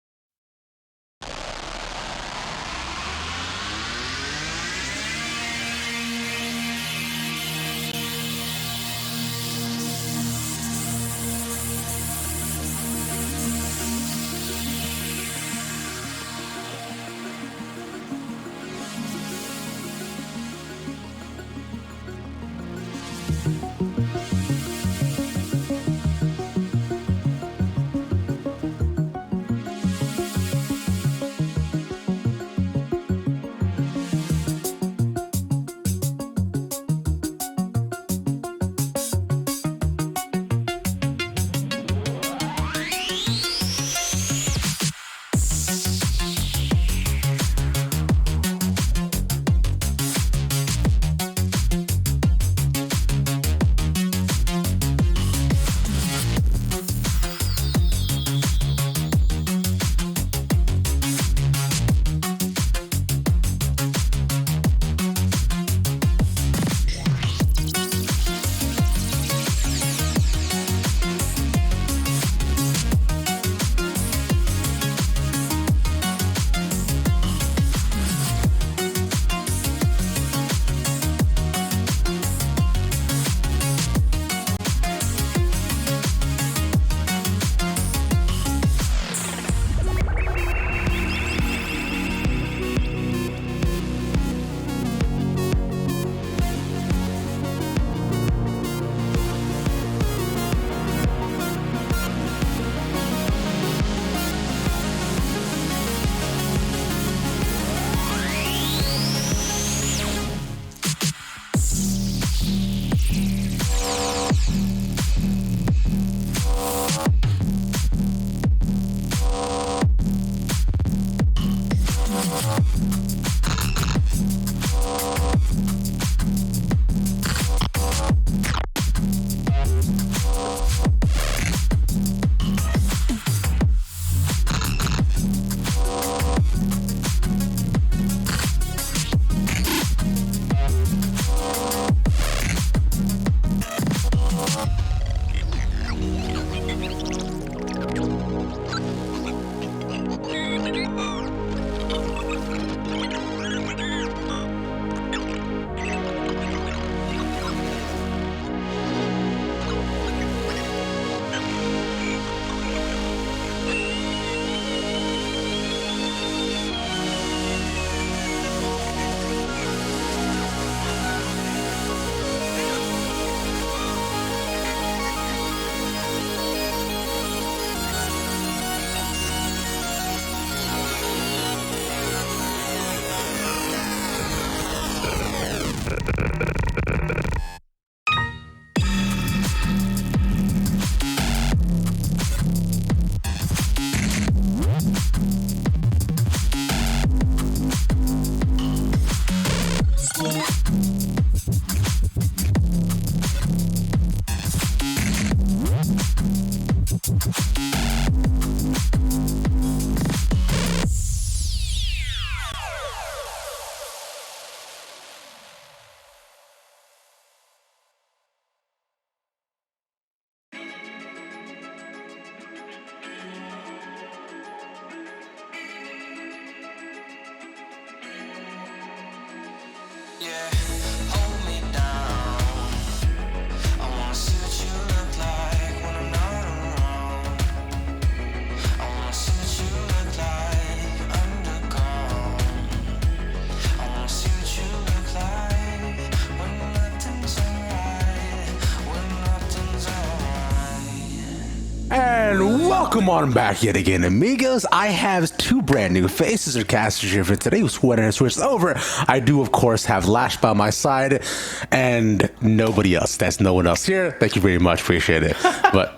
Welcome on back yet again, amigos. I have two brand new faces or casters here for today. Who went and switched over. I do, of course, have Lash by my side and nobody else. That's no one else here. Thank you very much. Appreciate it. But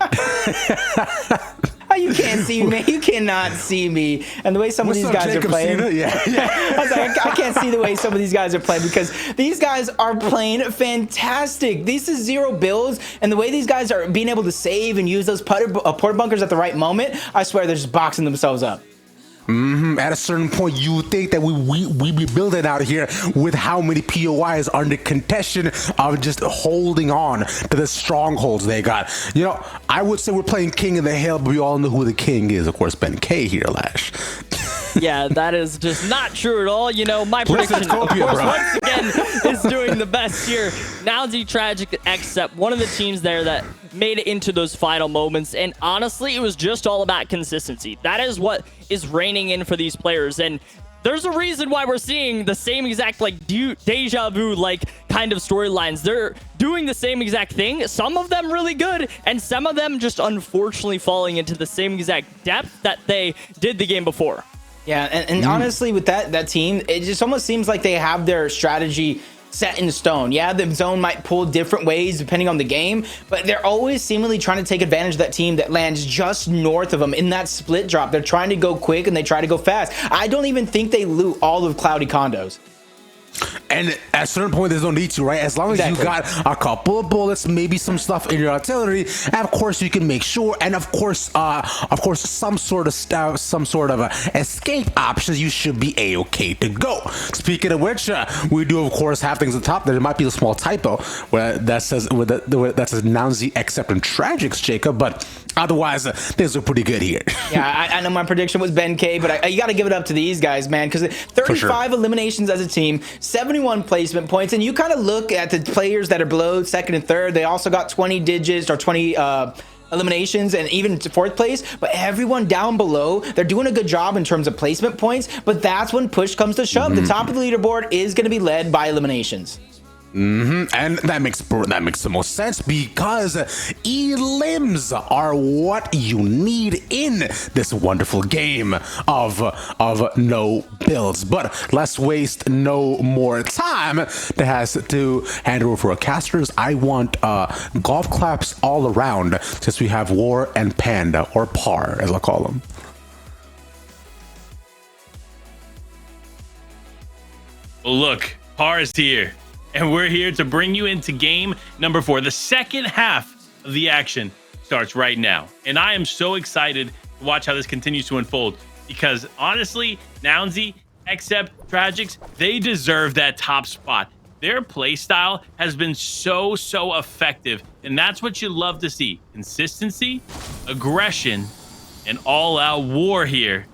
You can't see me. You cannot see me. And the way some of these guys are playing. Yeah. I was like, I can't see the way some of these guys are playing because these guys are playing fantastic. This is 0 builds, and the way these guys are being able to save and use those port bunkers at the right moment, I swear they're just boxing themselves up. At a certain point, you would think that we be building out here with how many POIs under contention of just holding on to the strongholds they got. You know, I would say we're playing King of the Hill, but we all know who the king is. Of course, Ben K here, Lash. Yeah, that is just not true at all. You know, my prediction, of course, once again, is doing the best here. Nowzy Tragic except one of the teams there that made it into those final moments. And honestly, it was just all about consistency. That is what is reigning in for these players. And there's a reason why we're seeing the same exact, like, deja vu, like, kind of storylines. They're doing the same exact thing. Some of them really good, and some of them just unfortunately falling into the same exact depth that they did the game before. Yeah, and honestly, with that team, it just almost seems like they have their strategy set in stone. Yeah, the zone might pull different ways depending on the game, but they're always seemingly trying to take advantage of that team that lands just north of them in that split drop. They're trying to go quick and they try to go fast. I don't even think they loot all of Cloudy Condos. And at a certain point, there's no need to, right? As long as you got a couple of bullets, maybe some stuff in your artillery, and of course you can make sure, and of course, some sort of escape options, you should be a-okay to go. Speaking of which, we do of course have things at the top. There might be a small typo where that says Nowzy except in Tragics, Jacob, but otherwise things are pretty good here. Yeah, I know my prediction was Ben K, but you got to give it up to these guys, man, because 35 eliminations as a team, 71 placement points, and you kind of look at the players that are below second and third. They also got 20 digits or 20 eliminations and even to fourth place, but everyone down below, they're doing a good job in terms of placement points, but that's when push comes to shove. The top of the leaderboard is going to be led by eliminations. And that makes the most sense because elims are what you need in this wonderful game of no builds. But let's waste no more time to hand over for our casters. I want golf claps all around since we have War and Panda, or Par as I call them. Well, look, Par is here. And we're here to bring you into game number 4. The second half of the action starts right now. And I am so excited to watch how this continues to unfold. Because honestly, Nowzy, except Tragics, they deserve that top spot. Their play style has been so effective. And that's what you love to see. Consistency, aggression, and all-out war here.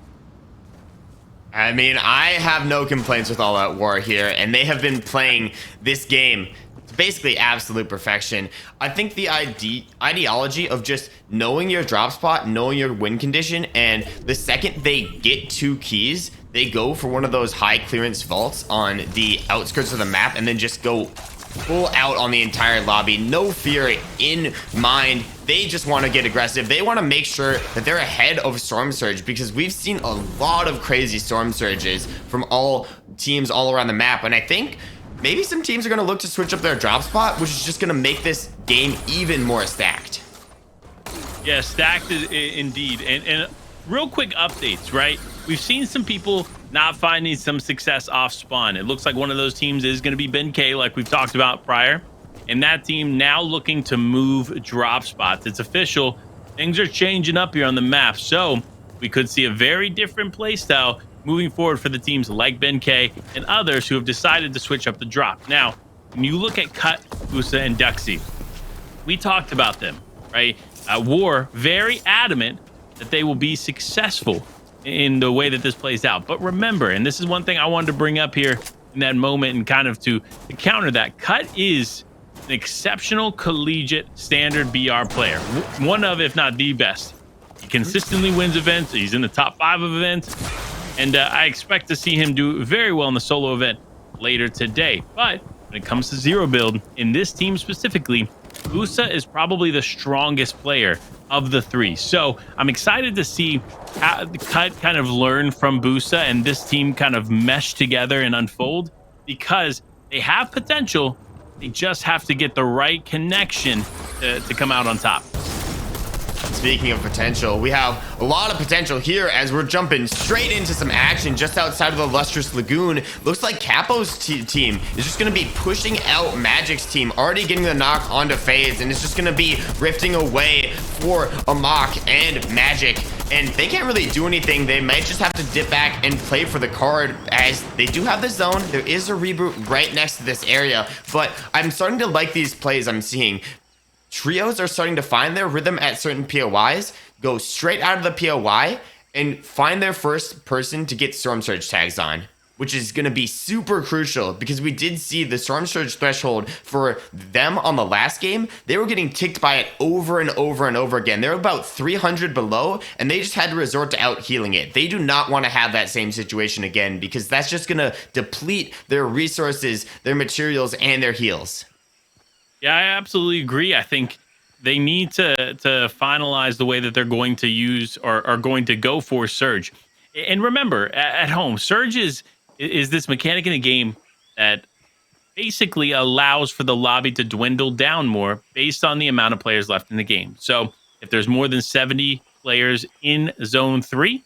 I mean, I have no complaints with All Out War here, and they have been playing this game to basically absolute perfection. I think the ideology of just knowing your drop spot, knowing your win condition, and the second they get 2 keys, they go for one of those high clearance vaults on the outskirts of the map and then just go full out on the entire lobby. No fear in mind. They just want to get aggressive. They want to make sure that they're ahead of Storm Surge, because we've seen a lot of crazy Storm Surges from all teams all around the map. And I think maybe some teams are going to look to switch up their drop spot, which is just going to make this game even more stacked. Yeah, stacked indeed. And real quick updates, right? We've seen some people not finding some success off spawn. It looks like one of those teams is going to be Ben K, like we've talked about prior. And that team now looking to move drop spots. It's official. Things are changing up here on the map. So we could see a very different play style moving forward for the teams like Ben K and others who have decided to switch up the drop. Now, when you look at Cut, Usa, and Duxie, we talked about them, right? War, very adamant that they will be successful in the way that this plays out. But remember, and this is one thing I wanted to bring up here in that moment and kind of to counter that, Cut is an exceptional collegiate standard BR player. One of, if not the best. He consistently wins events. He's in the top 5 of events. And I expect to see him do very well in the solo event later today. But when it comes to 0 build, in this team specifically, Usa is probably the strongest player of the three. So I'm excited to see how the cut kind of learn from Busa and this team kind of mesh together and unfold, because they have potential. They just have to get the right connection to come out on top. Speaking of potential, we have a lot of potential here as we're jumping straight into some action just outside of the Lustrous Lagoon. Looks like Capo's team is just going to be pushing out Magic's team, already getting the knock onto FaZe, and it's just going to be rifting away for Amok and Magic. And they can't really do anything. They might just have to dip back and play for the card, as they do have the zone. There is a reboot right next to this area, but I'm starting to like these plays I'm seeing. Trios are starting to find their rhythm at certain POIs, go straight out of the POI, and find their first person to get Storm Surge tags on, which is going to be super crucial, because we did see the Storm Surge threshold for them on the last game. They were getting ticked by it over and over and over again. They're about 300 below, and they just had to resort to out healing it. They do not want to have that same situation again, because that's just going to deplete their resources, their materials, and their heals. Yeah, I absolutely agree. I think they need to finalize the way that they're going to use or are going to go for Surge. And remember, at home, Surge is this mechanic in the game that basically allows for the lobby to dwindle down more based on the amount of players left in the game. So if there's more than 70 players in Zone 3,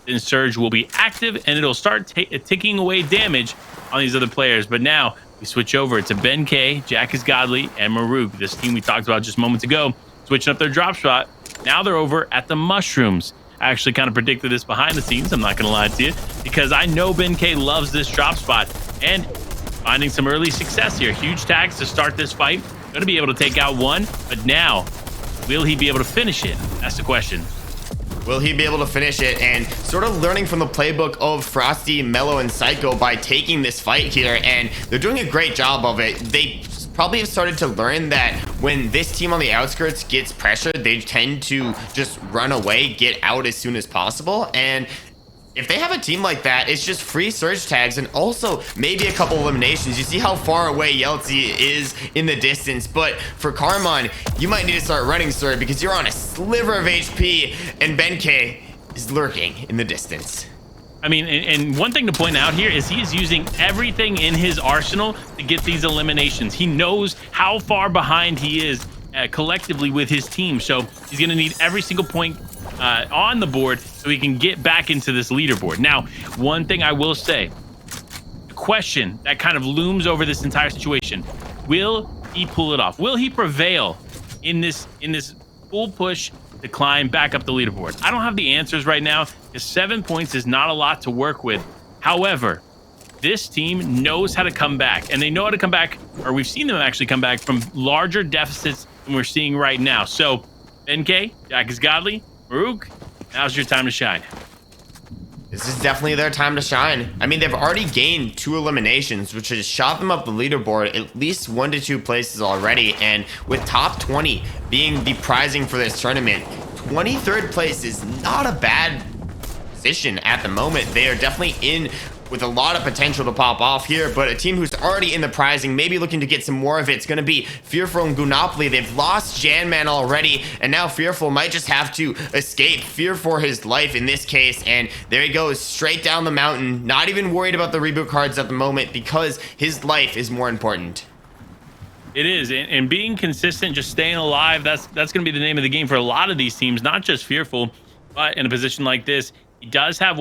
then Surge will be active and it'll start ticking away damage on these other players. But now we switch over to Ben K, Jack is Godly, and Maruk. This team we talked about just moments ago, switching up their drop spot. Now they're over at the Mushrooms. I actually kind of predicted this behind the scenes, I'm not going to lie to you, because I know Ben K loves this drop spot and finding some early success here. Huge tags to start this fight. Going to be able to take out one, but now, will he be able to finish it? That's the question. Will he be able to finish it? And sort of learning from the playbook of Frosty, Mellow, and Psycho by taking this fight here, and they're doing a great job of it. They probably have started to learn that when this team on the outskirts gets pressured, they tend to just run away, get out as soon as possible. And if they have a team like that, it's just free surge tags and also maybe a couple eliminations. You see how far away Yeltsin is in the distance, but for Karmon, you might need to start running, sir, because you're on a sliver of HP and Ben-K is lurking in the distance. I mean, and one thing to point out here is he is using everything in his arsenal to get these eliminations. He knows how far behind he is collectively with his team, so he's going to need every single point on the board so he can get back into this leaderboard. Now, one thing I will say, the question that kind of looms over this entire situation, will he pull it off? Will he prevail in this full push to climb back up the leaderboard? I don't have the answers right now, because 7 points is not a lot to work with. However, this team knows how to come back, and they know how to come back, or we've seen them actually come back from larger deficits than we're seeing right now. So, NK, Jack is Godly, Maruk, now's your time to shine. This is definitely their time to shine. I mean, they've already gained 2 eliminations, which has shot them up the leaderboard at least 1 to 2 places already. And with top 20 being the prizing for this tournament, 23rd place is not a bad position at the moment. They are definitely in with a lot of potential to pop off here, but a team who's already in the prizing, maybe looking to get some more of it's going to be Fearful and Gunopoly. They've lost Janman already, and now Fearful might just have to escape, fear for his life in this case, and there he goes, straight down the mountain, not even worried about the reboot cards at the moment, because his life is more important. It is, and being consistent, just staying alive, that's going to be the name of the game for a lot of these teams, not just Fearful, but in a position like this, he does have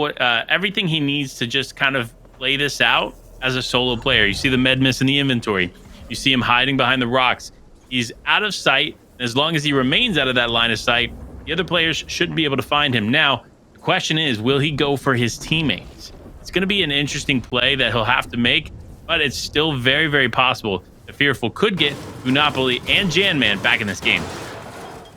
everything he needs to just kind of play this out as a solo player. You see the med miss in the inventory. You see him hiding behind the rocks. He's out of sight. And as long as he remains out of that line of sight, the other players should be able to find him. Now, the question is, will he go for his teammates? It's going to be an interesting play that he'll have to make, but it's still very, very possible that Fearful could get Unopoly and Janman back in this game.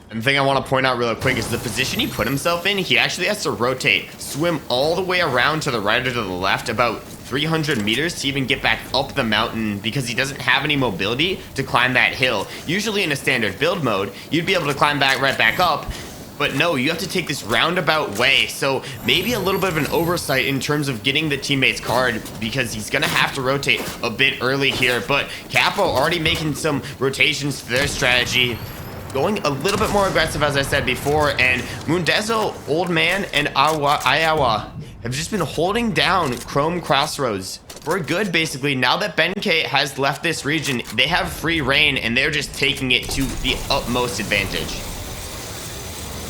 And the thing I want to point out real quick is the position he put himself in, he actually has to rotate, swim all the way around to the right or to the left about 300 meters to even get back up the mountain, because he doesn't have any mobility to climb that hill. Usually in a standard build mode, you'd be able to climb right back up, but no, you have to take this roundabout way. So maybe a little bit of an oversight in terms of getting the teammate's card, because he's going to have to rotate a bit early here. But Capo already making some rotations to their strategy. going a little bit more aggressive, as I said before, and Mundezo, Old Man, and Iowa have just been holding down Chrome Crossroads for good, basically. Now that Ben-K has left this region, they have free reign, and they're just taking it to the utmost advantage.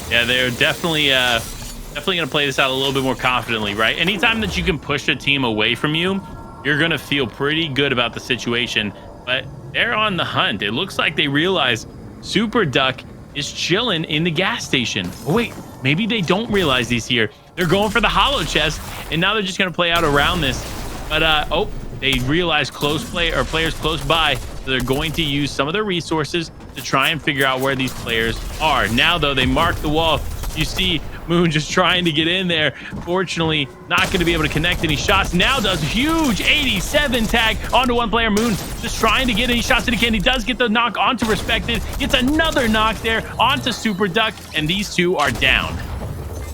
Yeah, they're definitely going to play this out a little bit more confidently, right? Anytime that you can push a team away from you, you're going to feel pretty good about the situation. But they're on the hunt. It looks like they realize Super Duck is chilling in the gas station. Oh, wait, maybe they don't realize he's here. They're going for the hollow chest, and now they're just going to play out around this. But, oh, they realize players close by, so they're going to use some of their resources to try and figure out where these players are. Now, though, they mark the wall. You see Moon just trying to get in there. Fortunately, not going to be able to connect any shots. Now does huge 87 tag onto one player. Moon just trying to get any shots that he can. He does get the knock onto Respected. Gets another knock there onto Super Duck. And these two are down.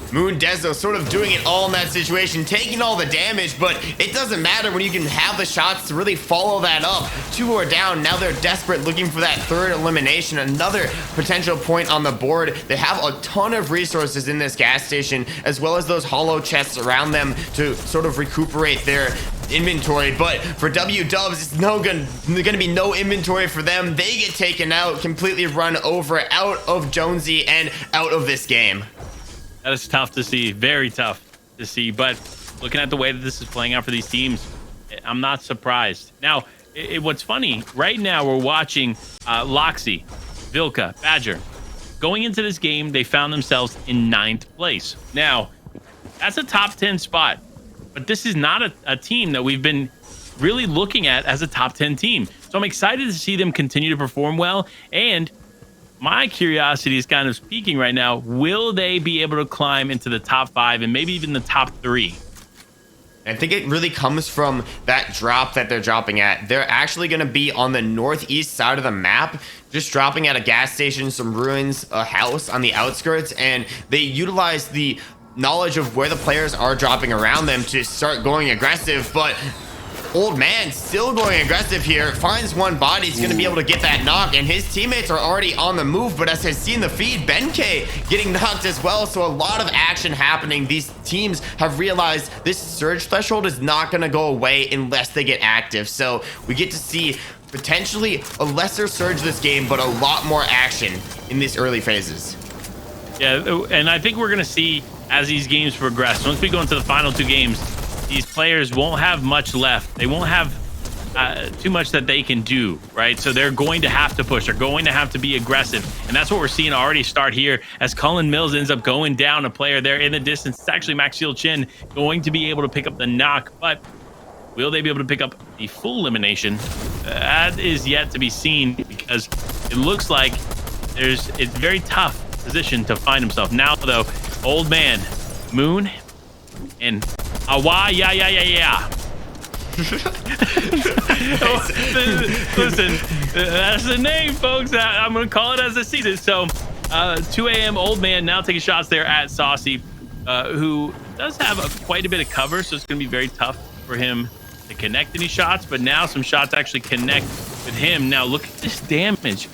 Mundezo sort of doing it all in that situation, taking all the damage, but it doesn't matter when you can have the shots to really follow that up. Two are down. Now they're desperate, looking for that third elimination, another potential point on the board. They have a ton of resources in this gas station, as well as those hollow chests around them to sort of recuperate their inventory. But for W-Dubs, it's gonna be no inventory for them. They get taken out, completely run over, out of Jonesy and out of this game. That is tough to see, very tough to see. But looking at the way that this is playing out for these teams, I'm not surprised. Now, what's funny, right now we're watching Loxy, Vilka, Badger. Going into this game, they found themselves in 9th place. Now, that's a top 10 spot. But this is not a team that we've been really looking at as a top 10 team. So I'm excited to see them continue to perform well. And my curiosity is kind of speaking right now. Will they be able to climb into the top 5 and maybe even the top 3? I think it really comes from that drop that they're dropping at. They're actually going to be on the northeast side of the map, just dropping at a gas station, some ruins, a house on the outskirts, and they utilize the knowledge of where the players are dropping around them to start going aggressive. But Old Man still going aggressive here, finds one body. He's going to be able to get that knock, and his teammates are already on the move. But as has seen the feed, Ben-K getting knocked as well. So a lot of action happening. These teams have realized this surge threshold is not going to go away unless they get active. So we get to see potentially a lesser surge this game, but a lot more action in these early phases. Yeah, and I think we're going to see as these games progress. Once we go into the final 2 games, these players won't have much left. They won't have too much that they can do, right? So they're going to have to push. They're going to have to be aggressive. And that's what we're seeing already start here as Cullen Mills ends up going down a player there in the distance. It's actually Maxiel Chin going to be able to pick up the knock, but will they be able to pick up the full elimination? That is yet to be seen, because it looks like it's a very tough position to find himself. Now, though, Old Man, Moon, and Awa, yeah. Listen, that's the name, folks. I'm going to call it as I see it. So, 2 a.m. Old Man now taking shots there at Saucy, who does have quite a bit of cover, so it's going to be very tough for him to connect any shots. But now some shots actually connect with him. Now, look at this damage.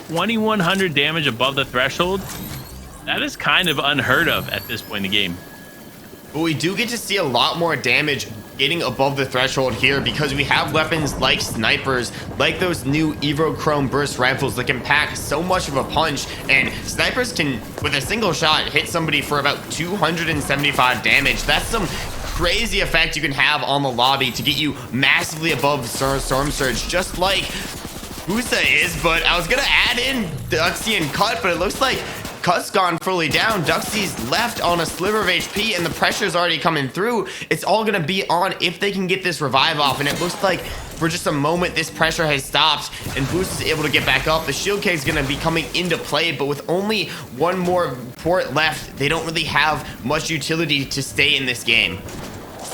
2,100 damage above the threshold. That is kind of unheard of at this point in the game. But we do get to see a lot more damage getting above the threshold here, because we have weapons like snipers, like those new Evo Chrome burst rifles that can pack so much of a punch, and snipers can, with a single shot, hit somebody for about 275 damage. That's some crazy effect you can have on the lobby to get you massively above Storm Surge, just like Busa is. But I was gonna add in Duxie and Cut, but it looks like Cut's gone fully down. Duxie's left on a sliver of HP, and the pressure's already coming through. It's all gonna be on if they can get this revive off, and it looks like for just a moment this pressure has stopped, and Boost is able to get back up. The shield cake's gonna be coming into play, but with only one more port left, they don't really have much utility to stay in this game.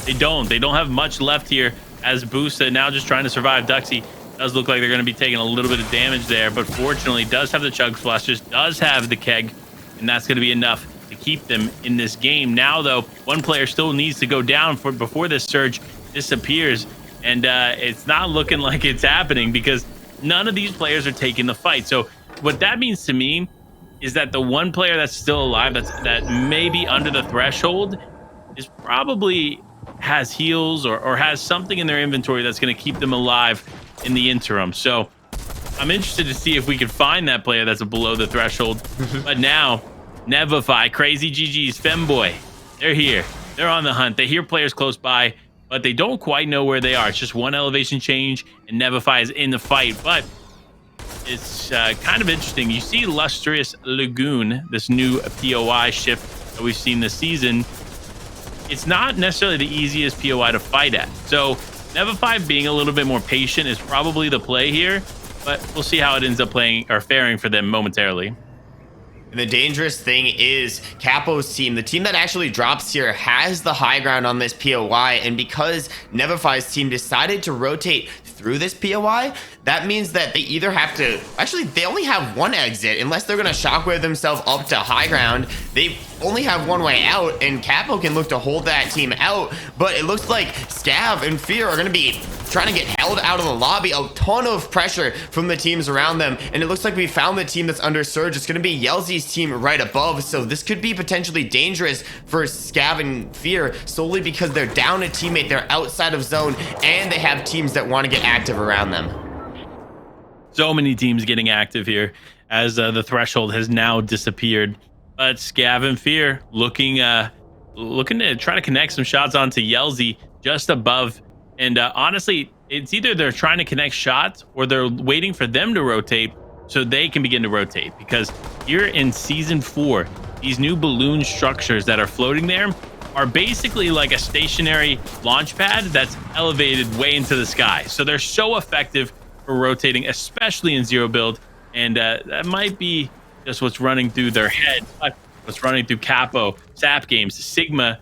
They don't have much left here, as Boosta now just trying to survive. Duxie does look like they're going to be taking a little bit of damage there, but fortunately does have the chug splashers, does have the keg, and that's going to be enough to keep them in this game. Now, though, one player still needs to go down before this surge disappears, and it's not looking like it's happening, because none of these players are taking the fight. So what that means to me is that the one player that's still alive, that may be under the threshold, is probably has heals or has something in their inventory that's going to keep them alive in the interim. So I'm interested to see if we can find that player that's below the threshold. But now, Nevify, Crazy GG's, Femboy, they're here. They're on the hunt. They hear players close by, but they don't quite know where they are. It's just one elevation change, and Nevify is in the fight. But it's kind of interesting. You see Lustrous Lagoon, this new POI shift that we've seen this season. It's not necessarily the easiest POI to fight at. So Nevify being a little bit more patient is probably the play here, but we'll see how it ends up playing or faring for them momentarily. And the dangerous thing is Capo's team, the team that actually drops here, has the high ground on this POI. And because Nevify's team decided to rotate through this POI, that means that they either have to, actually they only have one exit unless they're going to shockwave themselves up to high ground. They only have one way out, and Capo can look to hold that team out, but it looks like Scav and Fear are going to be trying to get held out of the lobby. A ton of pressure from the teams around them, and it looks like we found the team that's under Surge. It's going to be Yelzy's team right above, so this could be potentially dangerous for Scav and Fear solely because they're down a teammate, they're outside of zone, and they have teams that want to get active around them. So many teams getting active here as the threshold has now disappeared. But Scav and Fear looking to try to connect some shots onto Yelzy just above. And honestly, it's either they're trying to connect shots or they're waiting for them to rotate so they can begin to rotate. Because here in Season 4, these new balloon structures that are floating there are basically like a stationary launch pad that's elevated way into the sky. So they're so effective for rotating, especially in zero build. And that might be just what's running through their head, what's running through Capo, Sap Games, Sigma.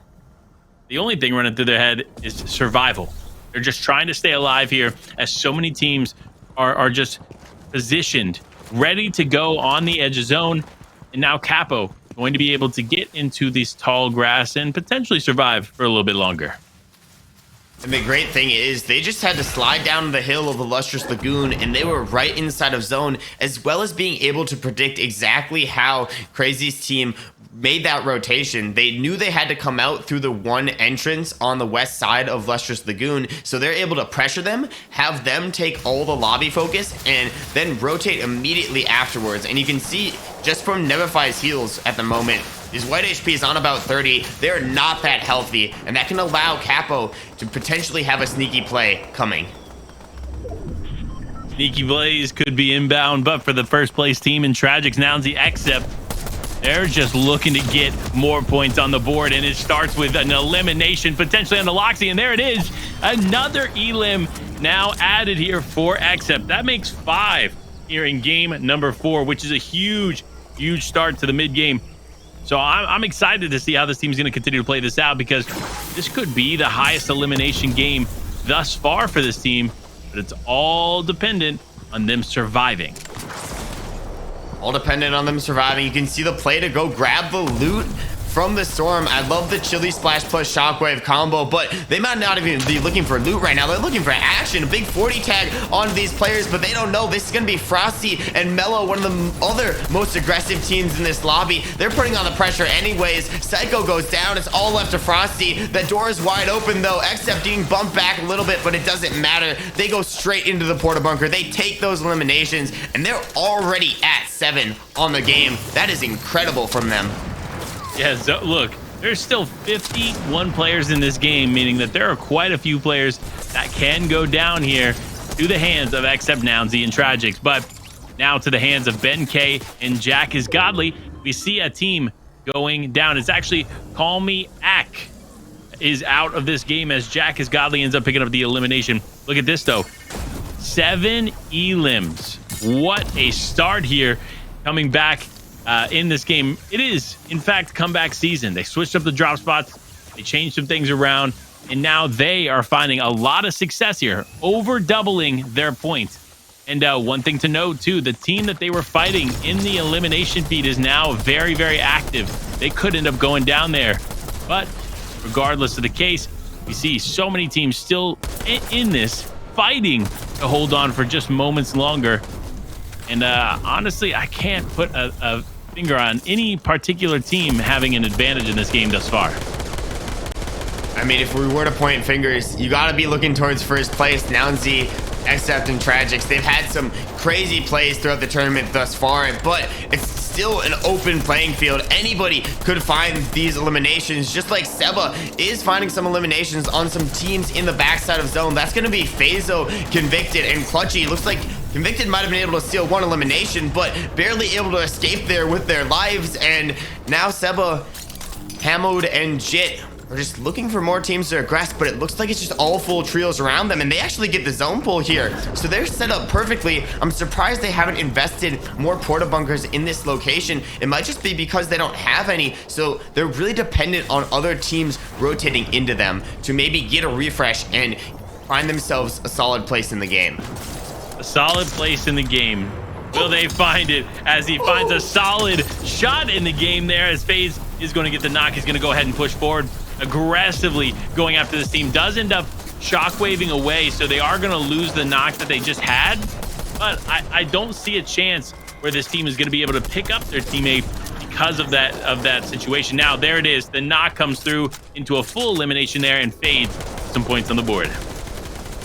The only thing running through their head is survival. They're just trying to stay alive here, as so many teams are just positioned, ready to go on the edge of zone. And now Capo going to be able to get into these tall grass and potentially survive for a little bit longer. And the great thing is they just had to slide down the hill of the Lustrous Lagoon, and they were right inside of zone, as well as being able to predict exactly how Crazy's team made that rotation. They knew they had to come out through the one entrance on the west side of Lustrous Lagoon, so they're able to pressure them, have them take all the lobby focus, and then rotate immediately afterwards. And you can see just from Nevify's heals at the moment, his white HP is on about 30. They're not that healthy, and that can allow Capo to potentially have a sneaky play coming. Sneaky Blaze could be inbound, but for the first place team in Tragic's Nounsy Accept, they're just looking to get more points on the board, and it starts with an elimination potentially on the Loxy, and there it is. Another elim now added here for Accept. That makes 5 here in game number 4, which is a huge start to the mid game. So I'm excited to see how this team is going to continue to play this out, because this could be the highest elimination game thus far for this team, but it's all dependent on them surviving. All dependent on them surviving. You can see the play to go grab the loot from the storm. I love the Chili Splash plus Shockwave combo, but they might not even be looking for loot right now. They're looking for action. A big 40 tag on these players, but they don't know this is going to be Frosty and Mellow, one of the other most aggressive teams in this lobby. They're putting on the pressure anyways. Psycho goes down. It's all left to Frosty. The door is wide open though, except being bumped back a little bit, but it doesn't matter. They go straight into the porta bunker. They take those eliminations, and they're already at 7 on the game. That is incredible from them. Yeah, so look, there's still 51 players in this game, meaning that there are quite a few players that can go down here to the hands of Accept, Nounsy, and Tragix. But now to the hands of Ben K and Jack is Godly, we see a team going down. It's actually Call Me Ack is out of this game, as Jack is Godly ends up picking up the elimination. Look at this though, 7 elims. What a start here, coming back in this game. It is, in fact, comeback season. They switched up the drop spots, they changed some things around, and now they are finding a lot of success here, over doubling their points. And one thing to note too, the team that they were fighting in the elimination feed is now very, very active. They could end up going down there, but regardless of the case, we see so many teams still in this, fighting to hold on for just moments longer. And honestly, I can't put a finger on any particular team having an advantage in this game thus far. I mean, if we were to point fingers, you got to be looking towards first place. Nounzy, Except and Tragics, they've had some crazy plays throughout the tournament thus far, but it's still an open playing field. Anybody could find these eliminations, just like Seba is finding some eliminations on some teams in the backside of zone. That's going to be Fazo, Convicted, and Clutchy. Looks like Convicted might have been able to steal one elimination, but barely able to escape there with their lives. And now Seba, Hamod, and Jit are just looking for more teams to aggress, but it looks like it's just all full trios around them, and they actually get the zone pull here. So they're set up perfectly. I'm surprised they haven't invested more porta bunkers in this location. It might just be because they don't have any, so they're really dependent on other teams rotating into them to maybe get a refresh and find themselves a solid place in the game. A solid place in the game. Will they find it as he finds a solid shot in the game there, as FaZe is going to get the knock. He's going to go ahead and push forward, aggressively going after this team. Does end up shockwaving away, so they are going to lose the knock that they just had. But I don't see a chance where this team is going to be able to pick up their teammate because of that situation. Now, there it is. The knock comes through into a full elimination there, and fades some points on the board.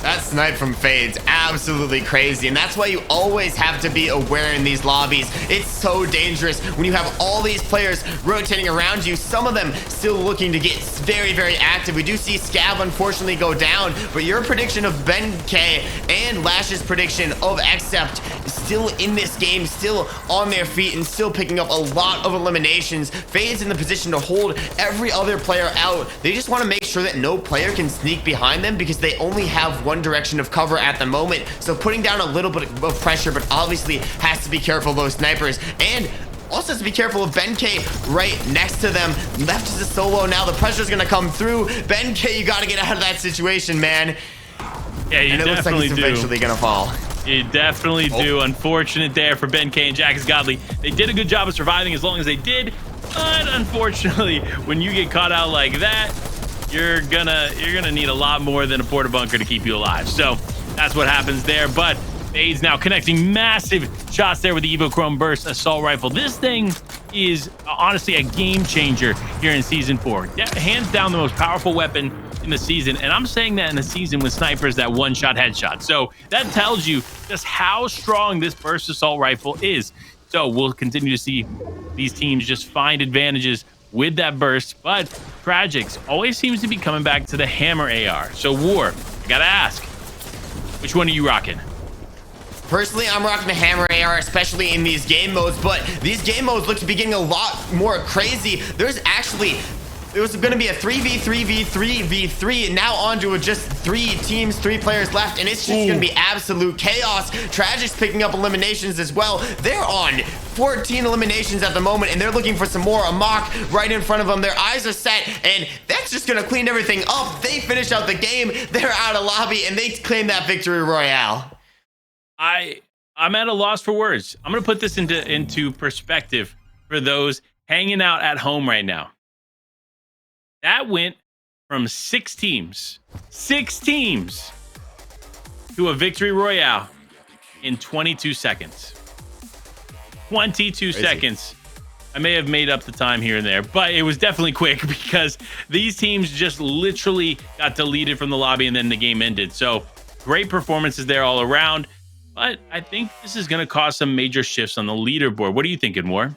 That snipe from Fade's absolutely crazy, and that's why you always have to be aware in these lobbies. It's so dangerous when you have all these players rotating around you, some of them still looking to get very, very active. We do see Scav unfortunately go down, but your prediction of Ben K and Lash's prediction of Accept is still in this game, still on their feet, and still picking up a lot of eliminations. Fade's in the position to hold every other player out. They just want to make sure that no player can sneak behind them because they only have one direction of cover at the moment, so putting down a little bit of pressure, but obviously has to be careful of those snipers, and also has to be careful of Ben K right next to them. Left is a solo now. The pressure's gonna come through. Ben K, you gotta get out of that situation, man. Yeah, you and it looks like he's eventually gonna fall. You definitely do. Unfortunate there for Ben K and Jack's Godly. They did a good job of surviving as long as they did, but unfortunately, when you get caught out like that, you're gonna need a lot more than a porta bunker to keep you alive. So that's what happens there. But FaZe now connecting massive shots there with the Evo Chrome Burst assault rifle. This thing is honestly a game changer here in season 4. Hands down the most powerful weapon in the season, and I'm saying that in a season with snipers that one-shot headshot. So that tells you just how strong this burst assault rifle is. So we'll continue to see these teams just find advantages with that burst, but Tragics always seems to be coming back to the hammer AR. So War, I gotta ask, which one are you rocking? Personally, I'm rocking the hammer AR, especially in these game modes, but these game modes look to be getting a lot more crazy. There's going to be a 3v3v3v3, and now on to just 3 teams, 3 players left, and it's just going to be absolute chaos. Tragics picking up eliminations as well. They're on 14 eliminations at the moment, and they're looking for some more. A mock right in front of them. Their eyes are set, and that's just going to clean everything up. They finish out the game. They're out of lobby, and they claim that victory royale. I'm at a loss for words. I'm going to put this into perspective for those hanging out at home right now. That went from 6 teams to a victory royale in 22 seconds. 22 seconds. I may have made up the time here and there, but it was definitely quick because these teams just literally got deleted from the lobby and then the game ended. So great performances there all around, but I think this is going to cause some major shifts on the leaderboard. What are you thinking, War?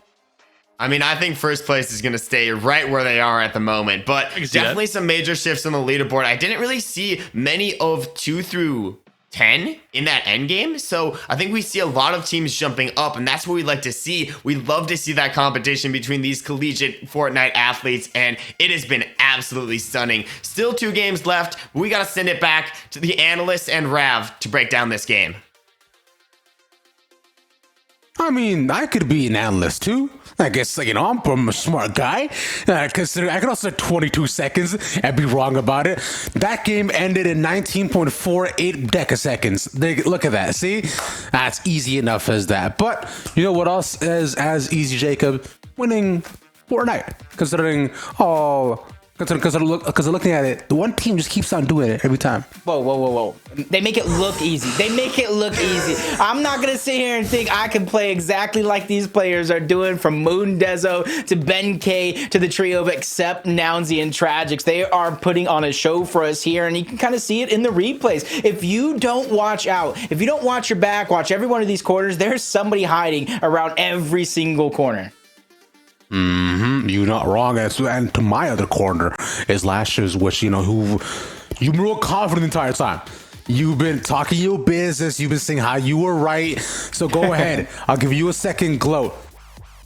I mean, I think first place is going to stay right where they are at the moment, but definitely some major shifts on the leaderboard. I didn't really see many of 2 through 10 in that end game, so I think we see a lot of teams jumping up, and that's what we like to see. We love to see that competition between these collegiate Fortnite athletes, and it has been absolutely stunning. Still 2 games left, but we got to send it back to the analysts and Rav to break down this game. I mean, I could be an analyst too. I guess, I'm a smart guy. Consider I could also say 22 seconds and be wrong about it. That game ended in 19.48 decaseconds. Look at that. See? That's easy enough as that. But you know what else is as easy, Jacob? Winning Fortnite. Considering all Because they're looking at it, the one team just keeps on doing it every time. Whoa. They make it look easy. I'm not going to sit here and think I can play exactly like these players are doing, from Moon Dezo to Ben K to the trio of Accept, Nounsy, and Tragics. They are putting on a show for us here, and you can kind of see it in the replays. If you don't watch out, if you don't watch your back, watch every one of these corners, there's somebody hiding around every single corner. You're not wrong. And to my other corner is Lashes, which, who you've been real confident the entire time. You've been talking your business. You've been saying how you were right. So go ahead. I'll give you a second gloat.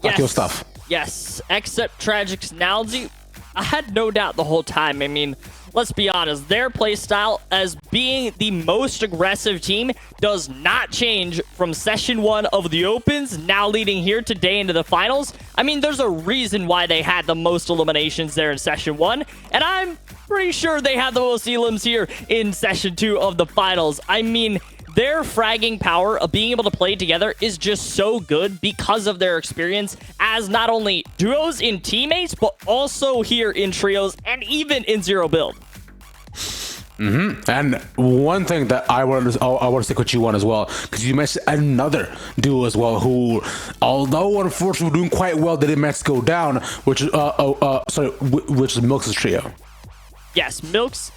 Talk your stuff. Yes. Except Tragics Nounsy, I had no doubt the whole time. I mean, let's be honest, their playstyle as being the most aggressive team does not change from Session 1 of the Opens, now leading here today into the finals. I mean, there's a reason why they had the most eliminations there in Session 1, and I'm pretty sure they had the most elims here in Session 2 of the finals. I mean, their fragging power of being able to play together is just so good because of their experience as not only duos in teammates, but also here in trios and even in zero build. And one thing that I want to stick with you on as well, because you mentioned another duo as well, who, although unfortunately doing quite well, they didn't manage to go down, which is Milks' trio. Yes, Milks,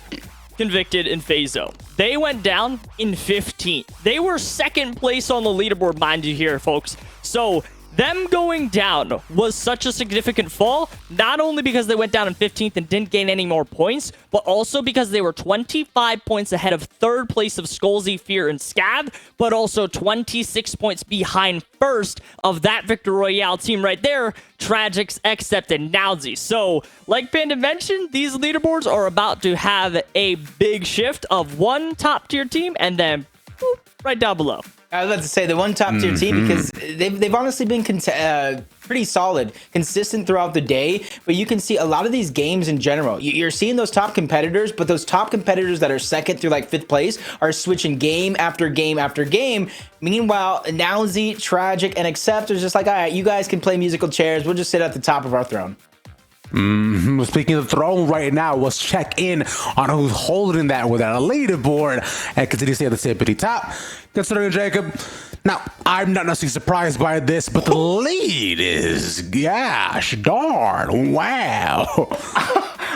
Convicted, and Phazo. They went down in 15th. They were second place on the leaderboard, mind you here, folks. So them going down was such a significant fall, not only because they went down in 15th and didn't gain any more points, but also because they were 25 points ahead of third place of Skullsy, Fear, and Scav, but also 26 points behind first of that Victor Royale team right there, Tragics, Accept, and Nounsy. So, like Panda mentioned, these leaderboards are about to have a big shift of one top tier team and then boop, right down below. I was about to say the one top tier team, because they've honestly been pretty solid, consistent throughout the day. But you can see a lot of these games in general, you're seeing those top competitors, but those top competitors that are second through like 5th place are switching game after game after game. Meanwhile, Nounsy, Tragic, and Accept is just like, all right, you guys can play musical chairs. We'll just sit at the top of our throne. Speaking of the throne right now, let's check in on who's holding that with our leaderboard and continue to stay at the tippity top. Considering Jacob. Now, I'm not necessarily surprised by this, but the lead is, gosh darn, wow.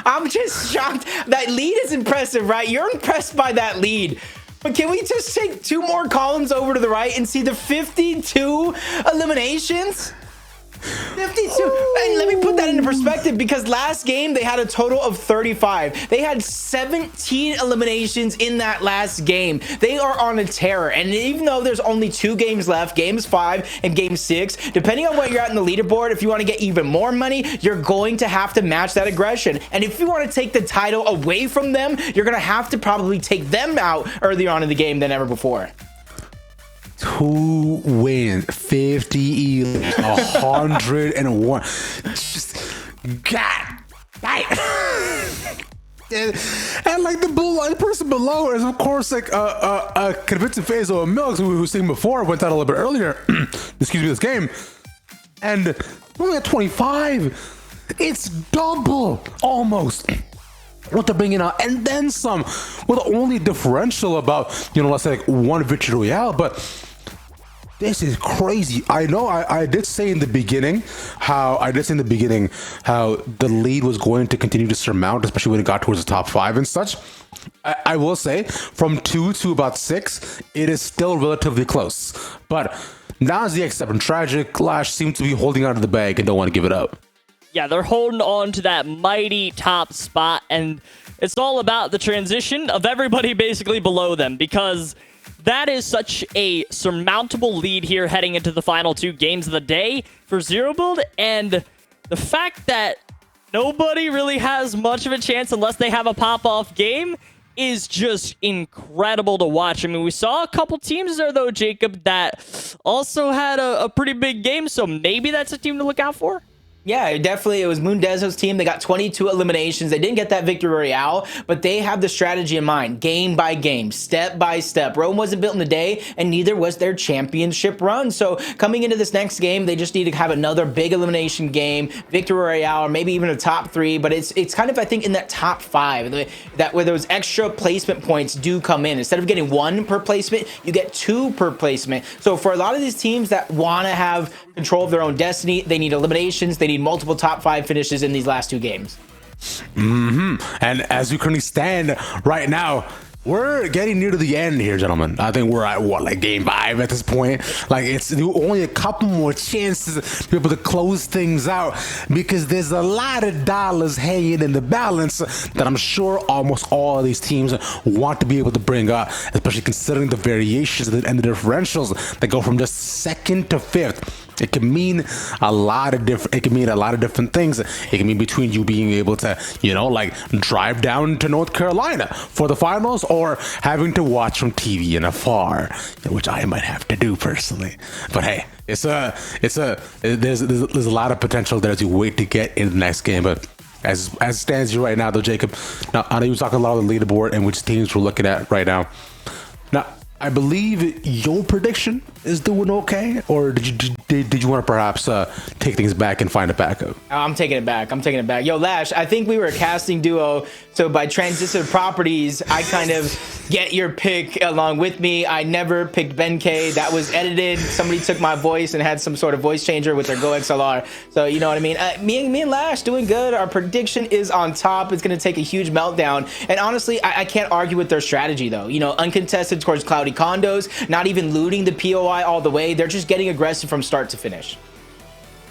I'm just shocked. That lead is impressive, right? You're impressed by that lead. But can we just take 2 more columns over to the right and see the 52 eliminations? 52. And let me put that into perspective, because last game they had a total of 35. They had 17 eliminations in that last game. They are on a tear. And even though there's only 2 games left, games 5 and game 6, depending on where you're at in the leaderboard, if you want to get even more money, you're going to have to match that aggression. And if you want to take the title away from them, you're going to have to probably take them out earlier on in the game than ever before. 2 wins, 50, 101. Just God. And like the blue line person below is of course like a convincing phase of Milks, who was saying before, went out a little bit earlier. Excuse me, this game, and only at 25. It's double almost what they're bringing out, and then some. With the only differential about, let's say like 1 victory royale, but this is crazy. I know I did say in the beginning how the lead was going to continue to surmount, especially when it got towards the top 5 and such. I will say from 2 to about 6, it is still relatively close. But now as the Accept and Tragic, Lash seem to be holding onto the bag and don't want to give it up. Yeah, they're holding on to that mighty top spot, and it's all about the transition of everybody basically below them, because that is such a surmountable lead here heading into the final 2 games of the day for Zero Build, and the fact that nobody really has much of a chance unless they have a pop-off game is just incredible to watch. I mean, we saw a couple teams there, though, Jacob, that also had a pretty big game, so maybe that's a team to look out for? Yeah, definitely. It was Mundezo's team. They got 22 eliminations. They didn't get that victory royale, but they have the strategy in mind, game by game, step by step. Rome wasn't built in a day, and neither was their championship run. So coming into this next game, they just need to have another big elimination game, victory royale, or maybe even a top 3. But it's kind of, I think, in that top 5 that where those extra placement points do come in. Instead of getting 1 per placement, you get 2 per placement. So for a lot of these teams that want to have control of their own destiny, they need eliminations. They need multiple top 5 finishes in these last 2 games. And as we currently stand right now, we're getting near to the end here, gentlemen. I think we're at what, like game 5 at this point. Like it's only a couple more chances to be able to close things out because there's a lot of dollars hanging in the balance that I'm sure almost all of these teams want to be able to bring up, especially considering the variations and the differentials that go from just 2nd to 5th. It can mean a lot of different. It can mean a lot of different things. It can mean between you being able to, like drive down to North Carolina for the finals, or having to watch from TV in afar, which I might have to do personally. But hey, there's a lot of potential there as you wait to get in the next game. But as it stands here right now, though, Jacob. Now I know you were talking a lot of the leaderboard and which teams we're looking at right now. Now, I believe your prediction is doing okay, or did you want to perhaps take things back and find a backup? I'm taking it back. Yo, Lash, I think we were a casting duo, so by transitive properties, I kind of get your pick along with me. I never picked Ben K. That was edited. Somebody took my voice and had some sort of voice changer with their Go XLR. So you know what I mean? Me and Lash doing good. Our prediction is on top. It's going to take a huge meltdown. And honestly, I can't argue with their strategy, though. Uncontested towards Cloudy Condos, not even looting the POI all the way. They're just getting aggressive from start to finish.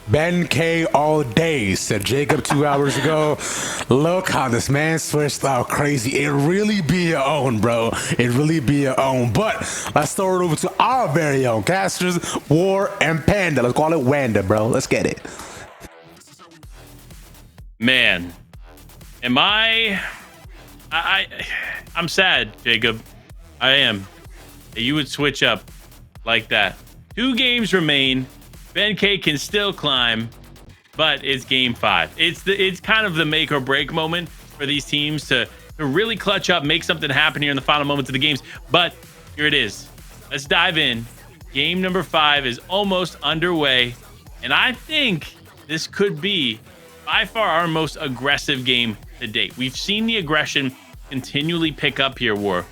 Ben K all day, said Jacob 2 hours ago. Look how this man switched out crazy. It really be your own, bro. It really be your own. But let's throw it over to our very own casters, War and Panda. Let's call it Wanda, bro. Let's get it. Man, I'm sad, Jacob. I am. You would switch up like that. 2 games remain. Ben K can still climb, but it's game 5. It's kind of the make or break moment for these teams to really clutch up, make something happen here in the final moments of the games. But here it is. Let's dive in. Game number 5 is almost underway, and I think this could be by far our most aggressive game to date. We've seen the aggression continually pick up here, War.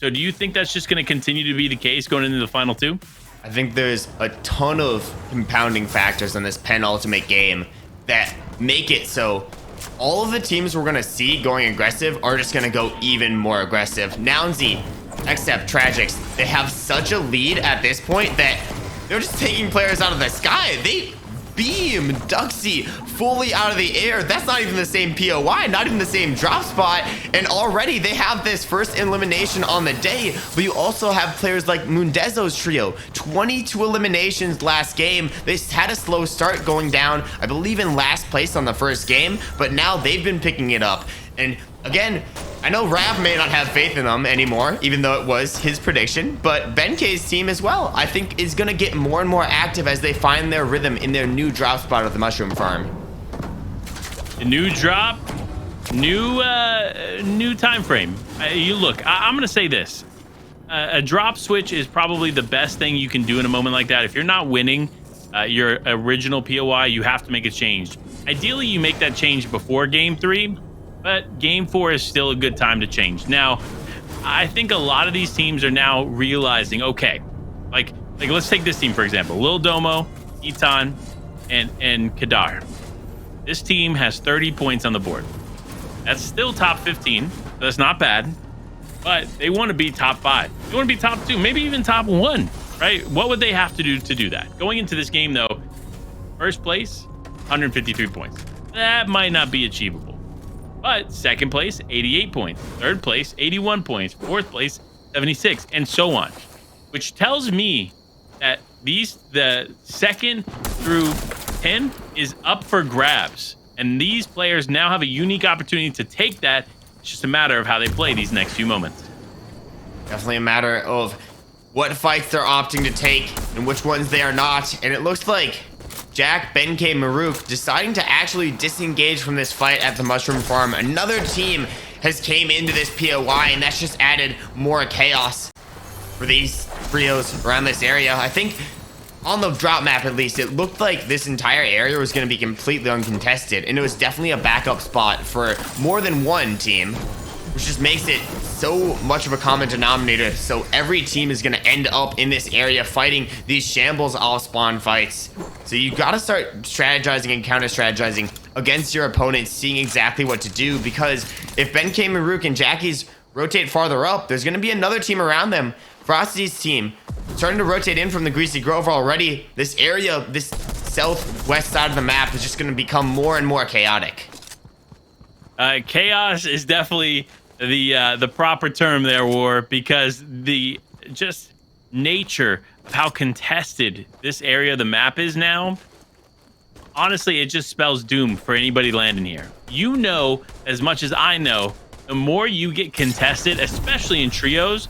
So do you think that's just going to continue to be the case going into the final 2? I think there's a ton of compounding factors in this penultimate game that make it so all of the teams we're going to see going aggressive are just going to go even more aggressive. Nounsy, except Tragics, they have such a lead at this point that they're just taking players out of the sky. They beam Duxie fully out of the air. That's not even the same POI, not even the same drop spot. And already they have this first elimination on the day. But you also have players like Mundezo's trio, 22 eliminations last game. They had a slow start going down, I believe in last place on the first game, but now they've been picking it up. And again, I know Rav may not have faith in them anymore, even though it was his prediction, but Ben K's team as well, I think, is going to get more and more active as they find their rhythm in their new drop spot of the Mushroom Farm. A new drop, new time frame. You look, I'm going to say this. A drop switch is probably the best thing you can do in a moment like that. If you're not winning your original POI, you have to make a change. Ideally, you make that change before game 3. But game 4 is still a good time to change. Now, I think a lot of these teams are now realizing, okay, like let's take this team, for example. Lil Domo, Eton, and Kadar. This team has 30 points on the board. That's still top 15. So that's not bad. But they want to be top 5. They want to be top 2, maybe even top 1, right? What would they have to do that? Going into this game, though, first place, 153 points. That might not be achievable. But second place, 88 points. Third place, 81 points. Fourth place, 76, and so on. Which tells me that the second through 10 is up for grabs. And these players now have a unique opportunity to take that. It's just a matter of how they play these next few moments. Definitely a matter of what fights they're opting to take and which ones they are not. And it looks like Jack, Ben K, Maruk deciding to actually disengage from this fight at the Mushroom Farm. Another team has came into this POI, and that's just added more chaos for these trios around this area. I think on the drop map, at least, it looked like this entire area was going to be completely uncontested, and it was definitely a backup spot for more than one team, which just makes it so much of a common denominator. So every team is going to end up in this area fighting these shambles all spawn fights. So you got to start strategizing and counter strategizing against your opponents, seeing exactly what to do, because if Ben K, Maruk, and Jackie's rotate farther up, there's going to be another team around them. Frosty's team starting to rotate in from the Greasy Grove already. This area, this southwest side of the map, is just going to become more and more chaotic. Chaos is definitely the proper term there, War, because the just nature of how contested this area of the map is now, honestly, it just spells doom for anybody landing here. You know, as much as I know, the more you get contested, especially in trios,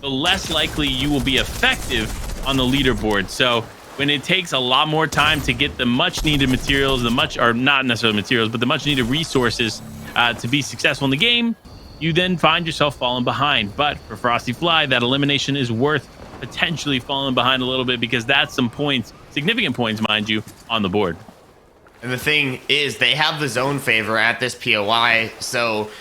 the less likely you will be effective on the leaderboard. So when it takes a lot more time to get the much needed materials, or not necessarily materials, but the much needed resources to be successful in the game, you then find yourself falling behind. But for Frosty Fly, that elimination is worth potentially falling behind a little bit, because that's some points, significant points, mind you, on the board. And the thing is, they have the zone favor at this POI, so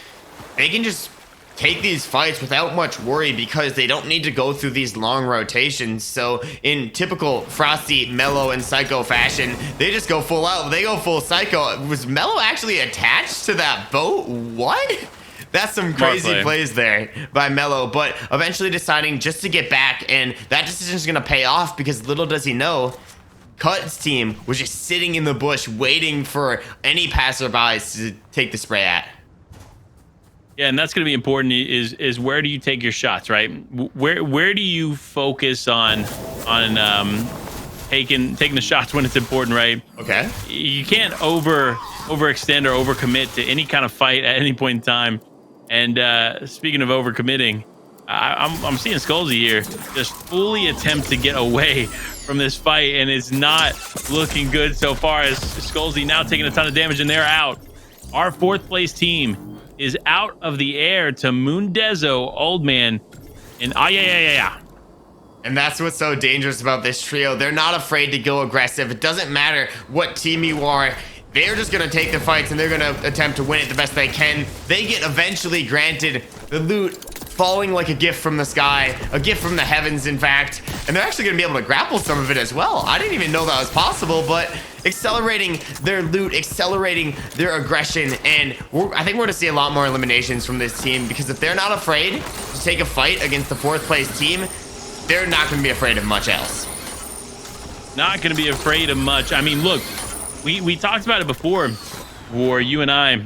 they can just take these fights without much worry, because they don't need to go through these long rotations. So in typical Frosty, Mellow, and Psycho fashion, they just go full out. They go full Psycho. Was Mellow actually attached to that boat? What? That's some crazy plays there by Mellow, but eventually deciding just to get back, and that decision is going to pay off, because little does he know, Cut's team was just sitting in the bush waiting for any passerbys to take the spray at. Yeah, and that's going to be important. Is where do you take your shots, right? Where do you focus on taking the shots when it's important, right? Okay. You can't overextend or overcommit to any kind of fight at any point in time. And speaking of overcommitting, I'm seeing Skullsy here just fully attempt to get away from this fight, and it's not looking good so far, as Skullsy now taking a ton of damage, and they're out. Our fourth place team is out of the air to Moondezo, Old Man, and yeah. And that's what's so dangerous about this trio. They're not afraid to go aggressive. It doesn't matter what team you are. They're just going to take the fights, and they're going to attempt to win it the best they can. They get eventually granted the loot falling like a gift from the sky, a gift from the heavens, in fact. And they're actually going to be able to grapple some of it as well. I didn't even know that was possible, but accelerating their loot, accelerating their aggression, and I think we're going to see a lot more eliminations from this team, because if they're not afraid to take a fight against the fourth place team, they're not going to be afraid of much else. Not going to be afraid of much. I mean, look, we talked about it before, War, you and I.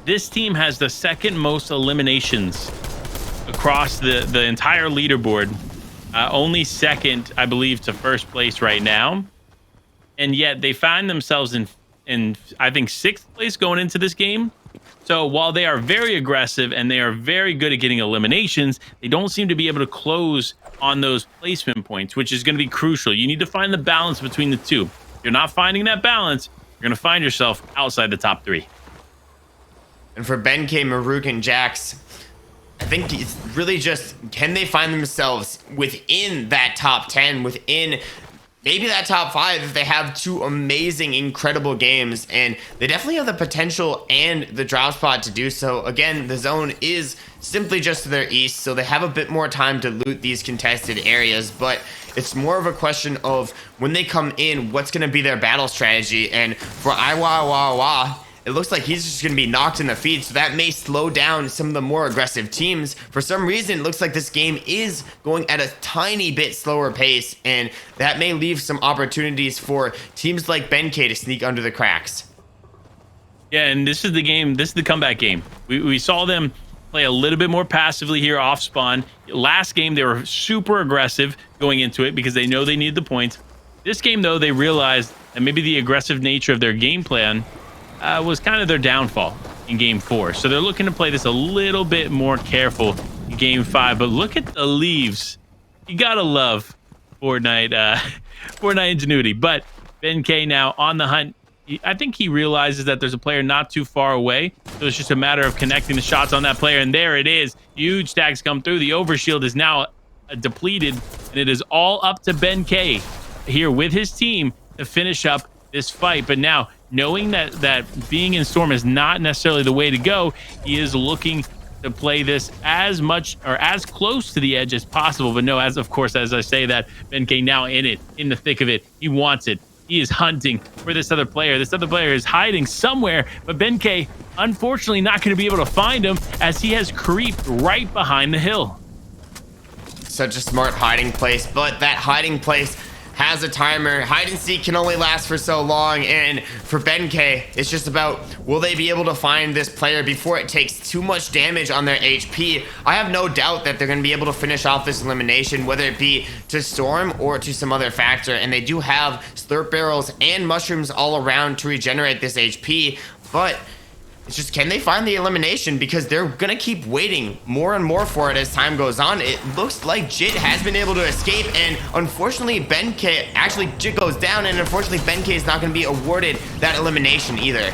This team has the second most eliminations across the entire leaderboard. Only second, I believe, to first place right now. And yet they find themselves in I think, sixth place going into this game. So while they are very aggressive and they are very good at getting eliminations, they don't seem to be able to close on those placement points, which is going to be crucial. You need to find the balance between the two. If you're not finding that balance, you're going to find yourself outside the top three. And for Ben K, Maruk, and Jax, I think it's really just, can they find themselves within that top 10, within maybe that top 5, if they have two amazing, incredible games. And they definitely have the potential and the drop spot to do so. Again, the zone is simply just to their east, so they have a bit more time to loot these contested areas. But it's more of a question of when they come in, what's going to be their battle strategy. And for Iwa, it looks like he's just going to be knocked in the feet, so that may slow down some of the more aggressive teams. For some reason, it looks like this game is going at a tiny bit slower pace, and that may leave some opportunities for teams like Ben K to sneak under the cracks. Yeah, and this is the game. This is the comeback game. We saw them play a little bit more passively here off spawn. Last game, they were super aggressive going into it because they know they need the points. This game, though, they realized that maybe the aggressive nature of their game plan was kind of their downfall in game 4. So they're looking to play this a little bit more careful in game 5. But look at the leaves. You gotta love Fortnite ingenuity. But Ben K now on the hunt. I think he realizes that there's a player not too far away. So it's just a matter of connecting the shots on that player. And there it is. Huge stacks come through. The overshield is now depleted. And it is all up to Ben K here with his team to finish up this fight. But now, knowing that being in Storm is not necessarily the way to go, he is looking to play this as much or as close to the edge as possible. But no, as I say that, Ben K now in it, in the thick of it. He wants it. He is hunting for this other player. This other player is hiding somewhere, but Ben K, unfortunately, not going to be able to find him as he has creeped right behind the hill. Such a smart hiding place, but that hiding place has a timer. Hide and seek can only last for so long, and for Ben K, it's just about, will they be able to find this player before it takes too much damage on their HP? I have no doubt that they're going to be able to finish off this elimination, whether it be to Storm or to some other factor, and they do have slurp barrels and mushrooms all around to regenerate this HP, but it's just, can they find the elimination? Because they're gonna keep waiting more and more for it as time goes on. It looks like Jit has been able to escape, and unfortunately Ben K, actually Jit goes down, and unfortunately Ben K is not gonna be awarded that elimination either.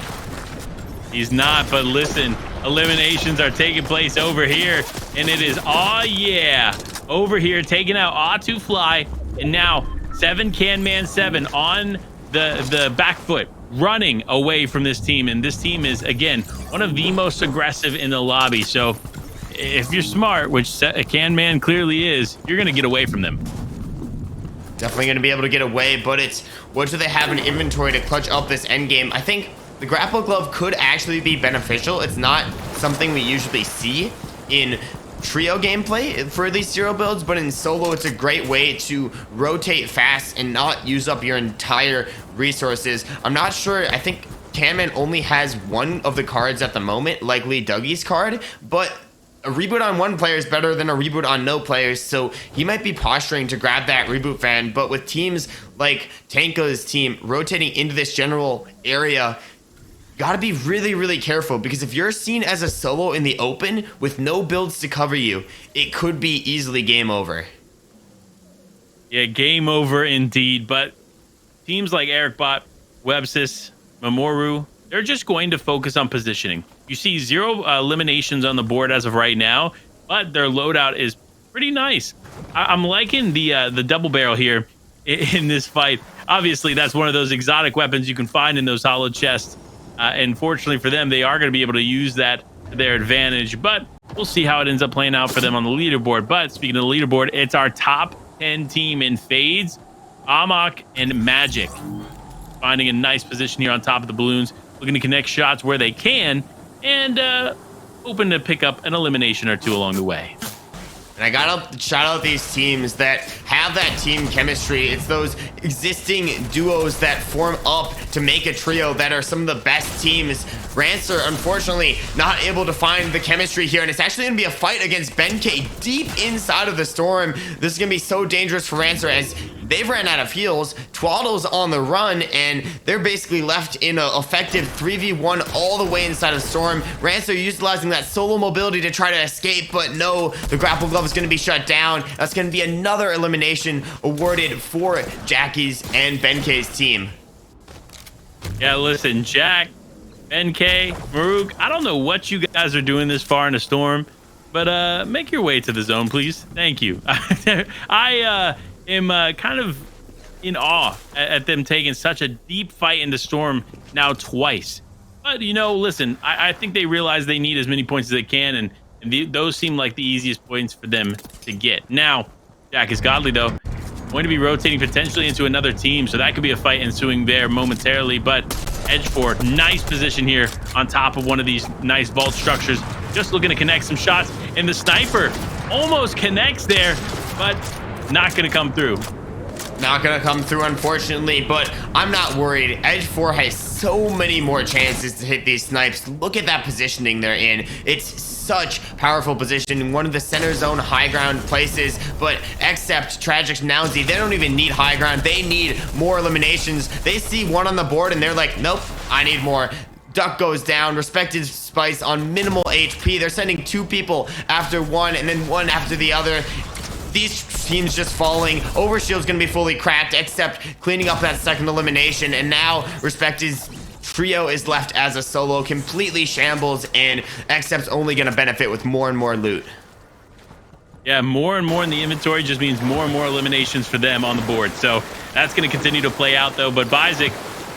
He's not, but listen, eliminations are taking place over here, and it is, oh yeah, over here taking out Aw2Fly, and now 7 Can Man 7 on the back foot, running away from this team. And this team is, again, one of the most aggressive in the lobby. So if you're smart, which Can Man clearly is, you're going to get away from them. Definitely going to be able to get away, but it's, what do they have in inventory to clutch up this end game? I think the grapple glove could actually be beneficial. It's not something we usually see in trio gameplay for these zero builds, but in solo it's a great way to rotate fast and not use up your entire resources. I'm not sure, I think Canman only has one of the cards at the moment, likely Dougie's card, but a reboot on one player is better than a reboot on no players, so he might be posturing to grab that reboot fan. But with teams like Tanka's team rotating into this general area, gotta be really, really careful, because if you're seen as a solo in the open with no builds to cover you, it could be easily game over. Yeah, game over indeed. But teams like EricBot, Websys, Mamoru, they're just going to focus on positioning. You see 0 eliminations on the board as of right now, but their loadout is pretty nice. I'm liking the double barrel here in this fight. Obviously, that's one of those exotic weapons you can find in those hollow chests. And fortunately for them, they are going to be able to use that to their advantage. But we'll see how it ends up playing out for them on the leaderboard. But speaking of the leaderboard, it's our top 10 team in Fades, Amok, and Magic. Finding a nice position here on top of the balloons, looking to connect shots where they can, and hoping to pick up an elimination or two along the way. And I gotta shout out these teams that have that team chemistry. It's those existing duos that form up to make a trio that are some of the best teams. Rancer, unfortunately, not able to find the chemistry here, and it's actually gonna be a fight against Ben K deep inside of the storm. This is gonna be so dangerous for Rancer as they've ran out of heals. Twaddle's on the run, and they're basically left in an effective 3v1 all the way inside of Storm. Rancer utilizing that solo mobility to try to escape, but no, the grapple glove is going to be shut down. That's going to be another elimination awarded for Jackie's and Ben K's team. Yeah, listen, Jack, Ben K, Maruk, I don't know what you guys are doing this far in the storm, but make your way to the zone, please. Thank you. I am kind of in awe at them taking such a deep fight in the storm now twice. But, you know, listen, I think they realize they need as many points as they can, and those seem like the easiest points for them to get. Now, Jack is godly, though, going to be rotating potentially into another team, so that could be a fight ensuing there momentarily. But Edge4, nice position here on top of one of these nice vault structures, just looking to connect some shots, and the sniper almost connects there, but not going to come through. Not gonna come through, unfortunately, but I'm not worried. Edge 4 has so many more chances to hit these snipes. Look at that positioning they're in. It's such powerful position in one of the center zone high ground places, but except Tragic Nounzy, they don't even need high ground. They need more eliminations. They see one on the board and they're like, nope, I need more. Duck goes down, Respected Spice on minimal HP. They're sending 2 people after one and then one after the other. These teams just falling. Overshield's gonna be fully cracked, except cleaning up that second elimination. And now Respected's trio is left as a solo, completely shambles, and Accept's only gonna benefit with more and more loot. Yeah, more and more in the inventory just means more and more eliminations for them on the board. So that's going to continue to play out, though. But Bizek,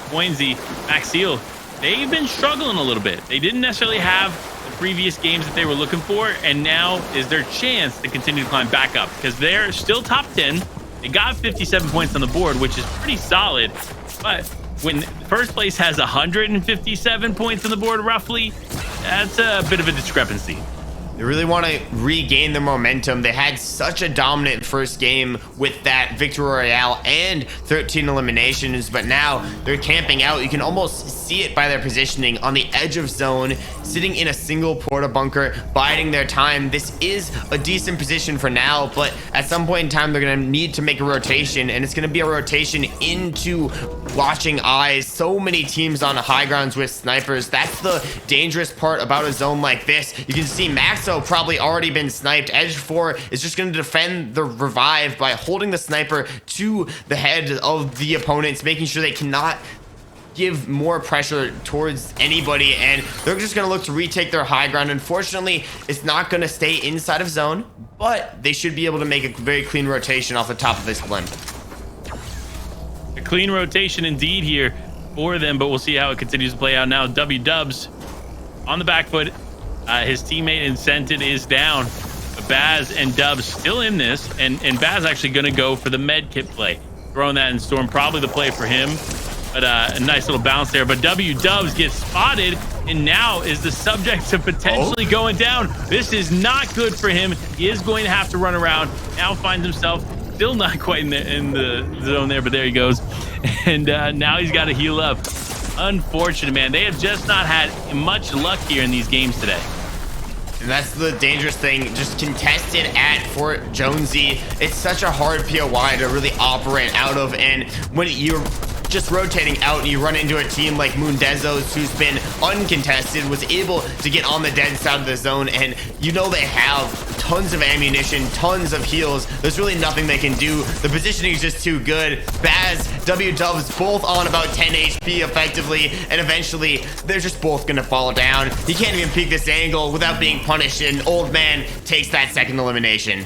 Poinsy, Maxiel, they've been struggling a little bit. They didn't necessarily have the previous games that they were looking for, and now is their chance to continue to climb back up because they're still top 10. They got 57 points on the board, which is pretty solid. But when first place has 157 points on the board, roughly, that's a bit of a discrepancy. They really want to regain their momentum. They had such a dominant first game with that Victory Royale and 13 eliminations, but now they're camping out. You can almost see it by their positioning on the edge of zone, sitting in a single porta bunker, biding their time. This is a decent position for now, but at some point in time, they're going to need to make a rotation, and it's going to be a rotation into watching eyes. So many teams on high grounds with snipers. That's the dangerous part about a zone like this. You can see Maxo probably already been sniped. Edge 4 is just going to defend the revive by holding the sniper to the head of the opponents, making sure they cannot give more pressure towards anybody, and they're just going to look to retake their high ground. Unfortunately, it's not going to stay inside of zone, but they should be able to make a very clean rotation off the top of this glen. A clean rotation indeed here for them, but we'll see how it continues to play out now. W-Dubs on the back foot. His teammate Incented is down. Baz and Dubs still in this, and Baz actually going to go for the med kit play. Throwing that in Storm, probably the play for him. But a nice little bounce there. But W-Dubs gets spotted and now is the subject to potentially going down. This is not good for him. He is going to have to run around. Now finds himself still not quite in the zone there, but there he goes. And now he's got to heal up. Unfortunate, man. They have just not had much luck here in these games today. And that's the dangerous thing, just contested at Fort Jonesy. It's such a hard POI to really operate out of, and when you're just rotating out and you run into a team like Mundezos, who's been uncontested, was able to get on the dead side of the zone, and you know they have tons of ammunition, tons of heals. There's really nothing they can do. The positioning is just too good. Baz, W-Dubs, both on about 10 HP effectively, and eventually they're just both gonna fall down. He can't even peek this angle without being punished, and Old Man takes that second elimination.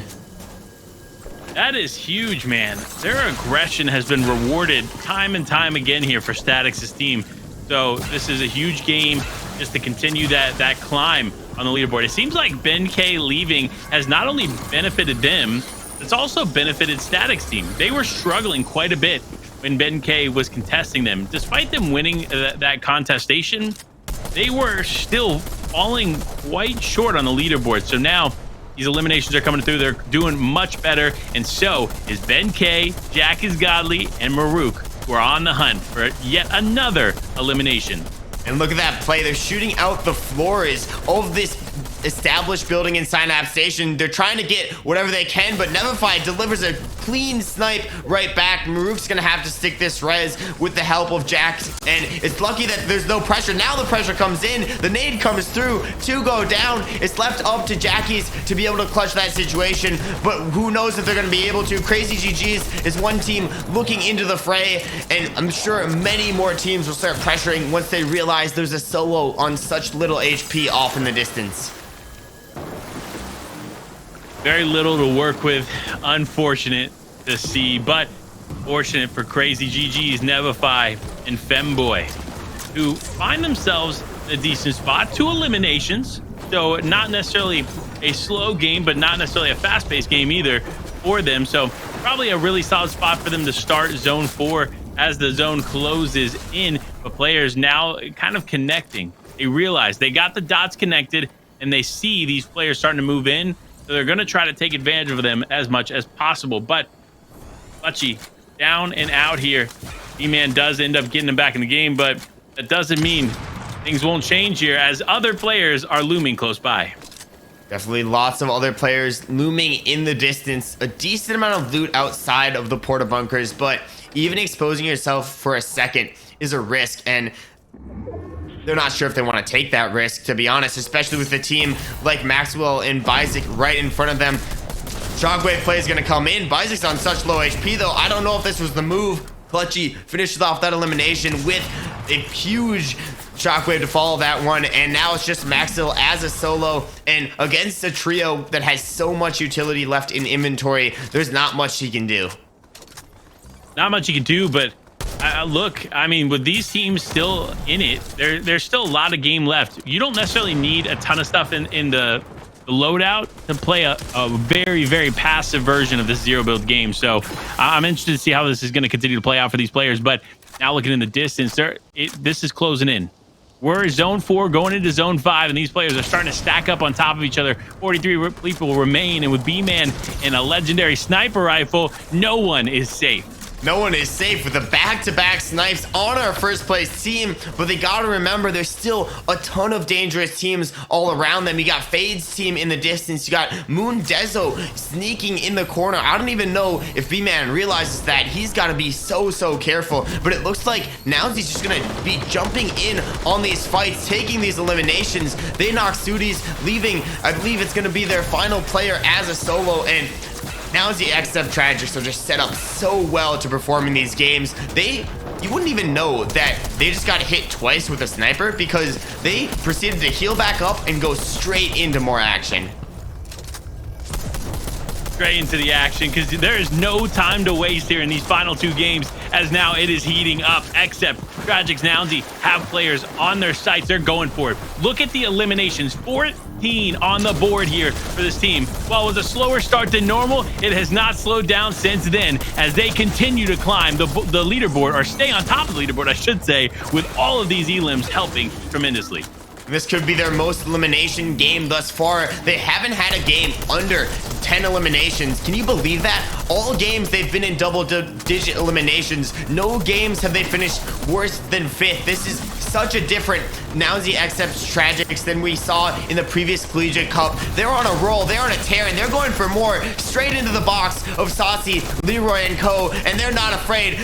That is huge, man. Their aggression has been rewarded time and time again here for Statix's team. So this is a huge game just to continue that climb on the leaderboard. It seems like Ben K leaving has not only benefited them, it's also benefited Statix's team. They were struggling quite a bit when Ben K was contesting them. Despite them winning that contestation, they were still falling quite short on the leaderboard. So now these eliminations are coming through. They're doing much better. And so is Ben K, Jack is Godly, and Maruk, who are on the hunt for yet another elimination. And look at that play. They're shooting out the floors of this established building in Synapse Station. They're trying to get whatever they can, but Neverfy delivers a clean snipe right back. Maruk's gonna have to stick this res with the help of Jax, and it's lucky that there's no pressure. Now the pressure comes in, the nade comes through, two go down. It's left up to Jackies to be able to clutch that situation, but who knows if they're gonna be able to. Crazy GG's is one team looking into the fray, and I'm sure many more teams will start pressuring once they realize there's a solo on such little HP off in the distance. Very little to work with. Unfortunate to see, but fortunate for Crazy GG's, Neverfy, and Femboy, who find themselves in a decent spot. 2 eliminations, so not necessarily a slow game, but not necessarily a fast-paced game either for them. So probably a really solid spot for them to start Zone 4 as the zone closes in. But players now kind of connecting. They realize they got the dots connected, and they see these players starting to move in. So they're going to try to take advantage of them as much as possible. But Butchie down and out here. E-Man does end up getting him back in the game, but that doesn't mean things won't change here as other players are looming close by. Definitely lots of other players looming in the distance. A decent amount of loot outside of the porta bunkers, but even exposing yourself for a second is a risk, and they're not sure if they want to take that risk, to be honest, especially with a team like Maxwell and Bizek right in front of them. Shockwave play is going to come in. Bisek's on such low HP, though. I don't know if this was the move. Clutchy finishes off that elimination with a huge Shockwave to follow that one, and now it's just Maxil as a solo, and against a trio that has so much utility left in inventory, there's not much he can do. Not much you can do, but look, I mean, with these teams still in it, there's still a lot of game left. You don't necessarily need a ton of stuff in the loadout to play a very, very passive version of this zero build game. So I'm interested to see how this is going to continue to play out for these players. But now looking in the distance, this is closing in. We're zone 4 going into zone 5, and these players are starting to stack up on top of each other. 43 people remain, and with B-Man and a legendary sniper rifle, no one is safe. No one is safe with the back-to-back snipes on our first place team, but they gotta remember there's still a ton of dangerous teams all around them. You got Fade's team in the distance. You got Moon Dezo sneaking in the corner. I don't even know if B-Man realizes that. He's gotta be so careful, but it looks like now he's just gonna be jumping in on these fights, taking these eliminations. They knock Sudis, leaving, I believe it's gonna be their final player as a solo, and now the XF Tragics are just set up so well to perform in these games. You wouldn't even know that they just got hit twice with a sniper because they proceeded to heal back up and go straight into more action. Straight into the action, because there is no time to waste here in these final 2 games, as now it is heating up. Except Tragics Nounzy have players on their sights. They're going for it. Look at the eliminations. 14 on the board here for this team. While it was a slower start than normal, it has not slowed down since then, as they continue to climb the leaderboard, or stay on top of the leaderboard, I should say, with all of these elims helping tremendously. This could be their most elimination game thus far. They haven't had a game under 10 eliminations. Can you believe that? All games they've been in double-digit eliminations. No games have they finished worse than 5th. This is such a different Nounzy accepts Tragics than we saw in the previous Collegiate Cup. They're on a roll, they're on a tear, and they're going for more straight into the box of Saucy, Leroy, and co, and they're not afraid.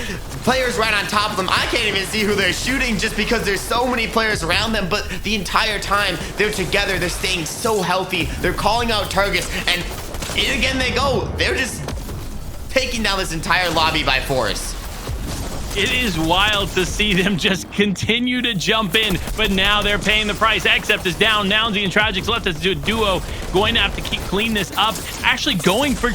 Players right on top of them. I can't even see who they're shooting just because there's so many players around them, but the entire time they're together, they're staying so healthy. They're calling out targets, and in again they go. They're just taking down this entire lobby by force. It is wild to see them just continue to jump in, but now they're paying the price. Except is down. Nounzy and Tragics left as a duo. Going to have to clean this up. Actually going for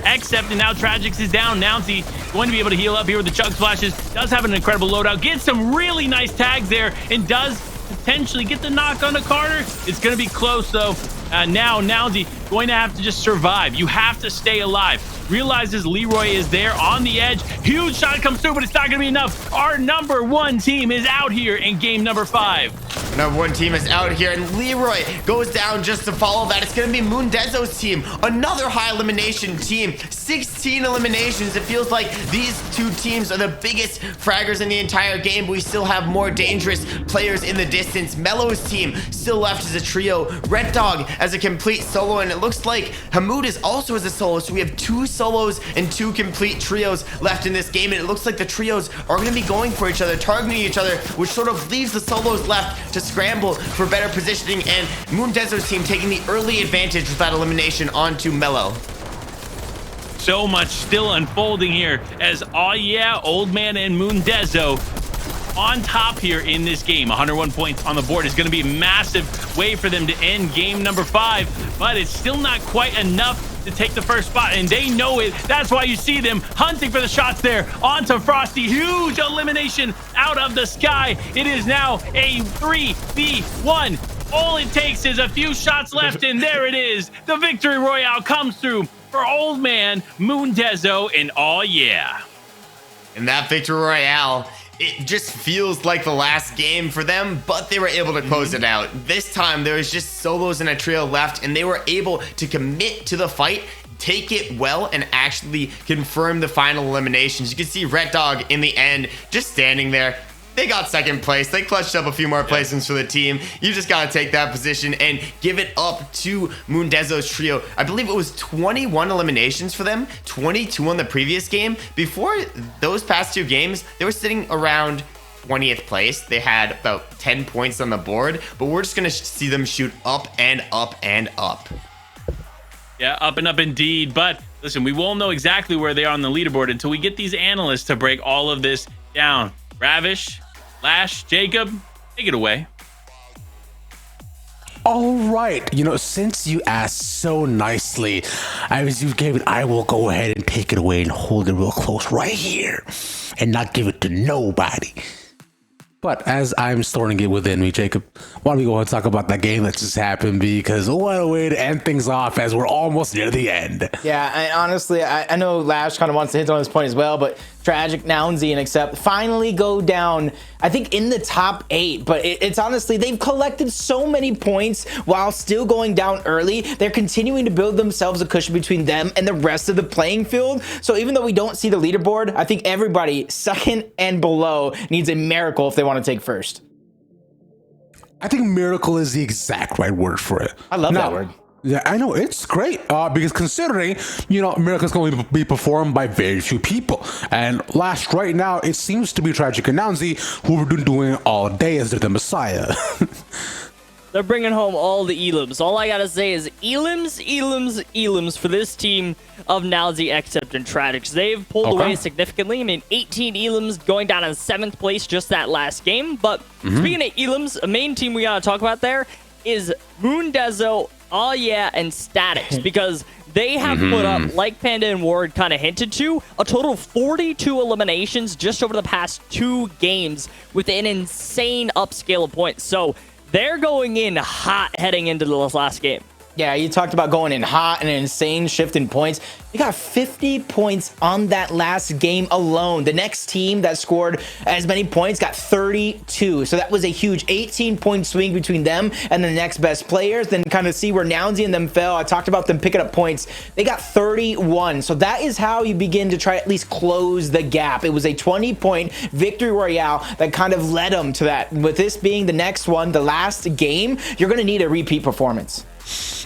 Except, and now Tragics is down. Nounzy going to be able to heal up here with the chug splashes. Does have an incredible loadout. Gets some really nice tags there, and does potentially get the knock on the Carter. It's going to be close though. Now Nounzy going to have to just survive. You have to stay alive. Realizes Leroy is there on the edge. Huge shot comes through, but it's not going to be enough. Our number 1 team is out here in game number 5. Number 1 team is out here, and Leroy goes down just to follow that. It's going to be Moon Dezo's team, another high elimination team. 16 eliminations. It feels like these 2 teams are the biggest fraggers in the entire game, but we still have more dangerous players in the distance. Mello's team still left as a trio. Red Dog as a complete solo, and it looks like Hamoud is also as a solo, so we have 2 solos and 2 complete trios left in this game, and it looks like the trios are going to be going for each other, targeting each other, which sort of leaves the solos left to scramble for better positioning, and Moon Dezo's team taking the early advantage with that elimination onto Mello. So much still unfolding here as, oh yeah, Old Man and Moon Dezo on top here in this game. 101 points on the board is going to be a massive way for them to end game number 5, but it's still not quite enough to take the first spot, and they know it. That's why you see them hunting for the shots there. Onto Frosty. Huge elimination out of the sky. It is now a 3v1. All it takes is a few shots left, and there it is. The victory royale comes through for Old Man, Moon Dezo, and oh yeah. And that victory royale, it just feels like the last game for them, but they were able to close it out. This time, there was just solos and a trio left, and they were able to commit to the fight, take it well, and actually confirm the final eliminations. You can see Red Dog in the end, just standing there. They got second place. They clutched up a few more placements for the team. You just got to take that position and give it up to Moon Dezo's trio. I believe it was 21 eliminations for them, 22 on the previous game. Before those past 2 games, they were sitting around 20th place. They had about 10 points on the board, but we're just going to see them shoot up and up and up. Yeah, up and up indeed. But listen, we won't know exactly where they are on the leaderboard until we get these analysts to break all of this down. Ravish, Lash, Jacob, take it away. All right, since you asked so nicely, I will go ahead and take it away and hold it real close right here and not give it to nobody. But as I'm storing it within me, Jacob, why don't we go ahead and talk about that game that just happened? Because what a way to end things off as we're almost near the end. Yeah, and honestly, I know Lash kind of wants to hit on this point as well, but Tragic, Nounsy, and Accept finally go down, I think, in the top 8. But it's honestly, they've collected so many points while still going down early. They're continuing to build themselves a cushion between them and the rest of the playing field. So even though we don't see the leaderboard, I think everybody second and below needs a miracle if they want to take first. I think miracle is the exact right word for it. I love that word. Yeah, I know, it's great because considering, miracles can only be performed by very few people. And last right now, it seems to be Tragic and Nounsy who we've been doing all day as they're the Messiah. They're bringing home all the elims. All I gotta say is elims for this team of Nounsy, Accept, and Tragics. They've pulled away significantly. 18 elims going down in 7th place just that last game. But speaking of elims, a main team we gotta talk about there is Moondezo, Oh Yeah, and Statics, because they have put up, like Panda and Ward kind of hinted to, a total of 42 eliminations just over the past 2 games with an insane upscale of points. So they're going in hot heading into the last game. Yeah, you talked about going in hot and an insane shift in points. You got 50 points on that last game alone. The next team that scored as many points got 32. So that was a huge 18-point swing between them and the next best players. Then kind of see where Nounsy and them fell. I talked about them picking up points. They got 31. So that is how you begin to try at least close the gap. It was a 20-point victory royale that kind of led them to that. With this being the next one, the last game, you're going to need a repeat performance.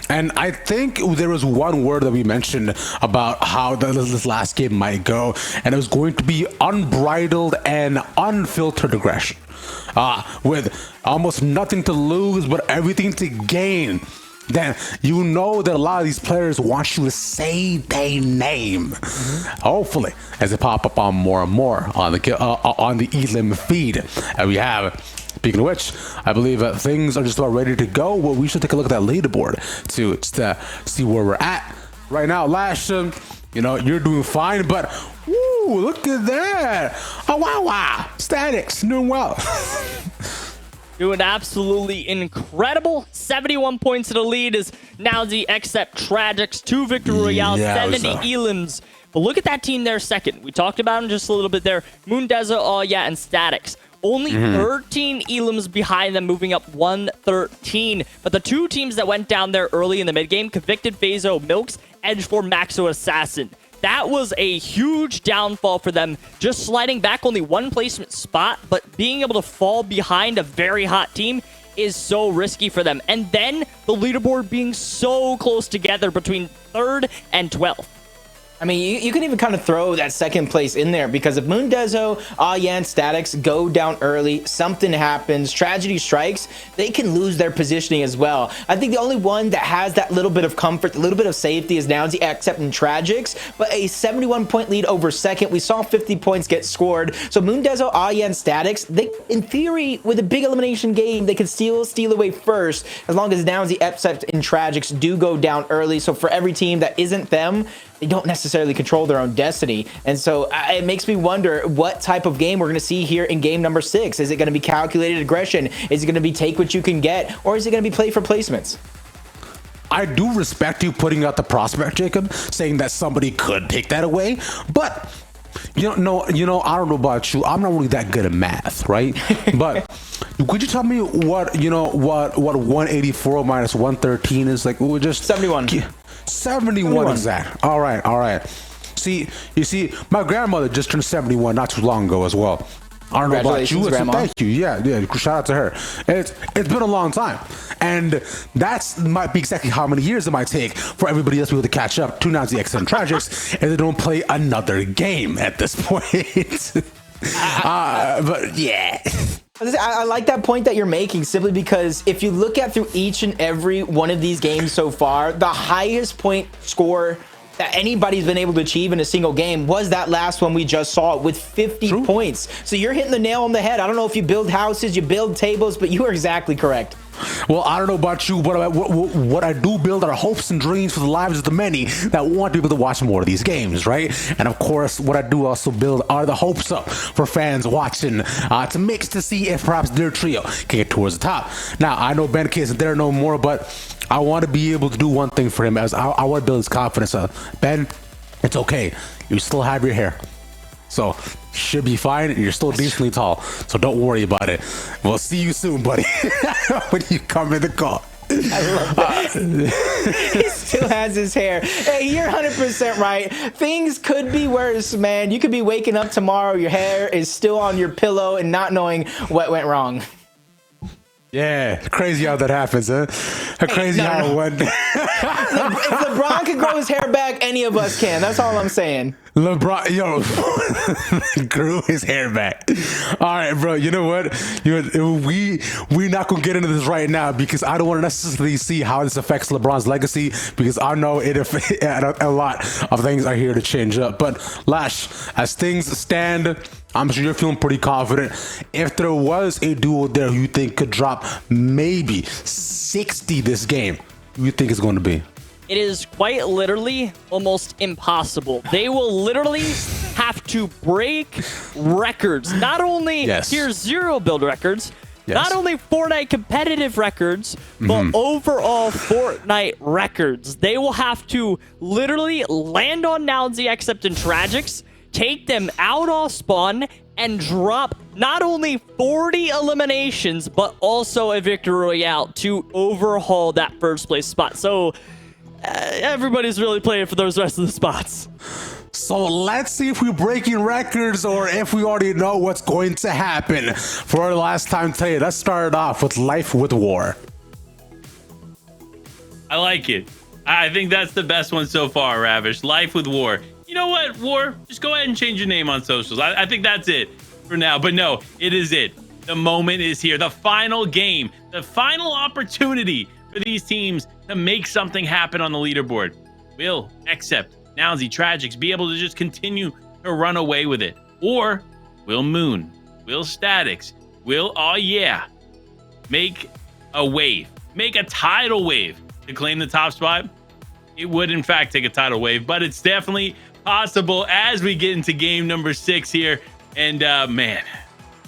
And I think there was one word that we mentioned about how this last game might go, and it was going to be unbridled and unfiltered aggression. With almost nothing to lose, but everything to gain. Then you know that a lot of these players want you to say their name. Hopefully, as they pop up on more and more on the Elim feed. And we have, speaking of which, I believe things are just about ready to go. Well, we should take a look at that leaderboard to see where we're at right now. Lash, you're doing fine, but woo, look at that! Oh wow, Statics doing well. Doing absolutely incredible. 71 points to the lead is Nounsy, Accept, Tragics, 2 victory royales, 70 elims. But look at that team there second. We talked about them just a little bit there. Moondezo, Oh Yeah, and Statics. Only 13 elims behind them, moving up 113. But the 2 teams that went down there early in the mid-game, Convicted, Phaso, Milks, Edge for Maxo Assassin. That was a huge downfall for them, just sliding back only 1 placement spot, but being able to fall behind a very hot team is so risky for them. And then the leaderboard being so close together between 3rd and 12th. I mean, you can even kind of throw that second place in there, because if Moondezo, Ah Yeah, and Statics go down early, something happens, tragedy strikes, they can lose their positioning as well. I think the only one that has that little bit of comfort, a little bit of safety is Nounsy, Accept, and Tragics, but a 71-point lead over second. We saw 50 points get scored. So Moondezo, Ah Yeah, and Statics, they, in theory, with a big elimination game, they can still steal away first, as long as Nounsy, Accept, and Tragics do go down early. So for every team that isn't them, they don't necessarily control their own destiny. And so it makes me wonder what type of game we're going to see here in game number 6. Is it going to be calculated aggression? Is it going to be take what you can get? Or is it going to be play for placements? I do respect you putting out the prospect, Jacob, saying that somebody could take that away. But, I don't know about you. I'm not really that good at math, right? But could you tell me what 184 minus 113 is? Like, we're just 71. 71 exact. All right. You see, my grandmother just turned 71 not too long ago as well. I don't know about you. Grandma. Thank you. Yeah. Shout out to her. It's been a long time, and that's might be exactly how many years it might take for everybody else to be able to catch up to Nounsy, Accept, and Tragics, and they don't play another game at this point. But yeah. I like that point that you're making, simply because if you look at through each and every one of these games so far, the highest point score that anybody's been able to achieve in a single game was that last one we just saw with 50 points. So you're hitting the nail on the head. I don't know if you build houses, you build tables, but you are exactly correct. Well, I don't know about you, but what I do build are hopes and dreams for the lives of the many that want to be able to watch more of these games, right? And of course, what I do also build are the hopes up for fans watching to mix to see if perhaps their trio can get towards the top. Now, I know Ben K isn't there no more, but I want to be able to do one thing for him, as I want to build his confidence up. Ben, it's okay. You still have your hair. So, should be fine. You're still decently tall. So, don't worry about it. We'll see you soon, buddy. When you come in the call. I love that. He still has his hair. Hey, you're 100% right. Things could be worse, man. You could be waking up tomorrow, your hair is still on your pillow and not knowing what went wrong. Yeah, crazy how that happens, huh? Crazy how it went. If LeBron can grow his hair back, any of us can. That's all I'm saying. LeBron, grew his hair back. All right, bro. You know what? We not gonna get into this right now because I don't want to necessarily see how this affects LeBron's legacy, because I know a lot of things are here to change up. But Lash, as things stand, I'm sure you're feeling pretty confident. If there was a duo there who you think could drop maybe 60 this game, who you think it's going to be? It is quite literally almost impossible. They will literally have to break records. Not only Tier 0 build records, not only Fortnite competitive records, but overall Fortnite records. They will have to literally land on Nowzy, except in Tragics, take them out off spawn, and drop not only 40 eliminations, but also a victory royale to overhaul that first place spot. So everybody's really playing for those rest of the spots. So let's see if we're breaking records or if we already know what's going to happen. For our last time today, let's start it off with Life with War. I like it. I think that's the best one so far, Ravish. Life with War. You know what, War? Just go ahead and change your name on socials. I think that's it for now. But no, it is it. The moment is here. The final game. The final opportunity for these teams to make something happen on the leaderboard. Will, except Nowzy, Tragics be able to just continue to run away with it? Or will Moon, will Statics, will make a wave, make a tidal wave to claim the top spot? It would in fact take a tidal wave, but it's definitely possible as we get into game number 6 here. And man,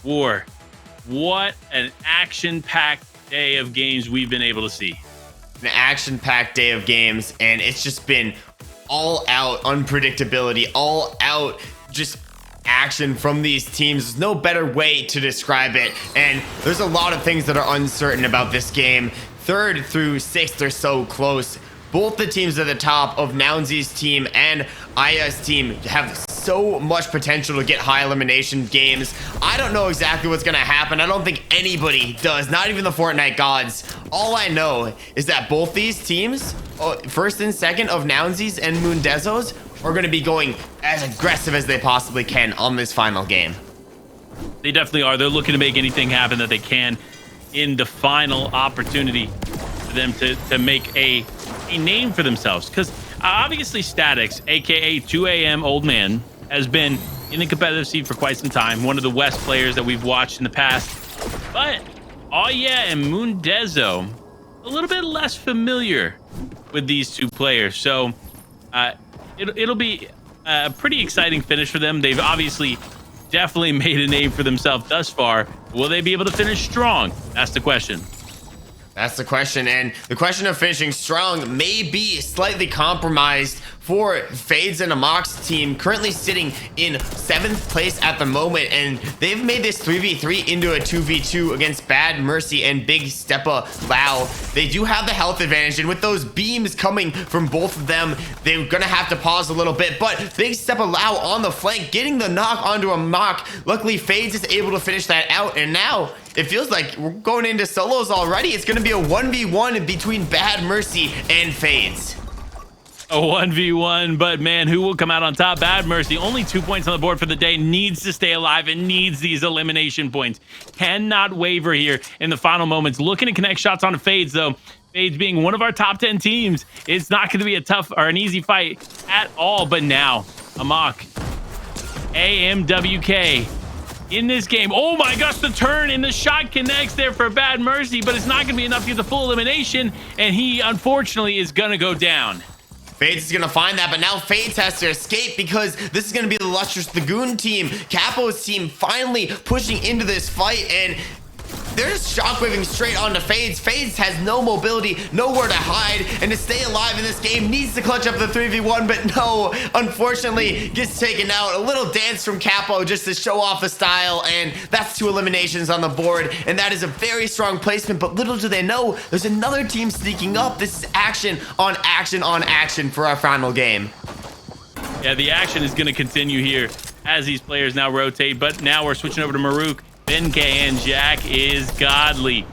War, what an action-packed day of games we've been able to see. An action-packed day of games, and it's just been all out unpredictability, all out just action from these teams. There's no better way to describe it, and there's a lot of things that are uncertain about this game. 3rd through 6th are so close. Both the teams at the top of Nowzy's team and Aya's team have so much potential to get high elimination games. I don't know exactly what's going to happen. I don't think anybody does, not even the Fortnite gods. All I know is that both these teams, 1st and 2nd of Nowzy's and Moondezo's, are going to be going as aggressive as they possibly can on this final game. They definitely are. They're looking to make anything happen that they can in the final opportunity for them to make a name for themselves. Because obviously Statics, aka 2 a.m. old man, has been in the competitive scene for quite some time. One of the West players that we've watched in the past. But and Moondezo, a little bit less familiar with these two players. So it'll be a pretty exciting finish for them. They've obviously definitely made a name for themselves thus far. Will they be able to finish strong? That's the question. That's the question, and the question of finishing strong may be slightly compromised for Fades and Amok's team, currently sitting in 7th place at the moment, and they've made this 3v3 into a 2v2 against Bad Mercy and Big Steppa Lau. They do have the health advantage, and with those beams coming from both of them, they're gonna have to pause a little bit, but Big Steppa Lau on the flank, getting the knock onto Amok. Luckily, Fades is able to finish that out, and now it feels like we're going into solos already. It's going to be a 1v1 between Bad Mercy and Fades. A 1v1, but man, who will come out on top? Bad Mercy, only 2 points on the board for the day, needs to stay alive and needs these elimination points. Cannot waver here in the final moments. Looking to connect shots on Fades, though. Fades being one of our top 10 teams, it's not going to be a tough or an easy fight at all. But now, Amok, AMWK in this game. Oh my gosh, the turn and the shot connects there for Bad Mercy, but it's not going to be enough to get the full elimination, and he unfortunately is going to go down. Fades is going to find that, but now Fades has to escape because this is going to be the Lustrous Lagoon team, Capo's team, finally pushing into this fight, and they're just shockwaving straight onto Fades. Fades has no mobility, nowhere to hide, and to stay alive in this game needs to clutch up the 3v1, but no, unfortunately gets taken out. A little dance from Capo just to show off the style, and that's 2 eliminations on the board, and that is a very strong placement, but little do they know, there's another team sneaking up. This is action on action on action for our final game. Yeah, the action is going to continue here as these players now rotate, but now we're switching over to Maruk. Ben K and Jack is godly.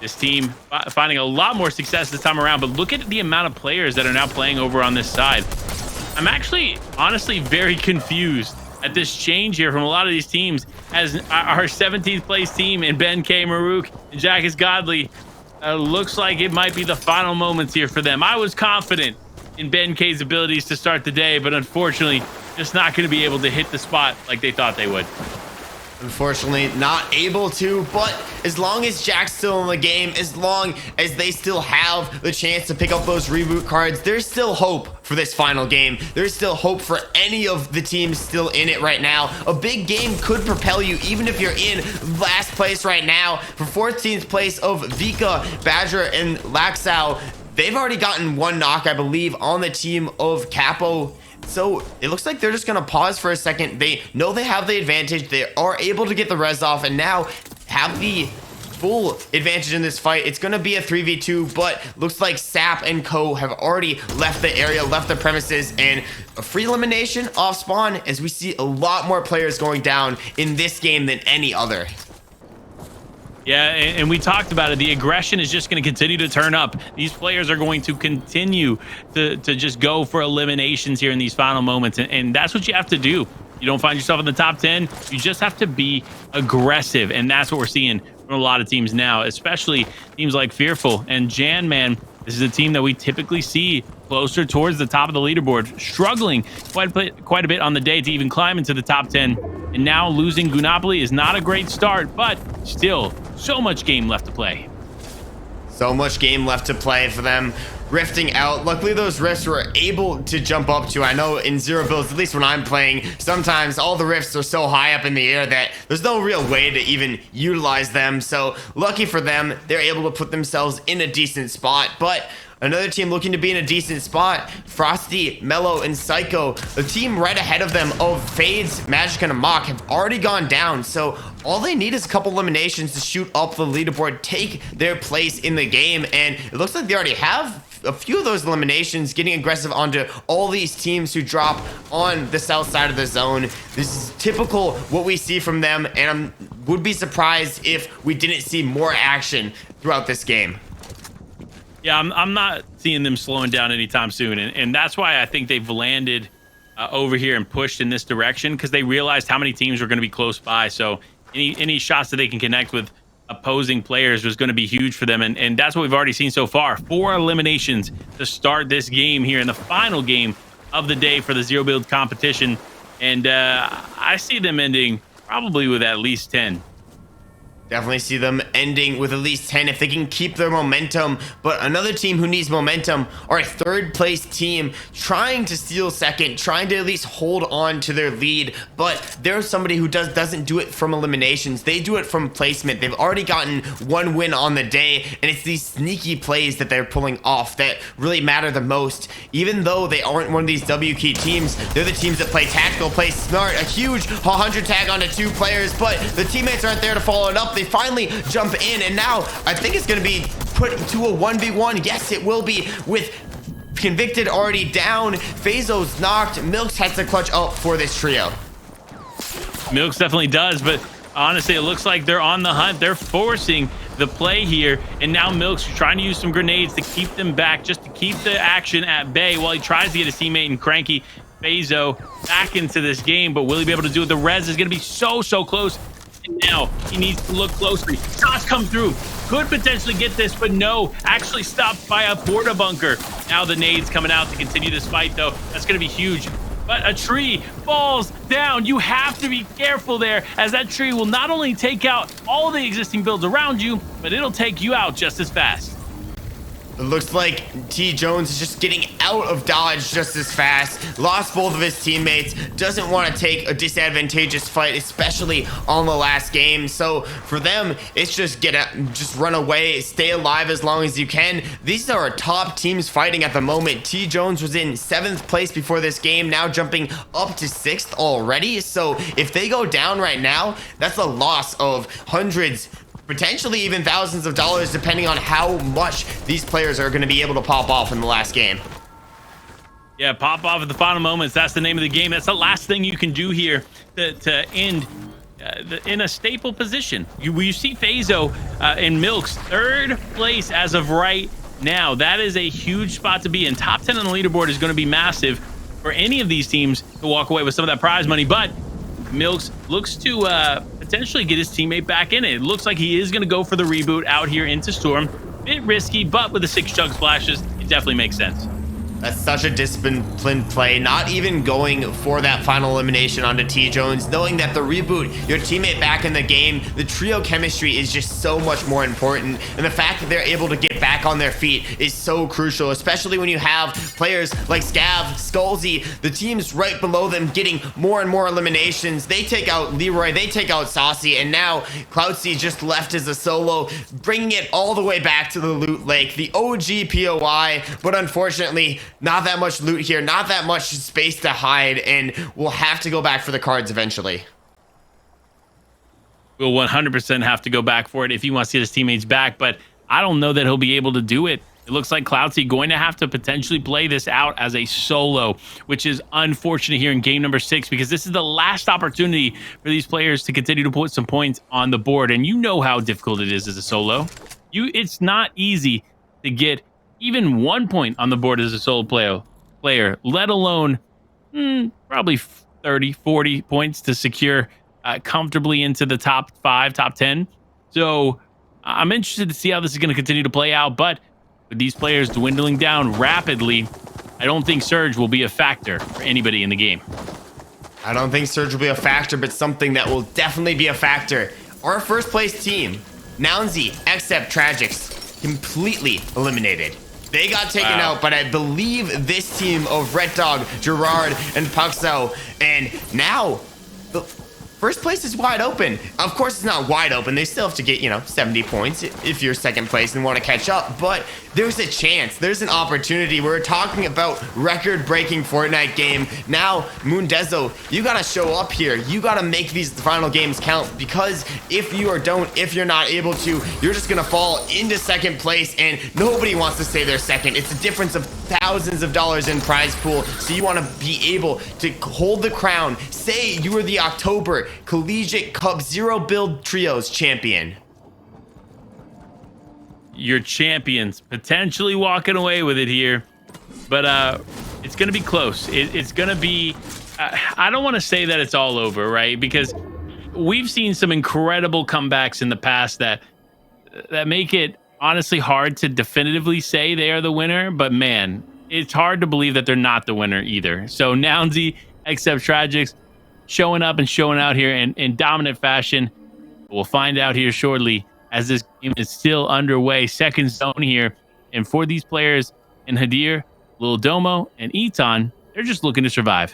This team finding a lot more success this time around, but look at the amount of players that are now playing over on this side. I'm actually, honestly, very confused at this change here from a lot of these teams, as our 17th place team in Ben K, Maruk, and Jack is godly. Looks like it might be the final moments here for them. I was confident in Ben K's abilities to start the day, but unfortunately, just not going to be able to hit the spot like they thought they would. Unfortunately, not able to, but as long as Jack's still in the game, as long as they still have the chance to pick up those reboot cards, there's still hope for this final game. There's still hope for any of the teams still in it right now. A big game could propel you, even if you're in last place right now. For 14th place of Vika, Badger, and Laxao, they've already gotten 1 knock, I believe, on the team of Capo. So it looks like they're just going to pause for a second. They know they have the advantage. They are able to get the res off and now have the full advantage in this fight. It's going to be a 3v2, but looks like Sap and Co have already left the area, left the premises, and a free elimination off spawn as we see a lot more players going down in this game than any other. Yeah, and we talked about it. The aggression is just going to continue to turn up. These players are going to continue to just go for eliminations here in these final moments. And that's what you have to do. You don't find yourself in the top 10. You just have to be aggressive. And that's what we're seeing from a lot of teams now, especially teams like Fearful and Jan, man. This is a team that we typically see closer towards the top of the leaderboard, struggling quite a bit on the day to even climb into the top 10. And now losing Gunopoly is not a great start, but still so much game left to play. So much game left to play for them. Rifting out. Luckily, those rifts were able to jump up to. I know in zero builds, at least when I'm playing, sometimes all the rifts are so high up in the air that there's no real way to even utilize them. So lucky for them, they're able to put themselves in a decent spot. But another team looking to be in a decent spot, Frosty, Mellow, and Psycho, the team right ahead of them of Fades, Magic, and Amok have already gone down. So all they need is a couple eliminations to shoot up the leaderboard, take their place in the game. And it looks like they already have a few of those eliminations, getting aggressive onto all these teams who drop on the south side of the zone. This is typical what we see from them, and I would be surprised if we didn't see more action throughout this game. Yeah, I'm not seeing them slowing down anytime soon, and that's why I think they've landed over here and pushed in this direction, because they realized how many teams were going to be close by. So any shots that they can connect with opposing players was going to be huge for them, and that's what we've already seen so far. 4 eliminations to start this game here in the final game of the day for the zero build competition, and I see them ending probably with at least 10. Definitely see them ending with at least 10 if they can keep their momentum. But another team who needs momentum are a 3rd place team trying to steal second, trying to at least hold on to their lead. But there's somebody who doesn't do it from eliminations. They do it from placement. They've already gotten 1 win on the day, and it's these sneaky plays that they're pulling off that really matter the most. Even though they aren't one of these W key teams, they're the teams that play tactical, play smart, a huge 100 tag onto 2 players, but the teammates aren't there to follow it up. They finally jump in, and now I think it's going to be put to a 1v1. Yes, it will be, with Convicted already down. Fazo's knocked. Milks has to clutch up for this trio. Milks definitely does, but honestly, it looks like they're on the hunt. They're forcing the play here. And now Milks trying to use some grenades to keep them back, just to keep the action at bay while he tries to get his teammate and Cranky Fazo back into this game. But will he be able to do it? The res is going to be so close. And now he needs to look closely. Shots come through. Could potentially get this, but no. Actually stopped by a porta bunker. Now the nades coming out to continue this fight, though. That's going to be huge. But a tree falls down. You have to be careful there, as that tree will not only take out all the existing builds around you, but it'll take you out just as fast. It looks like T. Jones is just getting out of dodge just as fast. Lost both of his teammates. Doesn't want to take a disadvantageous fight, especially on the last game. So for them, it's just just run away, stay alive as long as you can. These are top teams fighting at the moment. T. Jones was in 7th place before this game, now jumping up to 6th already. So if they go down right now, that's a loss of hundreds, potentially even thousands of dollars, depending on how much these players are going to be able to pop off in the last game. Yeah, pop off at the final moments. That's the name of the game. That's the last thing you can do here to end in a staple position. You see Fazo in Milks 3rd place as of right now. That is a huge spot to be in. Top 10 on the leaderboard is going to be massive for any of these teams to walk away with some of that prize money. But Milks looks to potentially get his teammate back in it. It looks like he is going to go for the reboot out here into Storm. Bit risky, but with the 6 chug splashes, it definitely makes sense. That's such a disciplined play, not even going for that final elimination onto T. Jones, knowing that the reboot, your teammate back in the game, the trio chemistry is just so much more important. And the fact that they're able to get back on their feet is so crucial, especially when you have players like Scav, Skullsy, the teams right below them getting more and more eliminations. They take out Leroy, they take out Saucy, and now Cloudsy just left as a solo, bringing it all the way back to the loot lake, the OG POI, but unfortunately, not that much loot here, not that much space to hide, and we'll have to go back for the cards eventually. We'll 100% have to go back for it if he wants to get his teammates back, but I don't know that he'll be able to do it. It looks like Cloudsy going to have to potentially play this out as a solo, which is unfortunate here in game number 6, because this is the last opportunity for these players to continue to put some points on the board. And you know how difficult it is as a solo. It's not easy to get even 1 point on the board as a solo player, let alone probably 30, 40 points to secure comfortably into the top 5, top 10. So I'm interested to see how this is going to continue to play out. But with these players dwindling down rapidly, I don't think Surge will be a factor for anybody in the game. I don't think Surge will be a factor, but something that will definitely be a factor. Our first place team, Nounsy, except Tragics, completely eliminated. They got taken out, but I believe this team of Red Dog, Gerard, and Puxo, and now the first place is wide open. Of course, it's not wide open. They still have to get, 70 points if you're 2nd place and want to catch up. But there's a chance. There's an opportunity. We're talking about record-breaking Fortnite game. Now, Moondezo, you got to show up here. You got to make these final games count, because if you're not able to, you're just going to fall into 2nd place, and nobody wants to say they're 2nd. It's a difference of thousands of dollars in prize pool. So you want to be able to hold the crown. Say you were the October Collegiate Cup 0 build trios champion. Your champions potentially walking away with it here, but it's going to be close. It's going to be, I don't want to say that it's all over, right? Because we've seen some incredible comebacks in the past that make it honestly hard to definitively say they are the winner, but man, it's hard to believe that they're not the winner either. So Nounsy, except Tragics, showing up and showing out here in dominant fashion. We'll find out here shortly, as this game is still underway. 2nd zone here. And for these players in Hadir, Lil Domo, and Eton, they're just looking to survive.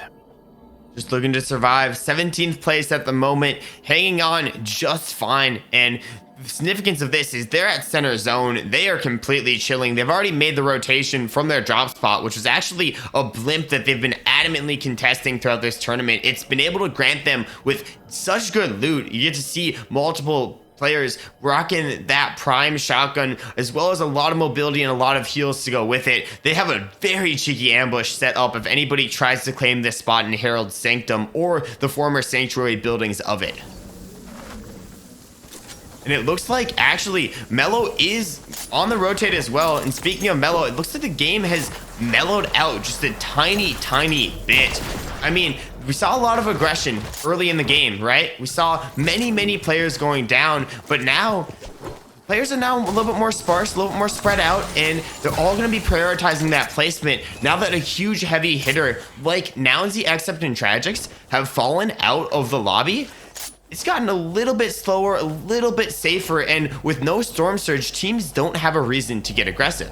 Just looking to survive. 17th place at the moment, hanging on just fine. And the significance of this is they're at center zone. They are completely chilling. They've already made the rotation from their drop spot, which was actually a blimp that they've been adamantly contesting throughout this tournament. It's been able to grant them with such good loot. You get to see multiple players rocking that prime shotgun, as well as a lot of mobility and a lot of heals to go with it. They have a very cheeky ambush set up if anybody tries to claim this spot in Herald's Sanctum or the former Sanctuary buildings of it. And it looks like actually Mellow is on the rotate as well. And speaking of Mellow, it looks like the game has mellowed out just a tiny, tiny bit. I mean, we saw a lot of aggression early in the game, right? We saw many players going down, but now players are now a little bit more sparse, a little bit more spread out, and they're all going to be prioritizing that placement. Now that a huge heavy hitter like Nounzy, Except, and Tragics have fallen out of the lobby, it's gotten a little bit slower, a little bit safer, and with no Storm Surge, teams don't have a reason to get aggressive.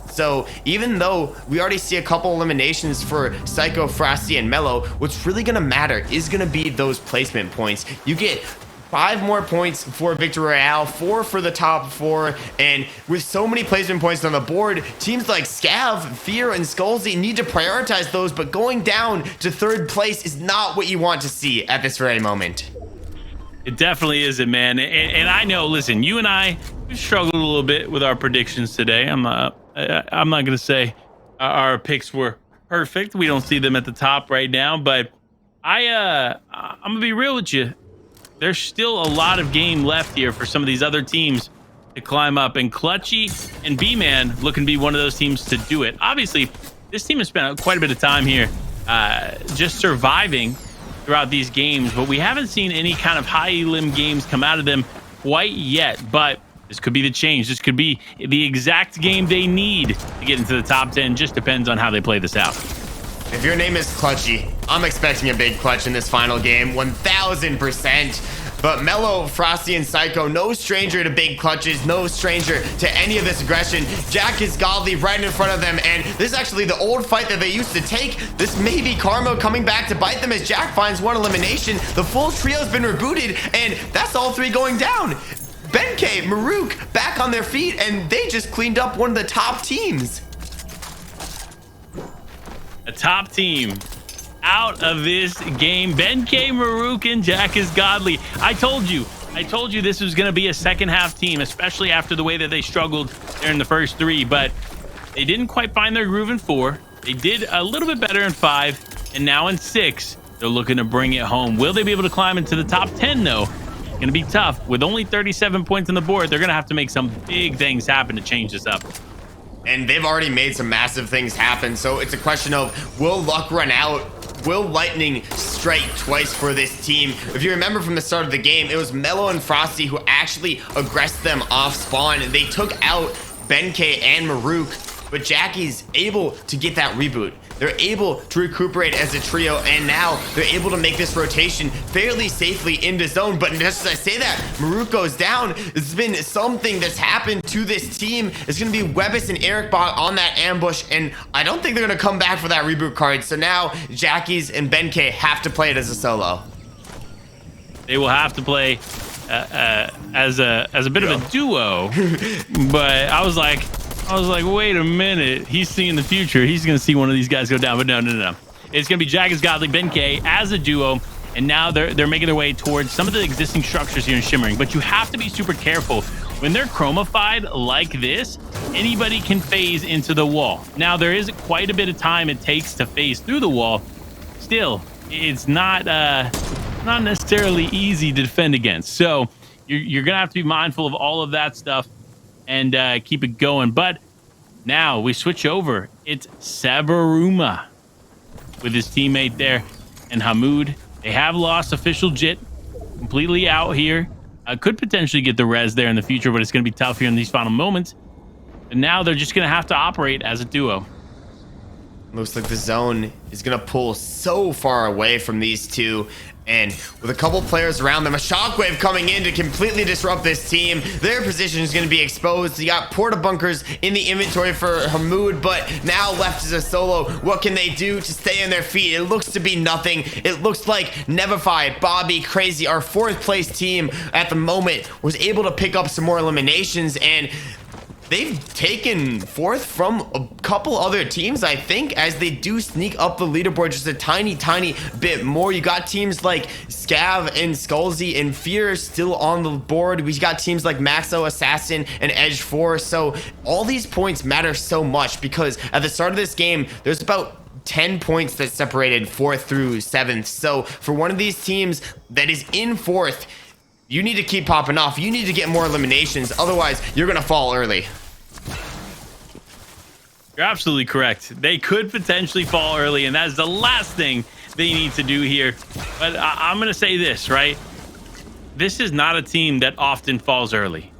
So even though we already see a couple eliminations for Psycho, Frosty, and Mellow, what's really gonna matter is gonna be those placement points. You get 5 more points for Victory Royale, 4 for the top 4, and with so many placement points on the board, teams like Scav, Fear, and Skullsy need to prioritize those, but going down to 3rd place is not what you want to see at this very moment. It definitely isn't, man. And I know, listen, you and I, we've struggled a little bit with our predictions today. I'm not going to say our picks were perfect. We don't see them at the top right now, but I'm going to be real with you. There's still a lot of game left here for some of these other teams to climb up, and Clutchy and B-Man looking to be one of those teams to do it. Obviously, this team has spent quite a bit of time here just surviving throughout these games, but we haven't seen any kind of high elim games come out of them quite yet. But this could be the change. This could be the exact game they need to get into the top 10. Just depends on how they play this out. If your name is Clutchy, I'm expecting a big clutch in this final game, 1000%. But Mellow, Frosty, and Psycho, no stranger to big clutches, no stranger to any of this aggression. Jack is godly right in front of them, and this is actually the old fight that they used to take. This may be karma coming back to bite them as Jack finds 1 elimination. The full trio's been rebooted, and that's all 3 going down. Benkei, Maruk back on their feet, and they just cleaned up one of the top teams. A top team out of this game. Benkei, Maruk, and Jack is godly. I told you this was going to be a second half team, especially after the way that they struggled there in the first 3, but they didn't quite find their groove in 4. They did a little bit better in 5, and now in 6, they're looking to bring it home. Will they be able to climb into the top 10 though? It's going to be tough. With only 37 points on the board, they're going to have to make some big things happen to change this up. And they've already made some massive things happen, so it's a question of, will luck run out? Will lightning strike twice for this team? If you remember from the start of the game, it was Mellow and Frosty who actually aggressed them off spawn. They took out Benkei and Maruk, but Jackie's able to get that reboot. They're able to recuperate as a trio, and now they're able to make this rotation fairly safely into zone. But just as I say that, Maruk goes down. It's been something that's happened to this team. It's going to be Webis and Eric Bot on that ambush, and I don't think they're going to come back for that reboot card. So now Jackie's and Benkei have to play it as a solo. They will have to play as a bit of a duo. But I was like, wait a minute. He's seeing the future. He's going to see one of these guys go down. But no. It's going to be Jack is Godly, Benkei as a duo. And now they're making their way towards some of the existing structures here in Shimmering. But you have to be super careful. When they're chromified like this, anybody can phase into the wall. Now, there is quite a bit of time it takes to phase through the wall. Still, it's not necessarily easy to defend against. So you're going to have to be mindful of all of that stuff and keep it going. But now we switch over. It's Sabaruma with his teammate there and Hamoud. They have lost official Jit completely out here. Could potentially get the res there in the future, but it's going to be tough here in these final moments. And now they're just going to have to operate as a duo. Looks like the zone is going to pull so far away from these two. And with a couple players around them, a shockwave coming in to completely disrupt this team. Their position is going to be exposed. You got porta bunkers in the inventory for Hamoud, but now left as a solo. What can they do to stay on their feet? It looks to be nothing. It looks like Nevify, Bobby, Crazy, our 4th place team at the moment, was able to pick up some more eliminations, and they've taken 4th from a couple other teams, I think, as they do sneak up the leaderboard just a tiny bit more. You got teams like Scav and Skullsy and Fear still on the board. We got teams like Maxo, Assassin, and Edge 4. So all these points matter so much because at the start of this game, there's about 10 points that separated 4th through 7th. So for one of these teams that is in 4th, you need to keep popping off. You need to get more eliminations. Otherwise, you're going to fall early. You're absolutely correct. They could potentially fall early, and that's the last thing they need to do here. But I'm going to say this, right? This is not a team that often falls early.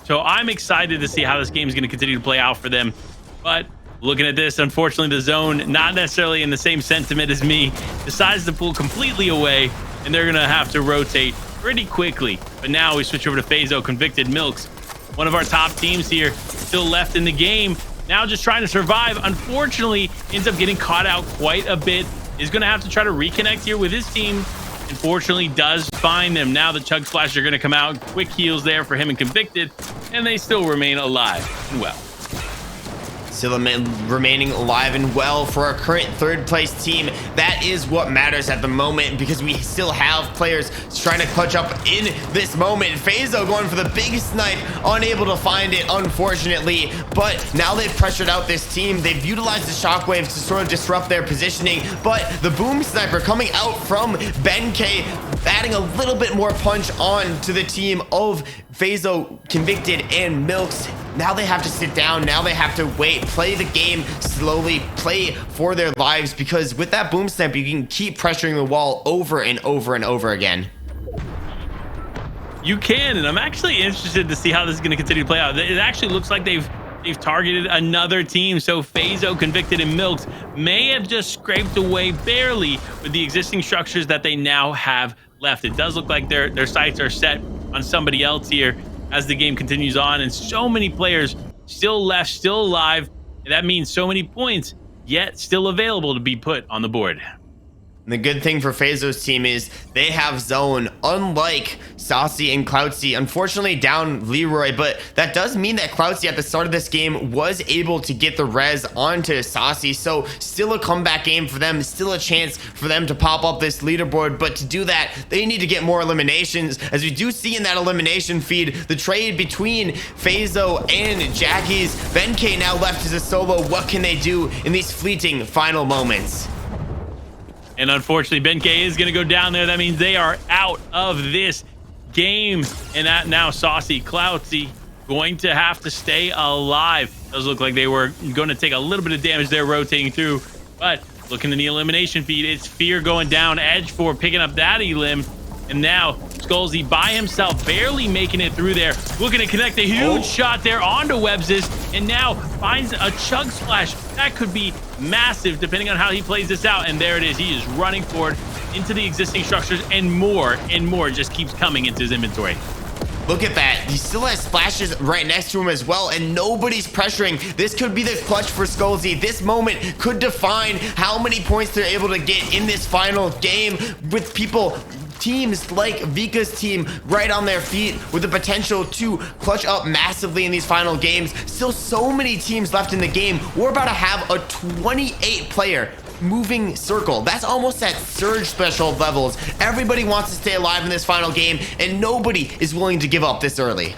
So I'm excited to see how this game is going to continue to play out for them. But looking at this, unfortunately, the zone, not necessarily in the same sentiment as me, decides to pull completely away, and they're going to have to rotate pretty quickly. But now we switch over to Fazo, Convicted Milks. One of our top teams here, still left in the game. Now just trying to survive. Unfortunately, ends up getting caught out quite a bit. Is going to have to try to reconnect here with his team. Unfortunately, does find them. Now the Chug Splash are going to come out. Quick heals there for him and Convicted. And they still remain alive and well. Still remaining alive and well for our current third place team. That is what matters at the moment, because we still have players trying to clutch up in this moment. Fazo going for the big snipe, unable to find it, unfortunately. But now they've pressured out this team. They've utilized the shockwaves to sort of disrupt their positioning. But the boom sniper coming out from Ben K, adding a little bit more punch on to the team of Fazo, Convicted, and Milks. Now they have to sit down. Now they have to wait, play the game slowly, play for their lives, because with that boom snipe, you can keep pressuring the wall over and over and over again. You can, and I'm actually interested to see how this is going to continue to play out. It actually looks like they've targeted another team, so Fazo, Convicted, and Milks may have just scraped away barely with the existing structures that they now have left. It does look like their sights are set on somebody else here as the game continues on, and so many players still left, still alive. And that means so many points yet still available to be put on the board. And the good thing for Fazo's team is they have zone, unlike Saucy and Cloudsy. Unfortunately, down Leroy, but that does mean that Cloudsy at the start of this game was able to get the res onto Saucy. So still a comeback game for them, still a chance for them to pop up this leaderboard. But to do that, they need to get more eliminations. As we do see in that elimination feed, the trade between Fazo and Jackie's. Ben K now left as a solo. What can they do in these fleeting final moments? And unfortunately, Ben K is going to go down there. That means they are out of this game. And that now Saucy, Cloudsy going to have to stay alive. Those look like they were going to take a little bit of damage there rotating through. But looking in the elimination feed, it's Fear going down, Edge for picking up that elim. And now Skullsy by himself, barely making it through there. Looking to connect a huge shot there onto Websis. And now finds a Chug Splash. That could be massive depending on how he plays this out. And there it is. He is running forward into the existing structures, and more just keeps coming into his inventory. Look at that. He still has splashes right next to him as well, and nobody's pressuring. This could be the clutch for Skullsy. This moment could define how many points they're able to get in this final game, with teams like Vika's team right on their feet with the potential to clutch up massively in these final games. Still so many teams left in the game. We're about to have a 28 player moving circle. That's almost at surge threshold levels. Everybody wants to stay alive in this final game, and nobody is willing to give up this early.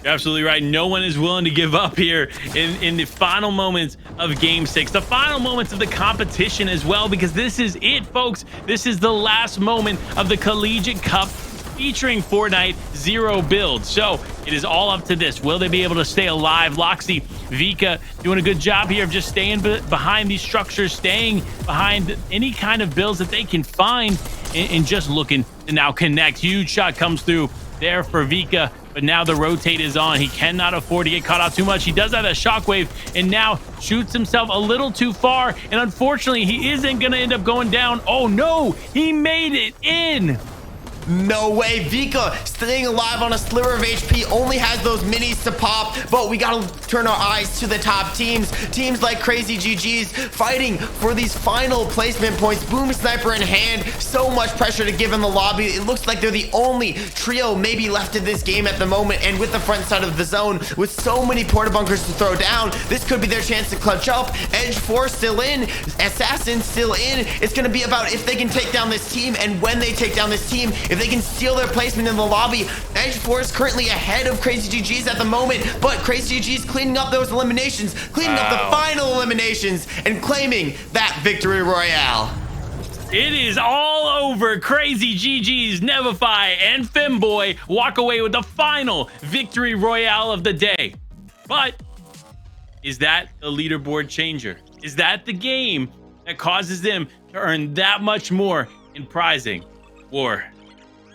You're absolutely right. No one is willing to give up here in the final moments of Game 6. The final moments of the competition as well, because this is it, folks. This is the last moment of the Collegiate Cup featuring Fortnite Zero build. So it is all up to this. Will they be able to stay alive? Loxy, Vika doing a good job here of just staying behind these structures, staying behind any kind of builds that they can find, and just looking to now connect. Huge shot comes through there for Vika, but now the rotate is on. He cannot afford to get caught out too much. He does have that shockwave, and now shoots himself a little too far, and unfortunately he isn't gonna end up going down. Oh no, he made it in. No way. Vika staying alive on a sliver of HP, only has those minis to pop, but we gotta turn our eyes to the top teams. Teams like Crazy GG's fighting for these final placement points. Boom Sniper in hand. So much pressure to give in the lobby. It looks like they're the only trio maybe left in this game at the moment, and with the front side of the zone, with so many porta bunkers to throw down, this could be their chance to clutch up. Edge 4 still in. Assassin still in. It's gonna be about if they can take down this team, and when they take down this team, if they can steal their placement in the lobby. Edge 4 is currently ahead of Crazy GG's at the moment, but Crazy GG's cleaning up those eliminations, cleaning up the final eliminations, and claiming that victory royale. It is all over. Crazy GG's, Nevify, and Femboy walk away with the final victory royale of the day. But is that the leaderboard changer? Is that the game that causes them to earn that much more in prizing? War,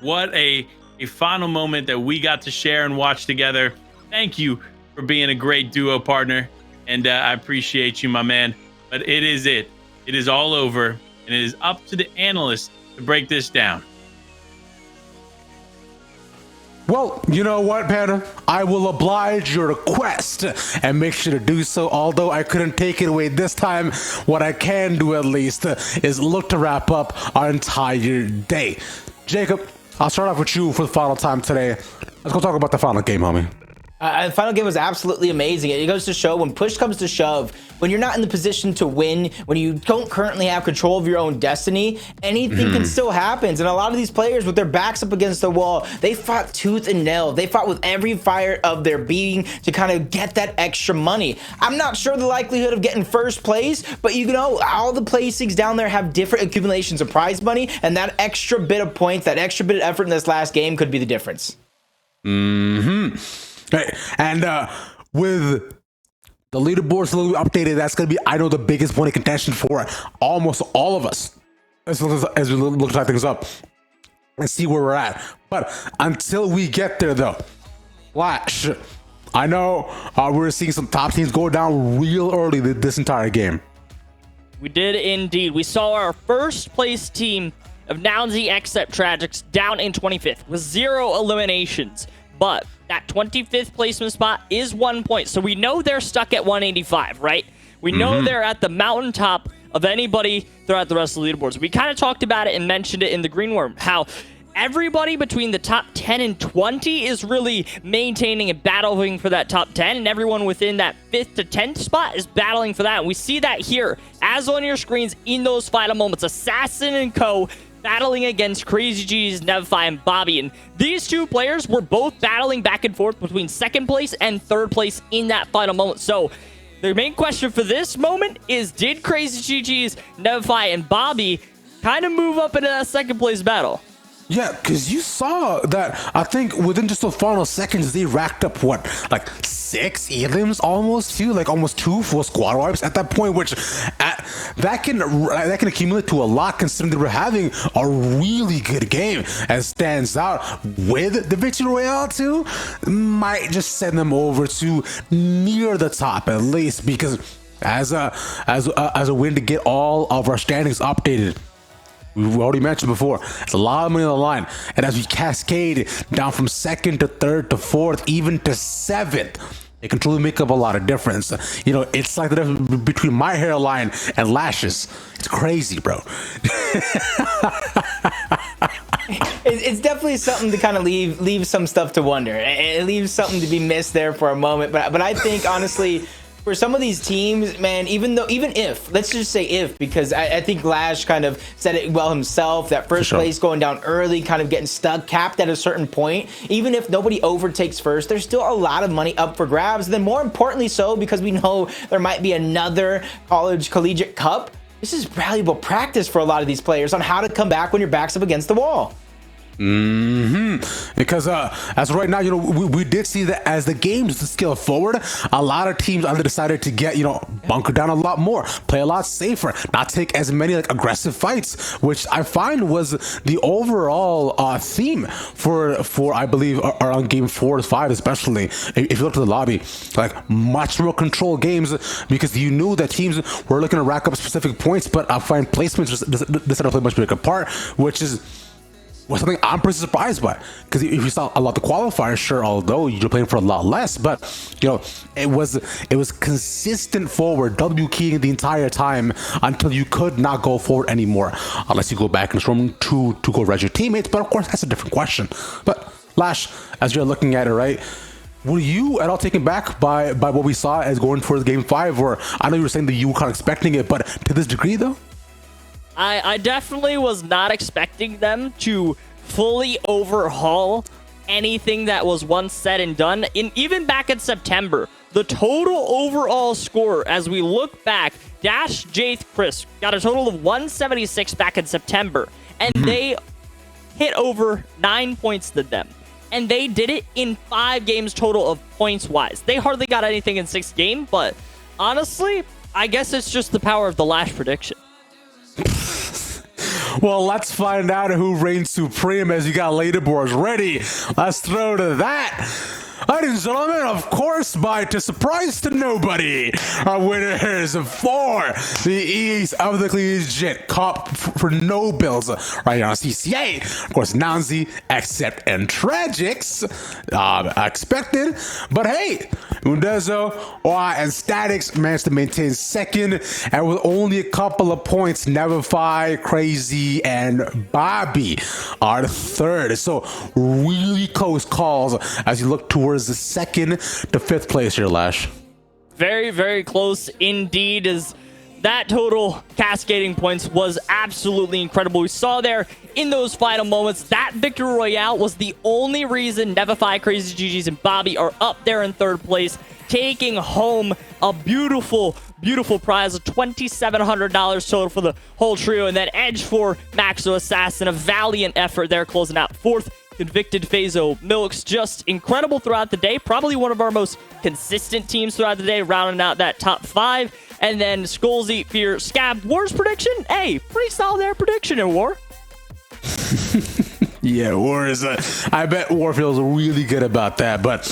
what a final moment that we got to share and watch together. Thank you for being a great duo partner, and I appreciate you, my man. But it is all over, and it is up to the analysts to break this down. Well, you know what, Panda? I will oblige your request and make sure to do so. Although I couldn't take it away this time, what I can do at least is look to wrap up our entire day. Jacob, I'll start off with you for the final time today. Let's go talk about the final game, homie. The final game was absolutely amazing. It goes to show when push comes to shove, when you're not in the position to win, when you don't currently have control of your own destiny, anything can still happen. And a lot of these players, with their backs up against the wall, they fought tooth and nail. They fought with every fire of their being to kind of get that extra money. I'm not sure the likelihood of getting first place, but you know, all the placings down there have different accumulations of prize money, and that extra bit of points, that extra bit of effort in this last game could be the difference. Right. And with the leaderboards a little updated, that's going to be, I know, the biggest point of contention for almost all of us as we look to tie things up and see where we're at. But until we get there, though, Flash, I know we're seeing some top teams go down real early this entire game. We did indeed. We saw our first place team of Nounsy Except Tragics down in 25th with 0 eliminations. But that 25th placement spot is 1 point. So we know they're stuck at 185, right? We know they're at the mountaintop of anybody throughout the rest of the leaderboards. We kind of talked about it and mentioned it in the Green Worm, how everybody between the top 10 and 20 is really maintaining and battling for that top 10, and everyone within that 5th to 10th spot is battling for that. And we see that here, as on your screens, in those final moments. Assassin and Co. battling against Crazy G's, Nevify, and Bobby. And these two players were both battling back and forth between 2nd place and 3rd place in that final moment. So the main question for this moment is, did Crazy G's, Nevify, and Bobby kind of move up into that 2nd place battle? Yeah, because you saw that, I think within just the final seconds, they racked up, what, like 6 elims almost, too? Like almost 2 full squad wipes at that point, which that can accumulate to a lot, considering they were having a really good game. As stands out with the Victory Royale, too, might just send them over to near the top, at least, because as a win to get all of our standings updated. We've already mentioned before, it's a lot of money on the line. And as we cascade down from 2nd to 3rd to 4th, even to 7th, it can truly make up a lot of difference. You know, it's like the difference between my hairline and Lashes. It's crazy, bro. It's definitely something to kind of leave some stuff to wonder. It leaves something to be missed there for a moment. But I think, honestly, for some of these teams, man, even if, let's just say if, because I think Lash kind of said it well himself, that first place going down early, kind of getting stuck, capped at a certain point, even if nobody overtakes first, there's still a lot of money up for grabs. And then more importantly so, because we know there might be another Collegiate Cup, this is valuable practice for a lot of these players on how to come back when your back's up against the wall. Because as right now, you know, we did see that as the games scale forward, a lot of teams either decided to get, you know, bunker down a lot more, play a lot safer, not take as many like aggressive fights, which I find was the overall theme for I believe around game 4 to 5, especially if you look to the lobby, like much more controlled games, because you knew that teams were looking to rack up specific points, but I find placements just decided to play a much bigger part, which is something I'm pretty surprised by, because if you saw a lot of the qualifiers, sure, although you're playing for a lot less, but you know, it was consistent forward, W keying the entire time until you could not go forward anymore, unless you go back and storm to go res your teammates. But of course, that's a different question. But Lash, as you're looking at it, right, were you at all taken back by what we saw as going towards game 5? Or I know you were saying that you were kind of expecting it, but to this degree, though? I definitely was not expecting them to fully overhaul anything that was once said and done. Even back in September, the total overall score as we look back, Dash, Jaith, Chris got a total of 176 back in September, and they hit over 9 points than them. And they did it in 5 games total of points-wise. They hardly got anything in 6 games, but honestly, I guess it's just the power of the Lash prediction. Well, let's find out who reigns supreme as you got leaderboards ready. Let's throw to that. Ladies and gentlemen, of course, by to surprise to nobody, our winners for the East of the Collegiate Cup for no bills right here on CCA. Of course, Nanzi, Accept, and Tragics. Expected. But hey, Mundezo, and Statics managed to maintain second, and with only a couple of points, Neverfy, Crazy, and Bobby are third. So really close calls as you look towards the second to fifth place here, Lash. Very, very close indeed. As that total cascading points was absolutely incredible. We saw there in those final moments that Victory Royale was the only reason Neverfy, Crazy GGs, and Bobby are up there in third place, taking home a beautiful, beautiful prize of $2,700 total for the whole trio. And then Edge for Maxo Assassin, a valiant effort there, closing out fourth. Convicted Phaso Milks, just incredible throughout the day. Probably one of our most consistent teams throughout the day, rounding out that top 5. And then Skullsy, Fear, Scab. War's prediction? Hey, pretty solid there prediction in War. Yeah, War is I bet War feels really good about that. But,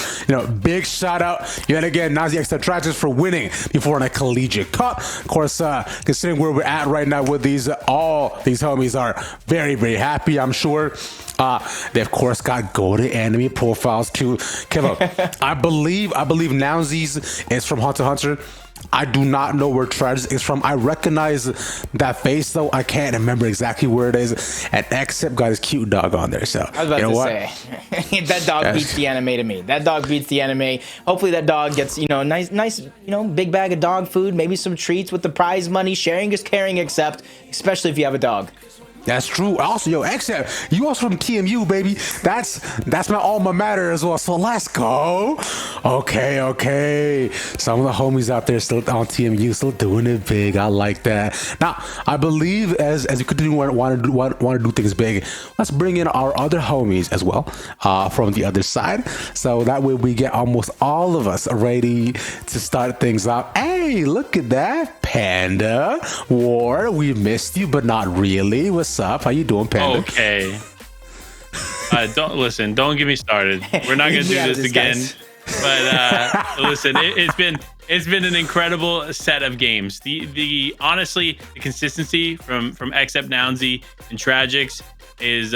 big shout out yet again, Nazi Extra Tragics for winning before in a Collegiate Cup. Of course, considering where we're at right now with these, all these homies are very, very happy, I'm sure. They of course got golden enemy profiles too. Kilo, I believe Nowsies is from Hunter x Hunter. I do not know where Tragic is from. I recognize that face though. I can't remember exactly where it is. And Except got his cute dog on there. So I was about to say that dog beats the anime to me. That dog beats the anime. Hopefully that dog gets nice big bag of dog food, maybe some treats with the prize money. Sharing is caring, Except especially if you have a dog. That's true. Also, Except, you also from TMU, baby. That's my alma mater as well. So let's go. Okay. Some of the homies out there still on TMU, still doing it big. I like that. Now, I believe as you continue want to do things big, let's bring in our other homies as well from the other side. So that way we get almost all of us ready to start things out. Hey, look at that. Panda, War, we missed you, but not really. What's up? How you doing, Panda? Okay. Don't get me started. We're not gonna do this again. But listen, it's been an incredible set of games. The honestly, the consistency from Except, Nounzy, and Tragics is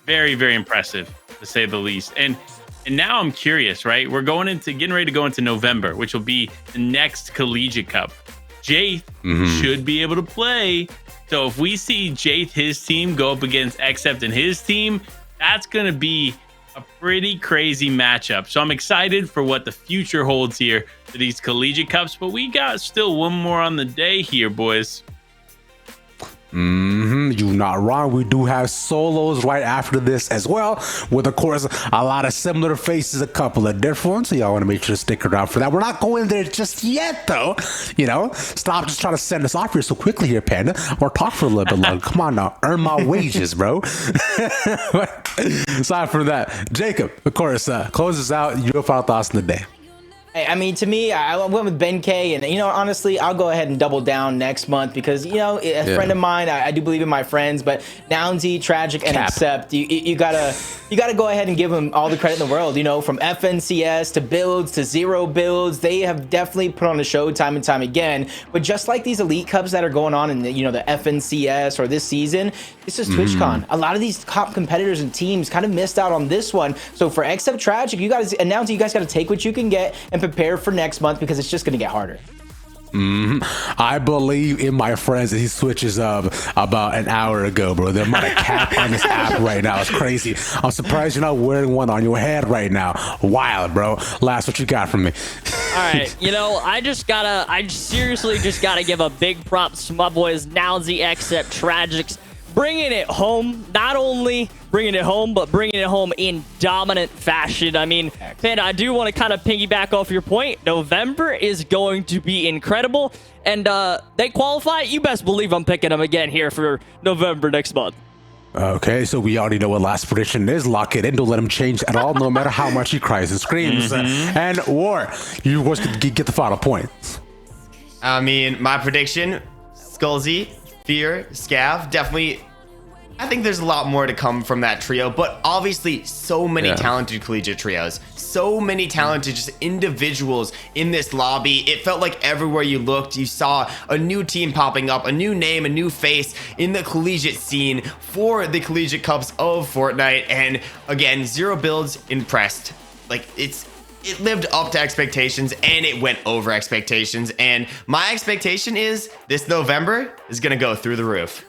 very, very impressive, to say the least. And now I'm curious, right? We're getting ready to go into November, which will be the next Collegiate Cup. Jaith should be able to play. So if we see Jaith, his team, go up against Except and his team, that's going to be a pretty crazy matchup. So I'm excited for what the future holds here for these Collegiate Cups. But we got still one more on the day here, boys. You're not wrong. We do have solos right after this as well, with of course a lot of similar faces, a couple of different ones. So y'all want to make sure to stick around for that. We're not going there just yet, though. Stop just trying to send us off here so quickly here, Panda. Or talk for a little bit longer. Come on now, earn my wages, bro. Aside from that, Jacob, of course, closes out your final thoughts in the day. I mean, to me, I went with Ben K, and honestly, I'll go ahead and double down next month because a friend of mine, I do believe in my friends, but Nounzy, Tragic, and Accept, you gotta go ahead and give them all the credit in the world. From FNCS to builds to zero builds, they have definitely put on a show time and time again. But just like these Elite Cups that are going on in the FNCS or this season, this is TwitchCon. A lot of these top competitors and teams kind of missed out on this one. So for Except, Tragic, you guys got to take what you can get and prepare for next month because it's just going to get harder. I believe in my friends that he switches up about an hour ago, bro. The amount of cap on this app right now is crazy. I'm surprised you're not wearing one on your head right now. Wild, bro. Last, what you got from me? All right, I seriously just gotta give a big props to my boys Nounzy, Except, Tragics, bringing it home. Not only bringing it home, but bringing it home in dominant fashion. I mean, Panda, I do want to kind of piggyback off your point. November is going to be incredible. And they qualify. You best believe I'm picking them again here for November next month. Okay, so we already know what last prediction is. Lock it in. Don't let him change at all, no matter how much he cries and screams. And War, you was get the final point. I mean, my prediction, Skullsy, Fear, Scav, definitely. I think there's a lot more to come from that trio, but obviously so many talented collegiate trios, so many talented just individuals in this lobby. It felt like everywhere you looked, you saw a new team popping up, a new name, a new face in the collegiate scene for the collegiate cups of Fortnite. And again, zero builds impressed. Like it lived up to expectations and it went over expectations. And my expectation is this November is going to go through the roof.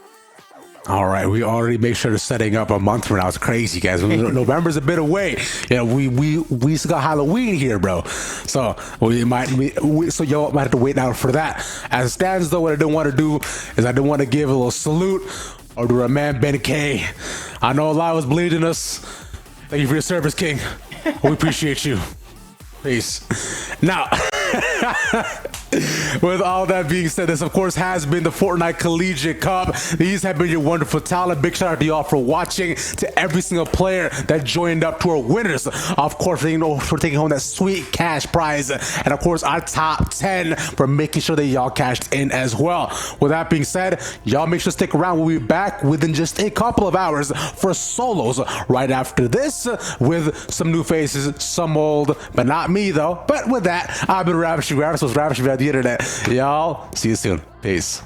All right, we already make sure to setting up a month from now. It's crazy, guys. November's a bit away. We still got Halloween here, bro. So so y'all might have to wait out for that. As it stands, though, what I don't want to do is I don't want to give a little salute or to our man Ben K. I know a lot was bleeding us. Thank you for your service, King. We appreciate you. Peace. Now. With all that being said, this of course has been the Fortnite Collegiate Cup. These have been your wonderful talent. Big shout out to y'all for watching, to every single player that joined up, to our winners, of course, for taking home that sweet cash prize, and of course our top 10 for making sure that y'all cashed in as well. With that being said, y'all make sure to stick around. We'll be back within just a couple of hours for solos right after this with some new faces, some old, but not me though. But with that, I've been Ravishing Ravis, was Ravishing Ravis the internet. Y'all, see you soon. Peace.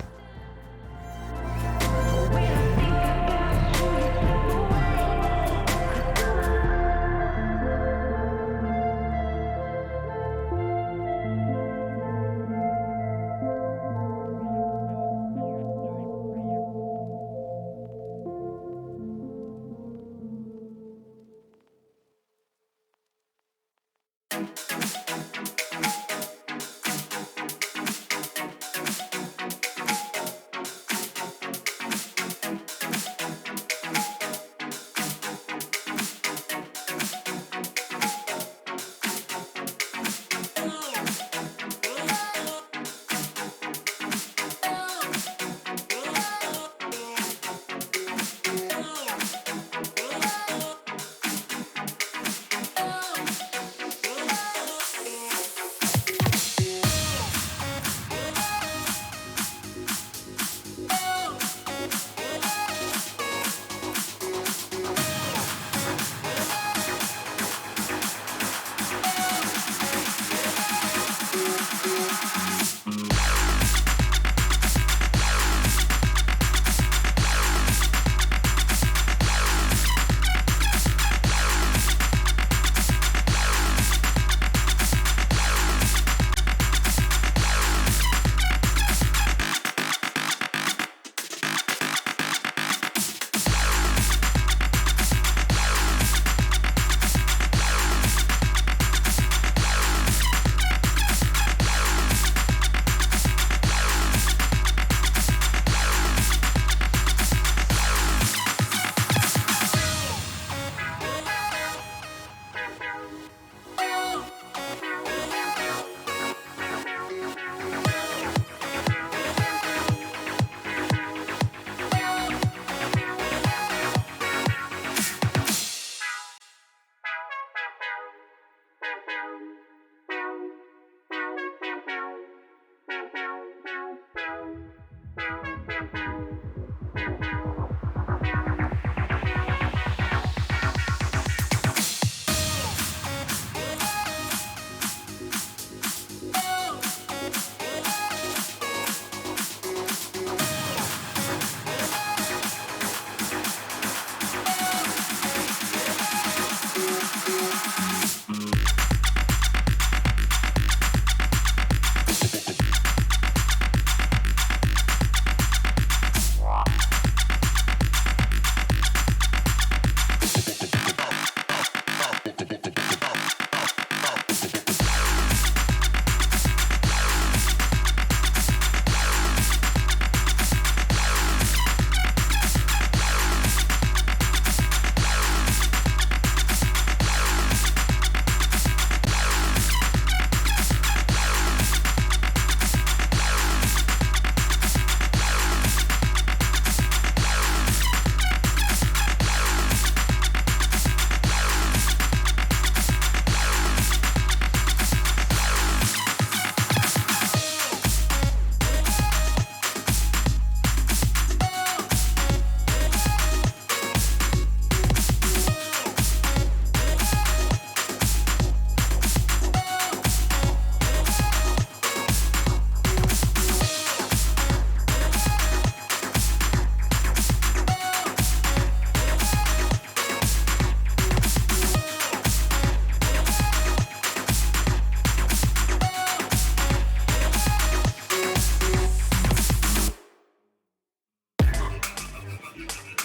hot.